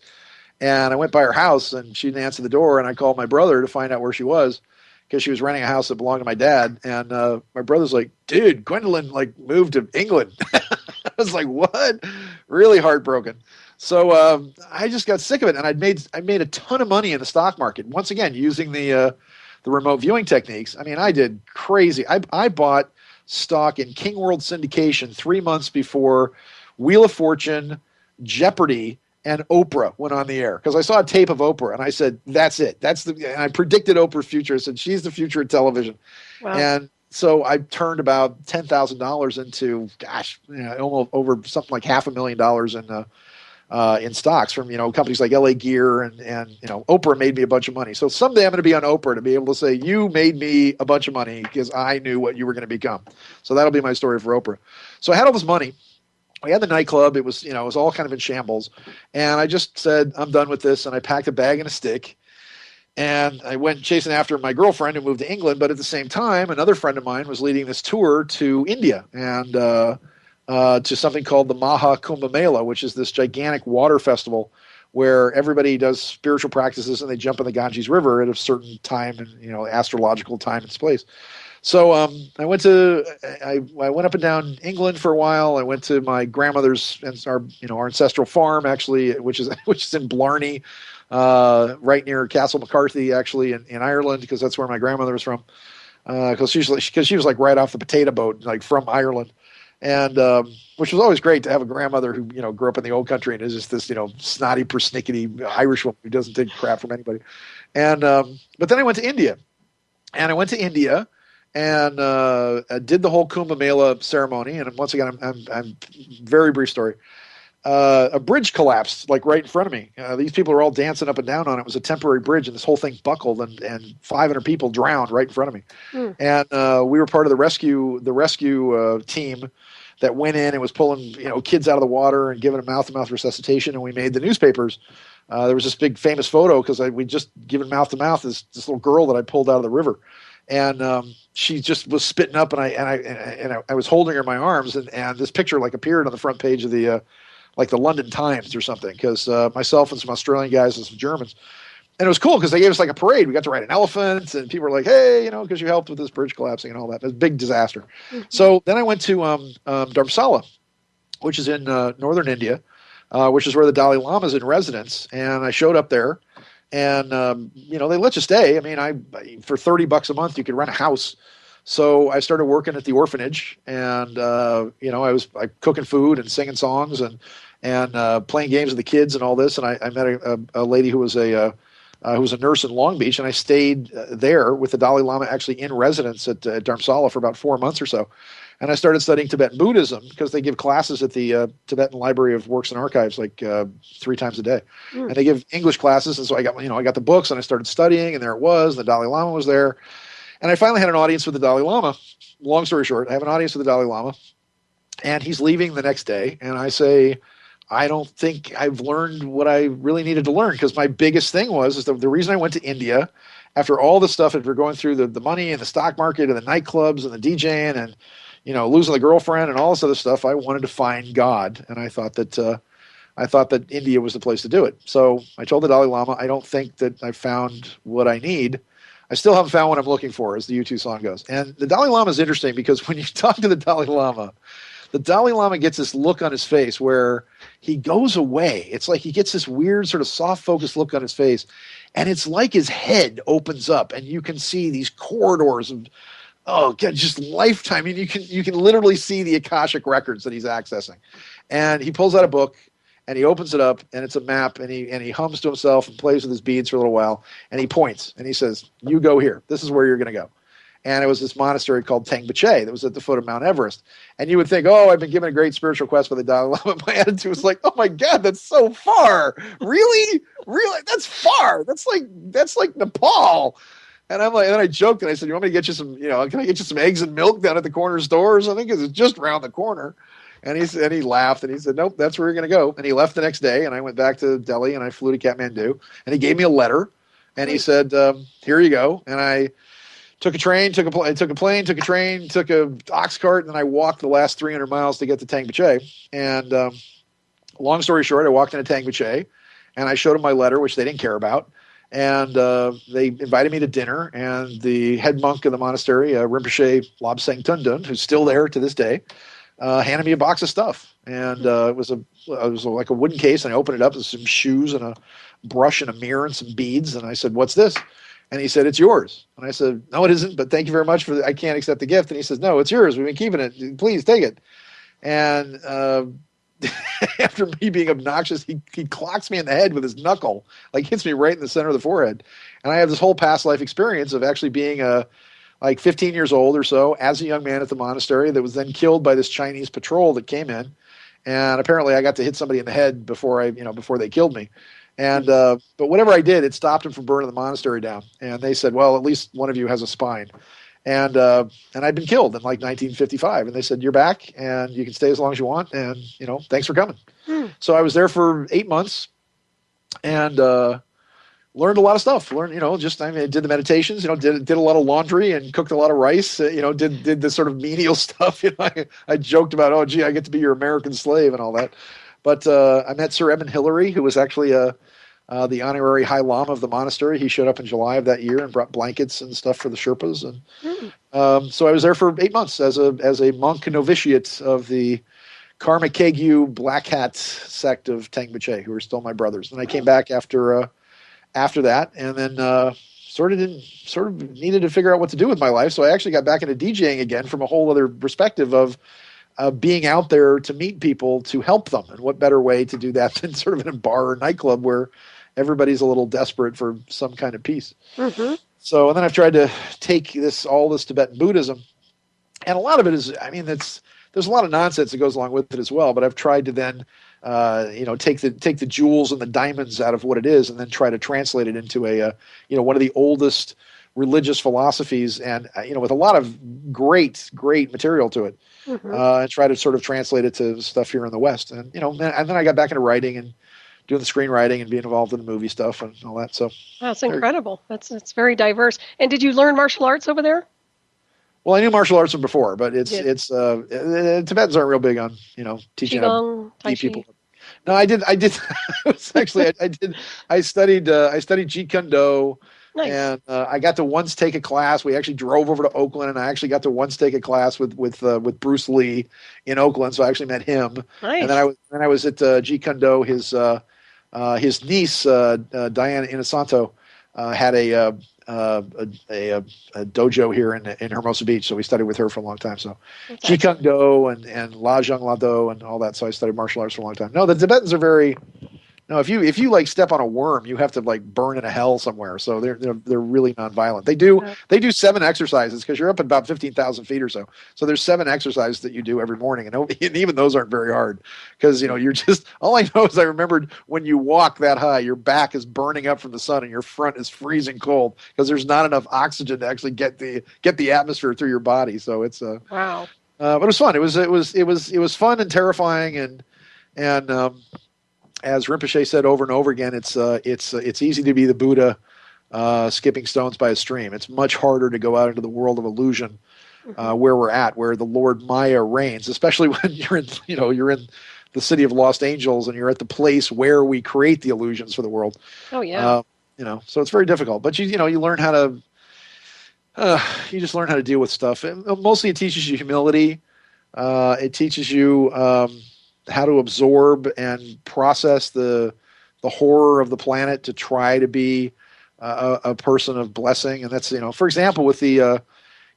And I went by her house, and she didn't answer the door. And I called my brother to find out where she was, because she was renting a house that belonged to my dad. And my brother's like, dude, Gwendolyn moved to England. I was like, what? Really heartbroken. So I just got sick of it, and I made a ton of money in the stock market. Once again, using the remote viewing techniques. I mean, I did crazy. I bought stock in King World Syndication 3 months before Wheel of Fortune, Jeopardy, and Oprah went on the air, because I saw a tape of Oprah and I said, that's it. And I predicted Oprah's future. I said, she's the future of television. Wow. And so I turned about $10,000 into, almost over something like $500,000 in stocks from, companies like LA Gear and Oprah made me a bunch of money. So someday I'm going to be on Oprah to be able to say, you made me a bunch of money because I knew what you were going to become. So that'll be my story for Oprah. So I had all this money. We had the nightclub. It was, it was all kind of in shambles. And I just said, I'm done with this. And I packed a bag and a stick. And I went chasing after my girlfriend who moved to England. But at the same time, another friend of mine was leading this tour to India and to something called the Maha Kumbh Mela, which is this gigantic water festival where everybody does spiritual practices and they jump in the Ganges River at a certain time and, astrological time and place. So I went up and down England for a while. I went to my grandmother's and our ancestral farm, actually, which is in Blarney, right near Castle McCarthy, actually in Ireland, because that's where my grandmother was from. Because she was like right off the potato boat, like from Ireland, and which was always great to have a grandmother who grew up in the old country and is just this snotty, persnickety Irish woman who doesn't take crap from anybody. And but then I went to India, and did the whole Kumbh Mela ceremony. And once again, I'm very brief story. a bridge collapsed like right in front of me. These people are all dancing up and down on it. It was a temporary bridge, and this whole thing buckled, and 500 people drowned right in front of me. Mm. And we were part of the rescue team that went in and was pulling kids out of the water and giving them mouth-to-mouth resuscitation. And we made the newspapers. There was this big famous photo because we'd just given mouth-to-mouth this little girl that I pulled out of the river. And she just was spitting up, and I was holding her in my arms, and this picture like appeared on the front page of the like the London Times or something, because myself and some Australian guys and some Germans, and it was cool because they gave us like a parade. We got to ride an elephant, and people were like, "Hey, because you helped with this bridge collapsing and all that." It was a big disaster. Mm-hmm. So then I went to Dharamsala, which is in northern India, which is where the Dalai Lama is in residence, and I showed up there. And, they let you stay. I mean, for $30 a month, you could rent a house. So I started working at the orphanage, and, I was cooking food and singing songs and playing games with the kids and all this. And I met a lady who was a nurse in Long Beach, and I stayed there with the Dalai Lama actually in residence at Dharamsala for about 4 months or so. And I started studying Tibetan Buddhism because they give classes at the Tibetan Library of Works and Archives like 3 times a day. Mm. And they give English classes. And so I got the books, and I started studying, and there it was. The Dalai Lama was there. And I finally had an audience with the Dalai Lama. Long story short, I have an audience with the Dalai Lama, and he's leaving the next day. And I say, I don't think I've learned what I really needed to learn, because my biggest thing was the reason I went to India after all the stuff that we're going through, the money and the stock market and the nightclubs and the DJing and losing the girlfriend and all this other stuff, I wanted to find God, and I thought that India was the place to do it. So I told the Dalai Lama, I don't think that I found what I need. I still haven't found what I'm looking for, as the U2 song goes. And the Dalai Lama is interesting because when you talk to the Dalai Lama gets this look on his face where he goes away. It's like he gets this weird sort of soft focused look on his face, and it's like his head opens up, and you can see these corridors of just lifetime. I mean, you can literally see the Akashic records that he's accessing. And he pulls out a book, and he opens it up, and it's a map, and he hums to himself and plays with his beads for a little while, and he points, and he says, "You go here. This is where you're going to go." And it was this monastery called Tengbache that was at the foot of Mount Everest. And you would think, I've been given a great spiritual quest by the Dalai Lama. My attitude was like, oh my God, that's so far. Really? Really? That's far. That's like Nepal. And I'm like, and then I joked and I said, "You want me to get you some, can I get you some eggs and milk down at the corner store or something? Because it's just around the corner." And he laughed and he said, "Nope, that's where you're going to go." And he left the next day, and I went back to Delhi and I flew to Kathmandu, and he gave me a letter, and he said, "Here you go." And I took a train, took a plane, took a train, took a ox cart, and then I walked the last 300 miles to get to Tengbache. And long story short, I walked into Tengbache, and I showed him my letter, which they didn't care about. And they invited me to dinner, and the head monk of the monastery, Rinpoche Lobsang Tundun, who's still there to this day, handed me a box of stuff. And it was like a wooden case, and I opened it up. There's some shoes and a brush and a mirror and some beads. And I said, "What's this?" And he said, "It's yours." And I said, "No, it isn't, but thank you very much for I can't accept the gift." And he says, "No, it's yours. We've been keeping it. Please take it." And after me being obnoxious, he clocks me in the head with his knuckle, like hits me right in the center of the forehead. And I have this whole past life experience of actually being like 15 years old or so as a young man at the monastery that was then killed by this Chinese patrol that came in. And apparently I got to hit somebody in the head before they killed me. And but whatever I did, it stopped them from burning the monastery down. And they said, "Well, at least one of you has a spine." And I'd been killed in like 1955. And they said, "You're back, and you can stay as long as you want. And thanks for coming." So I was there for 8 months, and learned a lot of stuff. I did the meditations. Did a lot of laundry and cooked a lot of rice. Did the sort of menial stuff. I joked about, "Oh, gee, I get to be your American slave" and all that. But I met Sir Edmund Hillary, who was actually the honorary High Lama of the monastery. He showed up in July of that year and brought blankets and stuff for the Sherpas. And so I was there for 8 months as a monk novitiate of the Karma Kagyu Black Hat sect of Tengbache, who are still my brothers. And I came back after that, and then sort of needed to figure out what to do with my life. So I actually got back into DJing again from a whole other perspective of being out there to meet people to help them. And what better way to do that than sort of in a bar or nightclub where everybody's a little desperate for some kind of peace. Mm-hmm. So, and then I've tried to take all this Tibetan Buddhism, and a lot of it is, there's a lot of nonsense that goes along with it as well. But I've tried to then, take the jewels and the diamonds out of what it is, and then try to translate it into one of the oldest religious philosophies, and with a lot of great material to it, and try to sort of translate it to stuff here in the West. And and then I got back into writing and doing the screenwriting and being involved in the movie stuff and all that. So that's incredible. It's very diverse. And did you learn martial arts over there? Well, I knew martial arts from before, but Tibetans aren't real big on teaching Qigong, Tai Chi. people. No, I did. I studied Jeet Kune Do. Nice. And I got to once take a class. We actually drove over to Oakland, and I actually got to once take a class with Bruce Lee in Oakland. So I actually met him. Nice. And then I was at Jeet Kune Do. His niece Diana Inosanto had a dojo here in Hermosa Beach, so we studied with her for a long time. So Jeet Kune Do and La Jung La Do and all that. So I studied martial arts for a long time. No, the Tibetans are very. No, if you like step on a worm, you have to like burn in a hell somewhere. So they're really nonviolent. They do 7 exercises because you're up at about 15,000 feet or so. So there's 7 exercises that you do every morning, and even those aren't very hard because you're just. All I know is I remembered when you walk that high, your back is burning up from the sun and your front is freezing cold because there's not enough oxygen to actually get the atmosphere through your body. So it's wow. But it was fun. It was fun and terrifying and. As Rinpoche said over and over again, it's easy to be the Buddha skipping stones by a stream. It's much harder to go out into the world of illusion where we're at, where the Lord Maya reigns, especially when you're in the city of lost angels and you're at the place where we create the illusions for the world. Oh yeah. So it's very difficult, but you learn how to you just learn how to deal with stuff. And mostly it teaches you humility. It teaches you how to absorb and process the horror of the planet to try to be a person of blessing. And that's, for example, with the,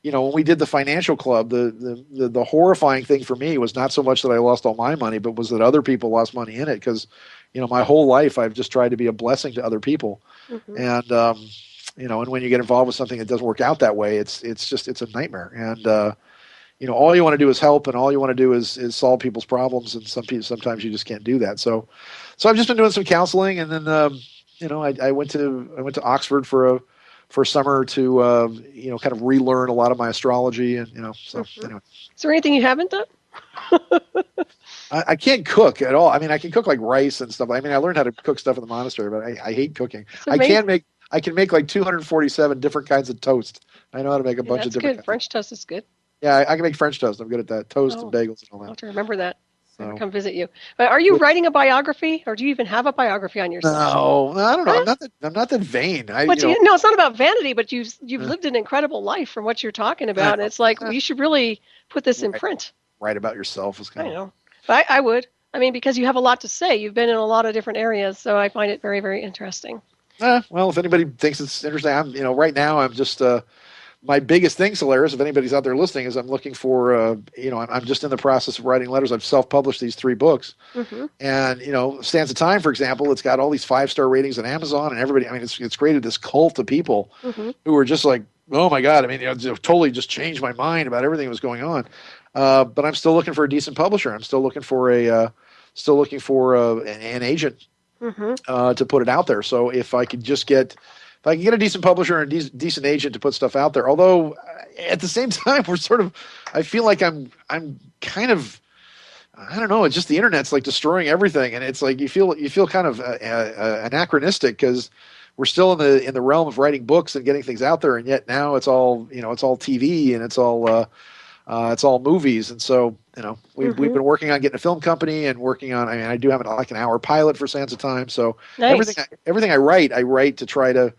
when we did the financial club, the horrifying thing for me was not so much that I lost all my money, but was that other people lost money in it. Because, my whole life I've just tried to be a blessing to other people. And, and when you get involved with something that doesn't work out that way, it's a nightmare. And, all you want to do is help, and all you want to do is solve people's problems, and sometimes you just can't do that. So I've just been doing some counseling, and then I went to Oxford for a summer to kind of relearn a lot of my astrology, and anyway. Is there anything you haven't done? I can't cook at all. I mean, I can cook like rice and stuff. I mean, I learned how to cook stuff in the monastery, but I hate cooking. I can make like 247 different kinds of toast. I know how to make a bunch of different. Good. French toast is good. Yeah, I can make French toast. I'm good at that. Toast and bagels and all that. I'll have to remember that. So. Come visit you. But are you writing a biography, or do you even have a biography on yourself? No, I don't know. I'm not that vain. No, it's not about vanity, but you've lived an incredible life from what you're talking about. And it's like you should really put this in print. Write about yourself is kind of. I know, but I would. I mean, because you have a lot to say. You've been in a lot of different areas, so I find it very, very interesting. Well, if anybody thinks it's interesting, right now I'm just. My biggest thing, Solaris, if anybody's out there listening, is I'm looking for, I'm just in the process of writing letters. I've self-published these 3 books. And, Stands of Time, for example, it's got all these 5-star ratings on Amazon, and everybody, I mean, it's created this cult of people who are just like, oh my God, I mean, it totally just changed my mind about everything that was going on. But I'm still looking for a decent publisher. I'm still looking for an agent to put it out there. So if I could get a decent publisher and a decent agent to put stuff out there, although at the same time I feel like I'm kind of, I don't know, it's just the internet's like destroying everything, and it's like you feel kind of anachronistic because we're still in the realm of writing books and getting things out there, and yet now it's all TV and it's all movies, and so we've been working on getting a film company and working on. I mean, I do have an hour pilot for Sands of Time, so nice. everything I write to try to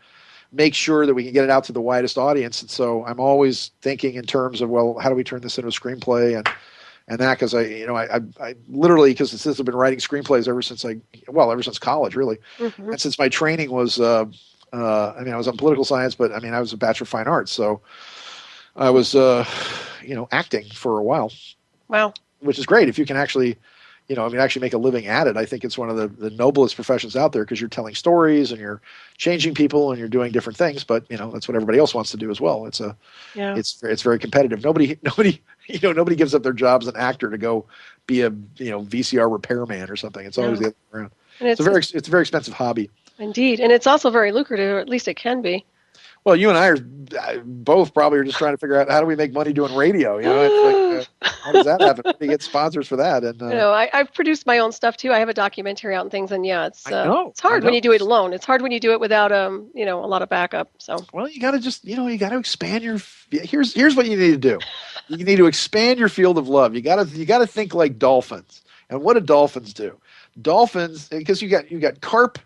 make sure that we can get it out to the widest audience. And so I'm always thinking in terms of, well, how do we turn this into a screenplay and that, because I literally, because since I've been writing screenplays ever since college, really. And since my training was, I was on political science, but I was a Bachelor of Fine Arts. So I was, acting for a while. Wow. Which is great if you can actually, I mean, actually make a living at it. I think it's one of the noblest professions out there because you're telling stories and you're changing people and you're doing different things. But that's what everybody else wants to do as well. It's very competitive. Nobody gives up their job as an actor to go be a VCR repairman or something. It's always the other way around. And it's a very expensive hobby. Indeed, and it's also very lucrative. Or at least it can be. Well, you and I are both probably are just trying to figure out how do we make money doing radio. It's like, how does that happen? How do you get sponsors for that? And I've produced my own stuff too. I have a documentary out and things, and it's hard when you do it alone. It's hard when you do it without a lot of backup. So you got to just you got to expand your. Here's what you need to do. You need to expand your field of love. You got to think like dolphins. And what do dolphins do? Dolphins, because you got carp.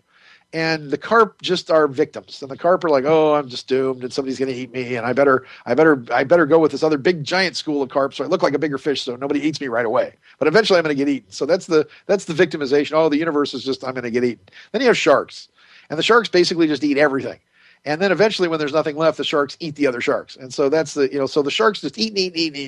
And the carp just are victims, and the carp are like, "Oh, I'm just doomed, and somebody's going to eat me, and I better go with this other big giant school of carp, so I look like a bigger fish, so nobody eats me right away. But eventually, I'm going to get eaten." So that's the victimization. Oh, the universe is just I'm going to get eaten. Then you have sharks, and the sharks basically just eat everything, and then eventually, when there's nothing left, the sharks eat the other sharks, and so that's so the sharks just eat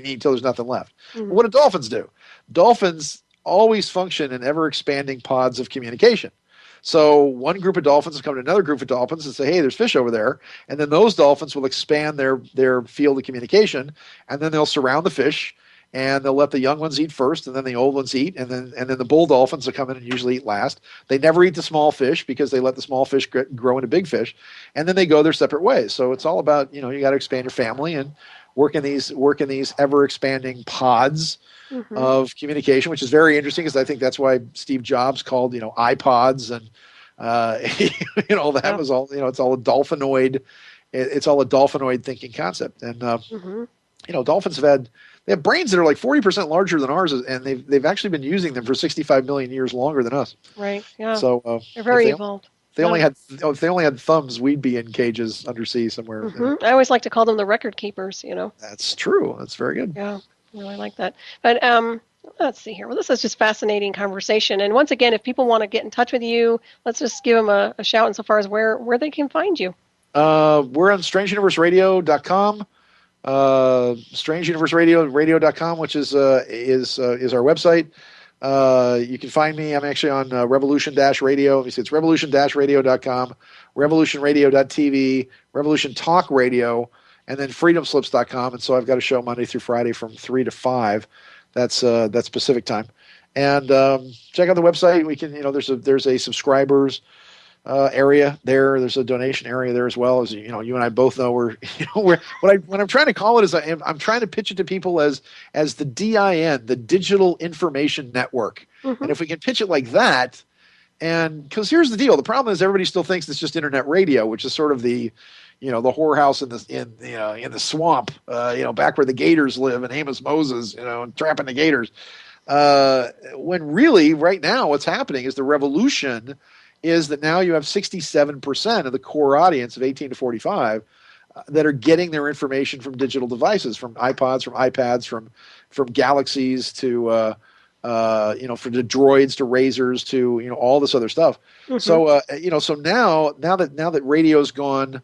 until there's nothing left. Mm-hmm. What do dolphins do? Dolphins always function in ever expanding pods of communication. So one group of dolphins will come to another group of dolphins and say, "Hey, there's fish over there," and then those dolphins will expand their field of communication, and then they'll surround the fish, and they'll let the young ones eat first, and then the old ones eat, and then the bull dolphins will come in and usually eat last. They never eat the small fish because they let the small fish grow into big fish, and then they go their separate ways. So it's all about you got to expand your family and work in these ever expanding pods. Mm-hmm. Of communication, which is very interesting because I think that's why Steve Jobs called iPods and that was all it's all a dolphinoid. It's all a dolphinoid thinking concept, and dolphins they have brains that are like 40% larger than ours, and they've actually been using them for 65 million years longer than us. Right. Yeah. So they're very evolved. If they only had thumbs, we'd be in cages undersea somewhere. Mm-hmm. I always like to call them the record keepers. That's true. That's very good. Yeah. Really like that. But let's see here. Well, this is just fascinating conversation. And once again, if people want to get in touch with you, let's just give them a shout insofar as where they can find you. We're on strangeuniverseradio.com, strangeuniverseradio.com, which is our website. You can find me. I'm actually on Revolution-Radio. It's revolution-radio.com, revolutionradio.tv, Revolution Talk Radio, and then freedomslips.com. And so I've got a show Monday through Friday from 3 to 5. That's Pacific time. And check out the website. We can, there's a subscribers area there. There's a donation area there as well. As you and I both know, what I'm trying to call it is I'm trying to pitch it to people as the DIN, the Digital Information Network. Mm-hmm. And if we can pitch it like that, and because here's the deal, the problem is everybody still thinks it's just internet radio, which is sort of the whorehouse in the swamp, back where the gators live and Amos Moses, trapping the gators. When really right now what's happening is the revolution is that now you have 67% of the core audience of 18 to 45 that are getting their information from digital devices, from iPods, from iPads, from Galaxies to from the droids to razors to all this other stuff. Mm-hmm. So now that radio's gone,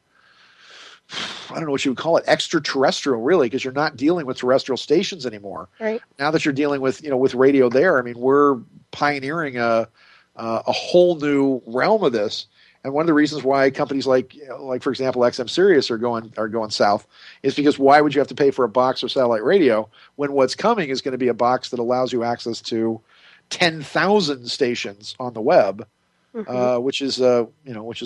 I don't know what you would call it, extraterrestrial, really, because you're not dealing with terrestrial stations anymore. Right. Now that you're dealing with radio there, I mean, we're pioneering a whole new realm of this. And one of the reasons why companies like for example, XM Sirius are going south is because why would you have to pay for a box or satellite radio when what's coming is going to be a box that allows you access to 10,000 stations on the web, mm-hmm. which is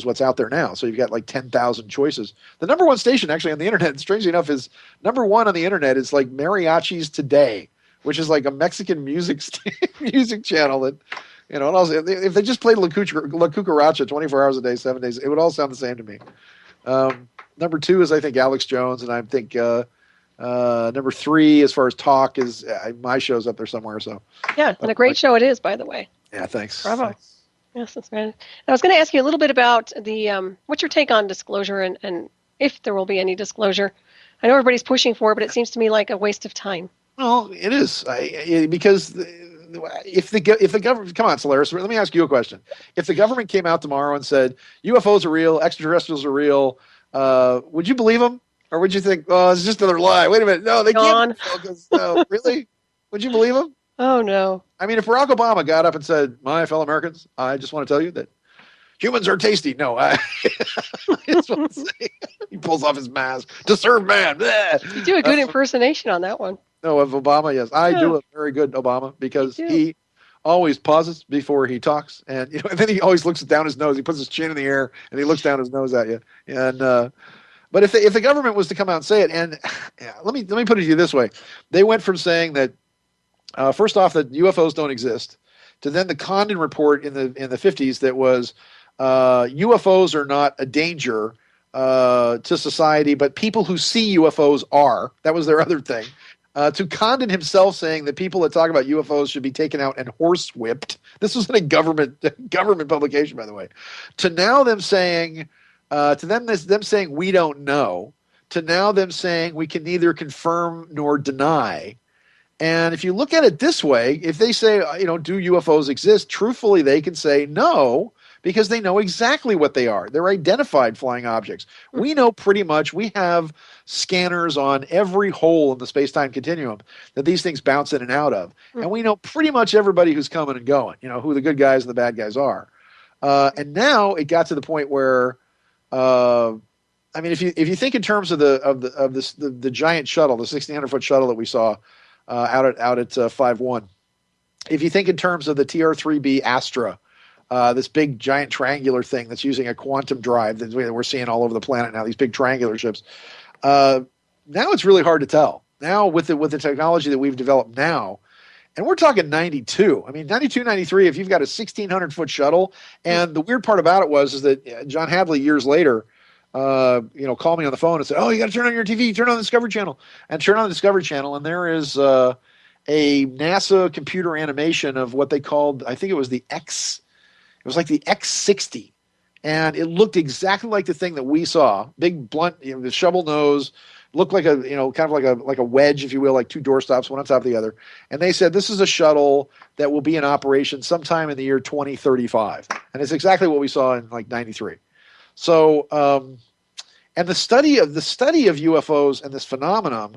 what's out there now. So you've got like 10,000 choices. The number one station actually on the internet, strangely enough, is number one on the internet is like Mariachis Today, which is like a Mexican music channel that. And also, if they just played La Cucaracha 24 hours a day, 7 days, it would all sound the same to me. Number two is, I think, Alex Jones, and I think number three, as far as talk, is my show's up there somewhere. So yeah, and a great show it is, by the way. Yeah, thanks. Bravo. Thanks. Yes, that's great. I was going to ask you a little bit about the what's your take on disclosure and if there will be any disclosure. I know everybody's pushing for it, but it seems to me like a waste of time. Well, it is because. If the government, come on, Solaris, let me ask you a question. If the government came out tomorrow and said UFOs are real, extraterrestrials are real, would you believe them, or would you think, oh, it's just another lie? Wait a minute, no, they can't. No, really? Would you believe them? Oh no. I mean, if Barack Obama got up and said, "My fellow Americans, I just want to tell you that humans are tasty." No, I just want to say, he pulls off his mask to serve man. You do a good impersonation on that one. No, of Obama, yes, I Yeah, do a very good Obama you because do. he always pauses before he talks, and and then he always looks down his nose. He puts his chin in the air and he looks down his nose at you. And but if the government was to come out and say it, and yeah, let me put it to you this way: they went from saying that first off that UFOs don't exist, to then the Condon report in the 50s that was UFOs are not a danger to society, but people who see UFOs are. That was their other thing. To Condon himself saying that people that talk about UFOs should be taken out and horsewhipped. This was in a government publication, by the way. To now them saying, them saying we don't know. To now them saying we can neither confirm nor deny. And if you look at it this way, if they say, do UFOs exist? Truthfully, they can say no, because they know exactly what they are. They're identified flying objects. We know pretty much, we have scanners on every hole in the space-time continuum that these things bounce in and out of. And we know pretty much everybody who's coming and going, who the good guys and the bad guys are. And now it got to the point where, I mean, if you think in terms of the giant shuttle, the 1,600-foot shuttle that we saw out at 5-1, if you think in terms of the TR-3B Astra, this big giant triangular thing that's using a quantum drive that we're seeing all over the planet now, these big triangular ships. Now it's really hard to tell. Now with the technology that we've developed now, and we're talking 92. I mean, 92, 93, if you've got a 1,600-foot shuttle, and the weird part about it is that John Hadley years later, called me on the phone and said, "Oh, you got to turn on your TV, turn on the Discovery Channel," and turn on the Discovery Channel, and there is a NASA computer animation of what they called, I think it was the X. It was like the X60, and it looked exactly like the thing that we saw. Big blunt, the shovel nose, looked like kind of like a wedge, if you will, like two doorstops, one on top of the other. And they said this is a shuttle that will be in operation sometime in the year 2035, and it's exactly what we saw in like 93. So, and the study of UFOs and this phenomenon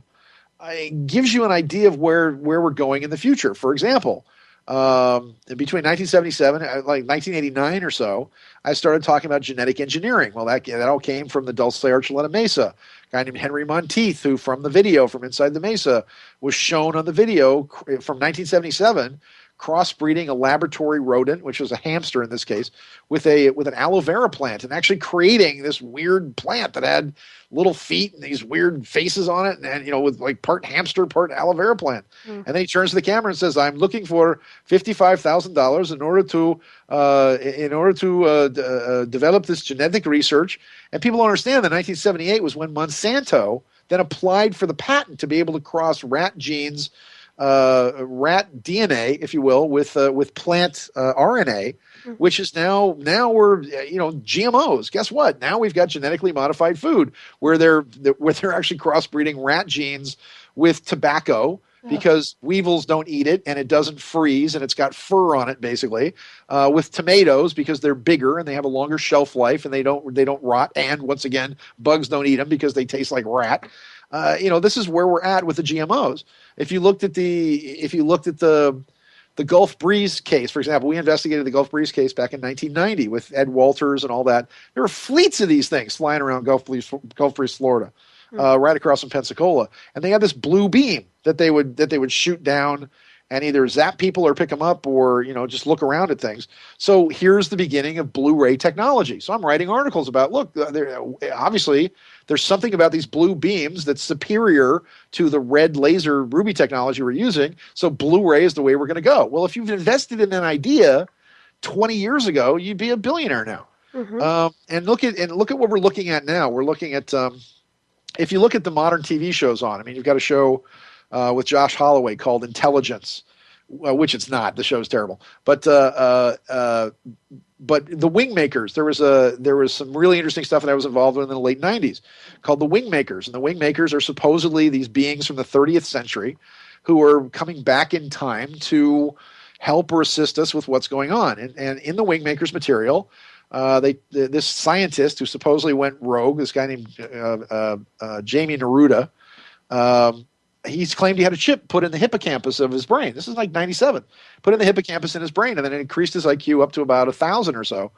gives you an idea of where we're going in the future. For example, between 1977, like 1989 or so, I started talking about genetic engineering. Well, that all came from the Dulce Archuleta Mesa. A guy named Henry Monteith, who from the video from Inside the Mesa was shown on the video from 1977, crossbreeding a laboratory rodent, which was a hamster in this case, with an aloe vera plant, and actually creating this weird plant that had little feet and these weird faces on it, and with like part hamster, part aloe vera plant. And then he turns to the camera and says, "I'm looking for $55,000 in order to develop this genetic research." And people don't understand that 1978 was when Monsanto then applied for the patent to be able to cross rat genes, rat DNA, if you will, with plant RNA, which is now we're GMOs. Guess what? Now we've got genetically modified food where they're actually crossbreeding rat genes with tobacco, because weevils don't eat it and it doesn't freeze and it's got fur on it, basically. With tomatoes, because they're bigger and they have a longer shelf life and they don't rot. And once again, bugs don't eat them because they taste like rat. This is where we're at with the GMOs. If you looked at the Gulf Breeze case, for example, we investigated the Gulf Breeze case back in 1990 with Ed Walters and all that. There were fleets of these things flying around Gulf Breeze, Florida, right across from Pensacola, and they had this blue beam that they would shoot down and either zap people or pick them up, or just look around at things. So here's the beginning of Blu-ray technology. So I'm writing articles about, look, obviously there's something about these blue beams that's superior to the red laser ruby technology we're using. So Blu-ray is the way we're going to go. Well, if you've invested in an idea 20 years ago, you'd be a billionaire now. And look at what we're looking at now. We're looking at if you look at the modern TV shows on. I mean, you've got a show with Josh Holloway called Intelligence, which it's not. The show's terrible. But the Wingmakers, there was some really interesting stuff that I was involved in the late 90s called the Wingmakers. And the Wingmakers are supposedly these beings from the 30th century who are coming back in time to help or assist us with what's going on. And in the Wingmakers material, this scientist who supposedly went rogue, this guy named Jamie Neruda, he's claimed he had a chip put in the hippocampus of his brain. This is like 97, put in the hippocampus in his brain, and then it increased his IQ up to about 1,000 or so.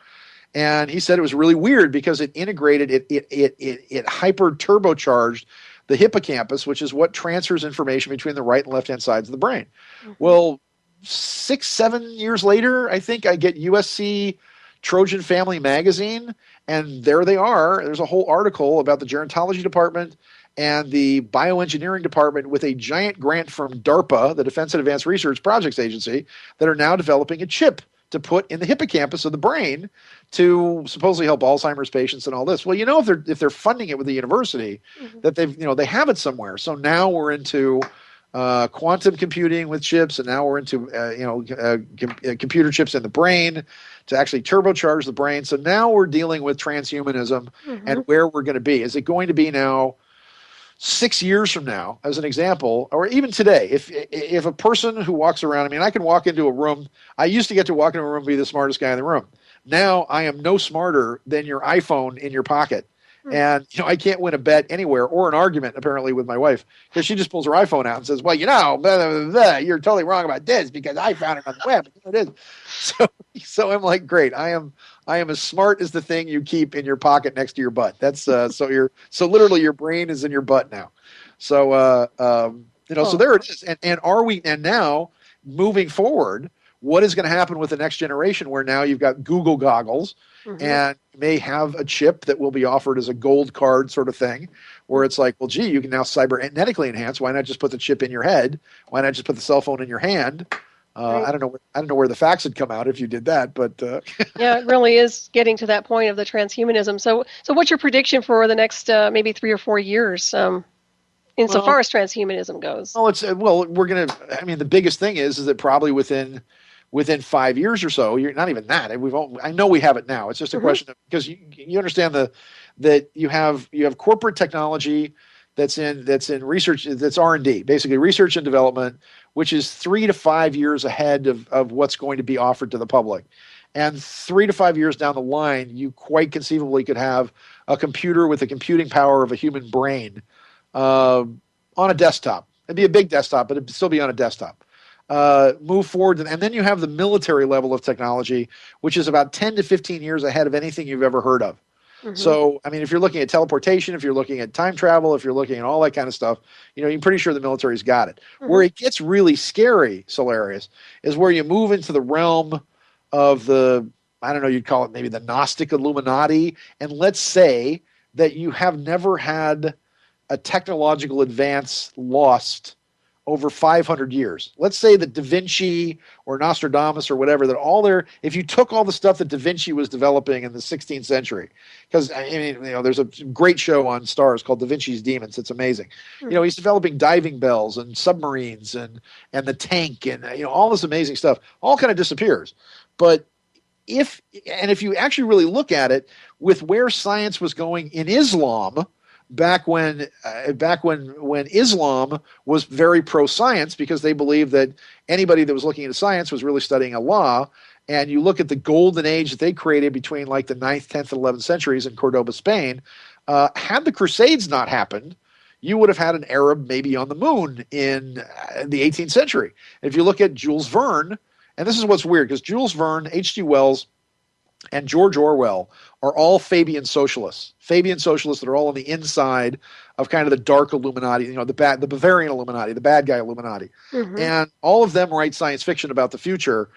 And he said it was really weird because it integrated, it hyper turbocharged the hippocampus, which is what transfers information between the right and left hand sides of the brain. Mm-hmm. Well, 6-7 years later, I think I get USC Trojan Family Magazine, and there they are. There's a whole article about the gerontology department and the bioengineering department with a giant grant from DARPA, the Defense and Advanced Research Projects Agency, that are now developing a chip to put in the hippocampus of the brain to supposedly help Alzheimer's patients and all this. Well, if they're funding it with the university, mm-hmm. that they have it somewhere. So now we're into quantum computing with chips, and now we're into computer chips in the brain to actually turbocharge the brain. So now we're dealing with transhumanism mm-hmm. and where we're going to be. Is it going to be now 6 years from now, as an example, or even today, if a person who walks around, I mean, I can walk into a room. I used to get to walk into a room and be the smartest guy in the room. Now I am no smarter than your iPhone in your pocket. And, I can't win a bet anywhere or an argument, apparently, with my wife, because she just pulls her iPhone out and says, well, blah, blah, blah, you're totally wrong about this because I found it on the web. It is. So I'm like, great. I am as smart as the thing you keep in your pocket next to your butt. That's so literally your brain is in your butt now. So, so there it is. And now moving forward, what is going to happen with the next generation where now you've got Google goggles mm-hmm. and may have a chip that will be offered as a gold card sort of thing where it's like, well, gee, you can now cybernetically enhance. Why not just put the chip in your head? Why not just put the cell phone in your hand? Right. I don't know where the facts would come out if you did that, but yeah, it really is getting to that point of the transhumanism. So what's your prediction for the next maybe 3 or 4 years? Insofar as transhumanism goes. We're going to, I mean, the biggest thing is that probably within 5 years or so, you're not even that. I know we have it now. It's just a mm-hmm. question of, because you understand that you have corporate technology that's in research, that's R&D, basically research and development, which is 3 to 5 years ahead of what's going to be offered to the public. And 3 to 5 years down the line, you quite conceivably could have a computer with the computing power of a human brain on a desktop. It'd be a big desktop, but it'd still be on a desktop. Move forward, and then you have the military level of technology, which is about 10 to 15 years ahead of anything you've ever heard of. Mm-hmm. So, I mean, if you're looking at teleportation, if you're looking at time travel, if you're looking at all that kind of stuff, you're pretty sure the military's got it. Mm-hmm. Where it gets really scary, Solaris, is where you move into the realm of you'd call it maybe the Gnostic Illuminati, and let's say that you have never had a technological advance lost over 500 years. Let's say that Da Vinci or Nostradamus or whatever, if you took all the stuff that Da Vinci was developing in the 16th century, because there's a great show on Stars called Da Vinci's Demons. It's amazing. Mm-hmm. He's developing diving bells and submarines and the tank and all this amazing stuff all kind of disappears. But if you actually really look at it with where science was going in Islam, back when Islam was very pro-science, because they believed that anybody that was looking into science was really studying Allah. And you look at the golden age that they created between like the 9th, 10th, and 11th centuries in Cordoba, Spain. Had the Crusades not happened, you would have had an Arab maybe on the moon in the 18th century. If you look at Jules Verne, and this is what's weird, because Jules Verne, H.G. Wells, and George Orwell are all Fabian socialists. Fabian socialists that are all on the inside of kind of the dark Illuminati, the Bavarian Illuminati, the bad guy Illuminati. Mm-hmm. And all of them write science fiction about the future.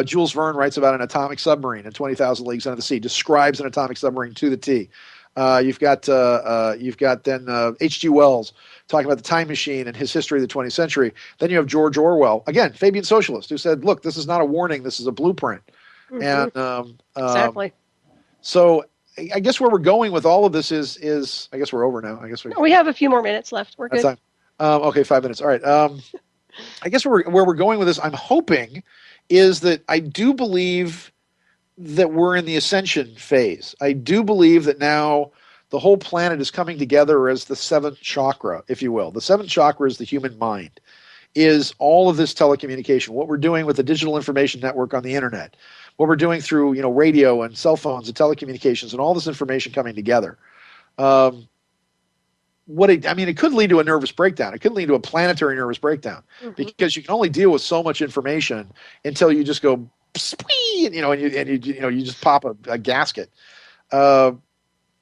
Jules Verne writes about an atomic submarine in 20,000 Leagues Under the Sea, describes an atomic submarine to the T. You've got then H.G. Wells talking about the time machine and his history of the 20th century. Then you have George Orwell, again, Fabian socialist, who said, look, this is not a warning, this is a blueprint. Mm-hmm. And exactly. So I guess where we're going with all of this is I guess we're over now. We have a few more minutes left. We're good. Okay, 5 minutes. All right. I guess where we're going with this, I'm hoping, is that I do believe that we're in the ascension phase. I do believe that now the whole planet is coming together as the seventh chakra, if you will. The seventh chakra is the human mind, is all of this telecommunication, what we're doing with the digital information network on the internet, what we're doing through radio and cell phones and telecommunications and all this information coming together. it could lead to a nervous breakdown. It could lead to a planetary nervous breakdown because you can only deal with so much information until you just go, and you just pop a gasket. And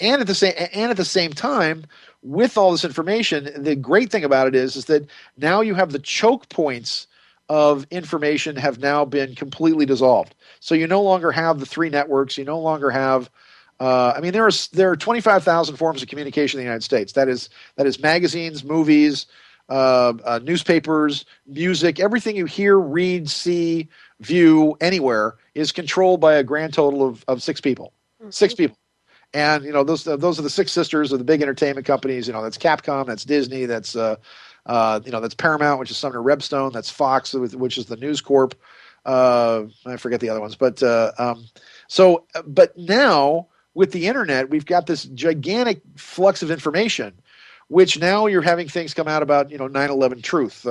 at the same time, with all this information, the great thing about it is that now you have the choke points of information have now been completely dissolved. So you no longer have the three networks. You no longer have. There are 25,000 forms of communication in the United States. That is magazines, movies, newspapers, music. Everything you hear, read, see, view anywhere is controlled by a grand total of six people. Mm-hmm. Six people. And those are the six sisters of the big entertainment companies. That's Capcom, that's Disney, that's that's Paramount, which is Sumner Redstone, that's Fox, which is the News Corp. I forget the other ones, but now with the internet, we've got this gigantic flux of information, which now you're having things come out about 9/11 truth.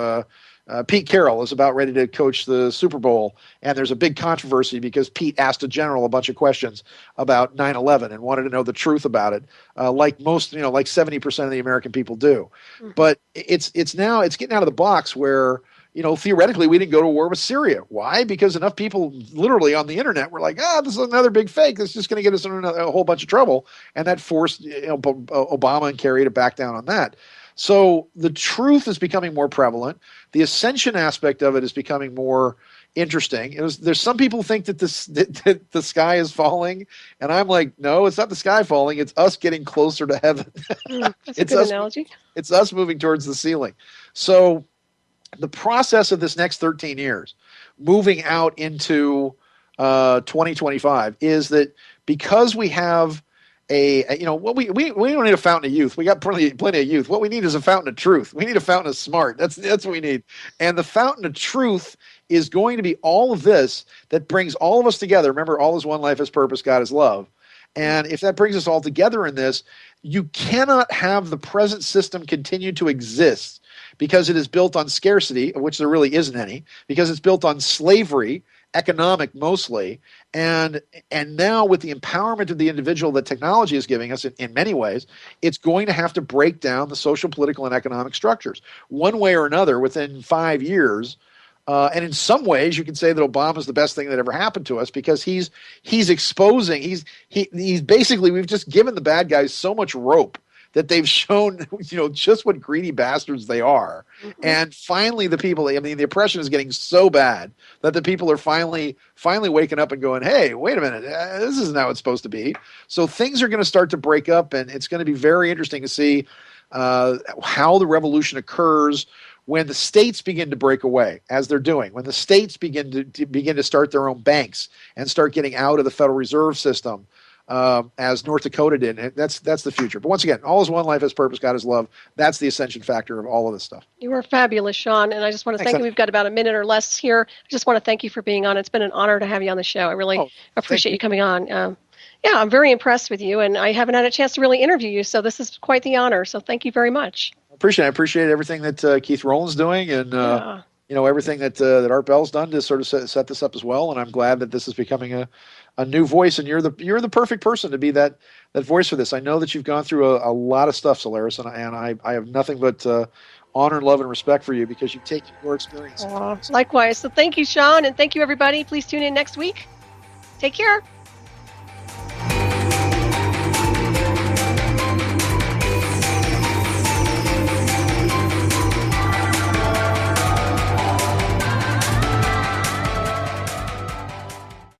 Pete Carroll is about ready to coach the Super Bowl, and there's a big controversy because Pete asked a general a bunch of questions about 9/11 and wanted to know the truth about it, like 70% of the American people do. Mm-hmm. But it's getting out of the box where theoretically we didn't go to war with Syria. Why? Because enough people literally on the internet were like, this is another big fake. This is just going to get us in a whole bunch of trouble, and that forced Obama and Kerry to back down on that. So the truth is becoming more prevalent. The ascension aspect of it is becoming more interesting. There's some people think that that the sky is falling, and I'm like, no, it's not the sky falling. It's us getting closer to heaven. That's a good analogy. It's us moving towards the ceiling. So the process of this next 13 years, moving out into 2025, is that because we have we don't need a fountain of youth. We got plenty of youth. What we need is a fountain of truth. We need a fountain of smart. That's what we need. And the fountain of truth is going to be all of this that brings all of us together. Remember, all is one, life is purpose, God is love. And if that brings us all together in this, you cannot have the present system continue to exist because it is built on scarcity, of which there really isn't any, because it's built on slavery, economic mostly, and now with the empowerment of the individual that technology is giving us in many ways, it's going to have to break down the social, political, and economic structures one way or another within 5 years. And in some ways, you can say that Obama is the best thing that ever happened to us because he's exposing, he's basically, we've just given the bad guys so much rope that they've shown, just what greedy bastards they are. Mm-hmm. And finally the people, the oppression is getting so bad that the people are finally waking up and going, hey, wait a minute, this isn't how it's supposed to be. So things are going to start to break up, and it's going to be very interesting to see how the revolution occurs when the states begin to break away, as they're doing, when the states begin to start their own banks and start getting out of the Federal Reserve System, as North Dakota did. And that's the future. But once again, all is one, life has purpose, God is love. That's the ascension factor of all of this stuff. You are fabulous, Sean, and I just want to thank you. We've got about a minute or less here. I just want to thank you for being on. It's been an honor to have you on the show. I really appreciate you coming on. I'm very impressed with you, and I haven't had a chance to really interview you, so this is quite the honor. So thank you very much. I appreciate everything that Keith Rowland's doing, and everything that Art Bell's done to sort of set this up as well. And I'm glad that this is becoming a new voice, and you're the perfect person to be that voice for this. I know that you've gone through a lot of stuff, Solaris, and I have nothing but honor, love, and respect for you because you've taken your experience. Likewise. So thank you, Sean, and thank you, everybody. Please tune in next week. Take care.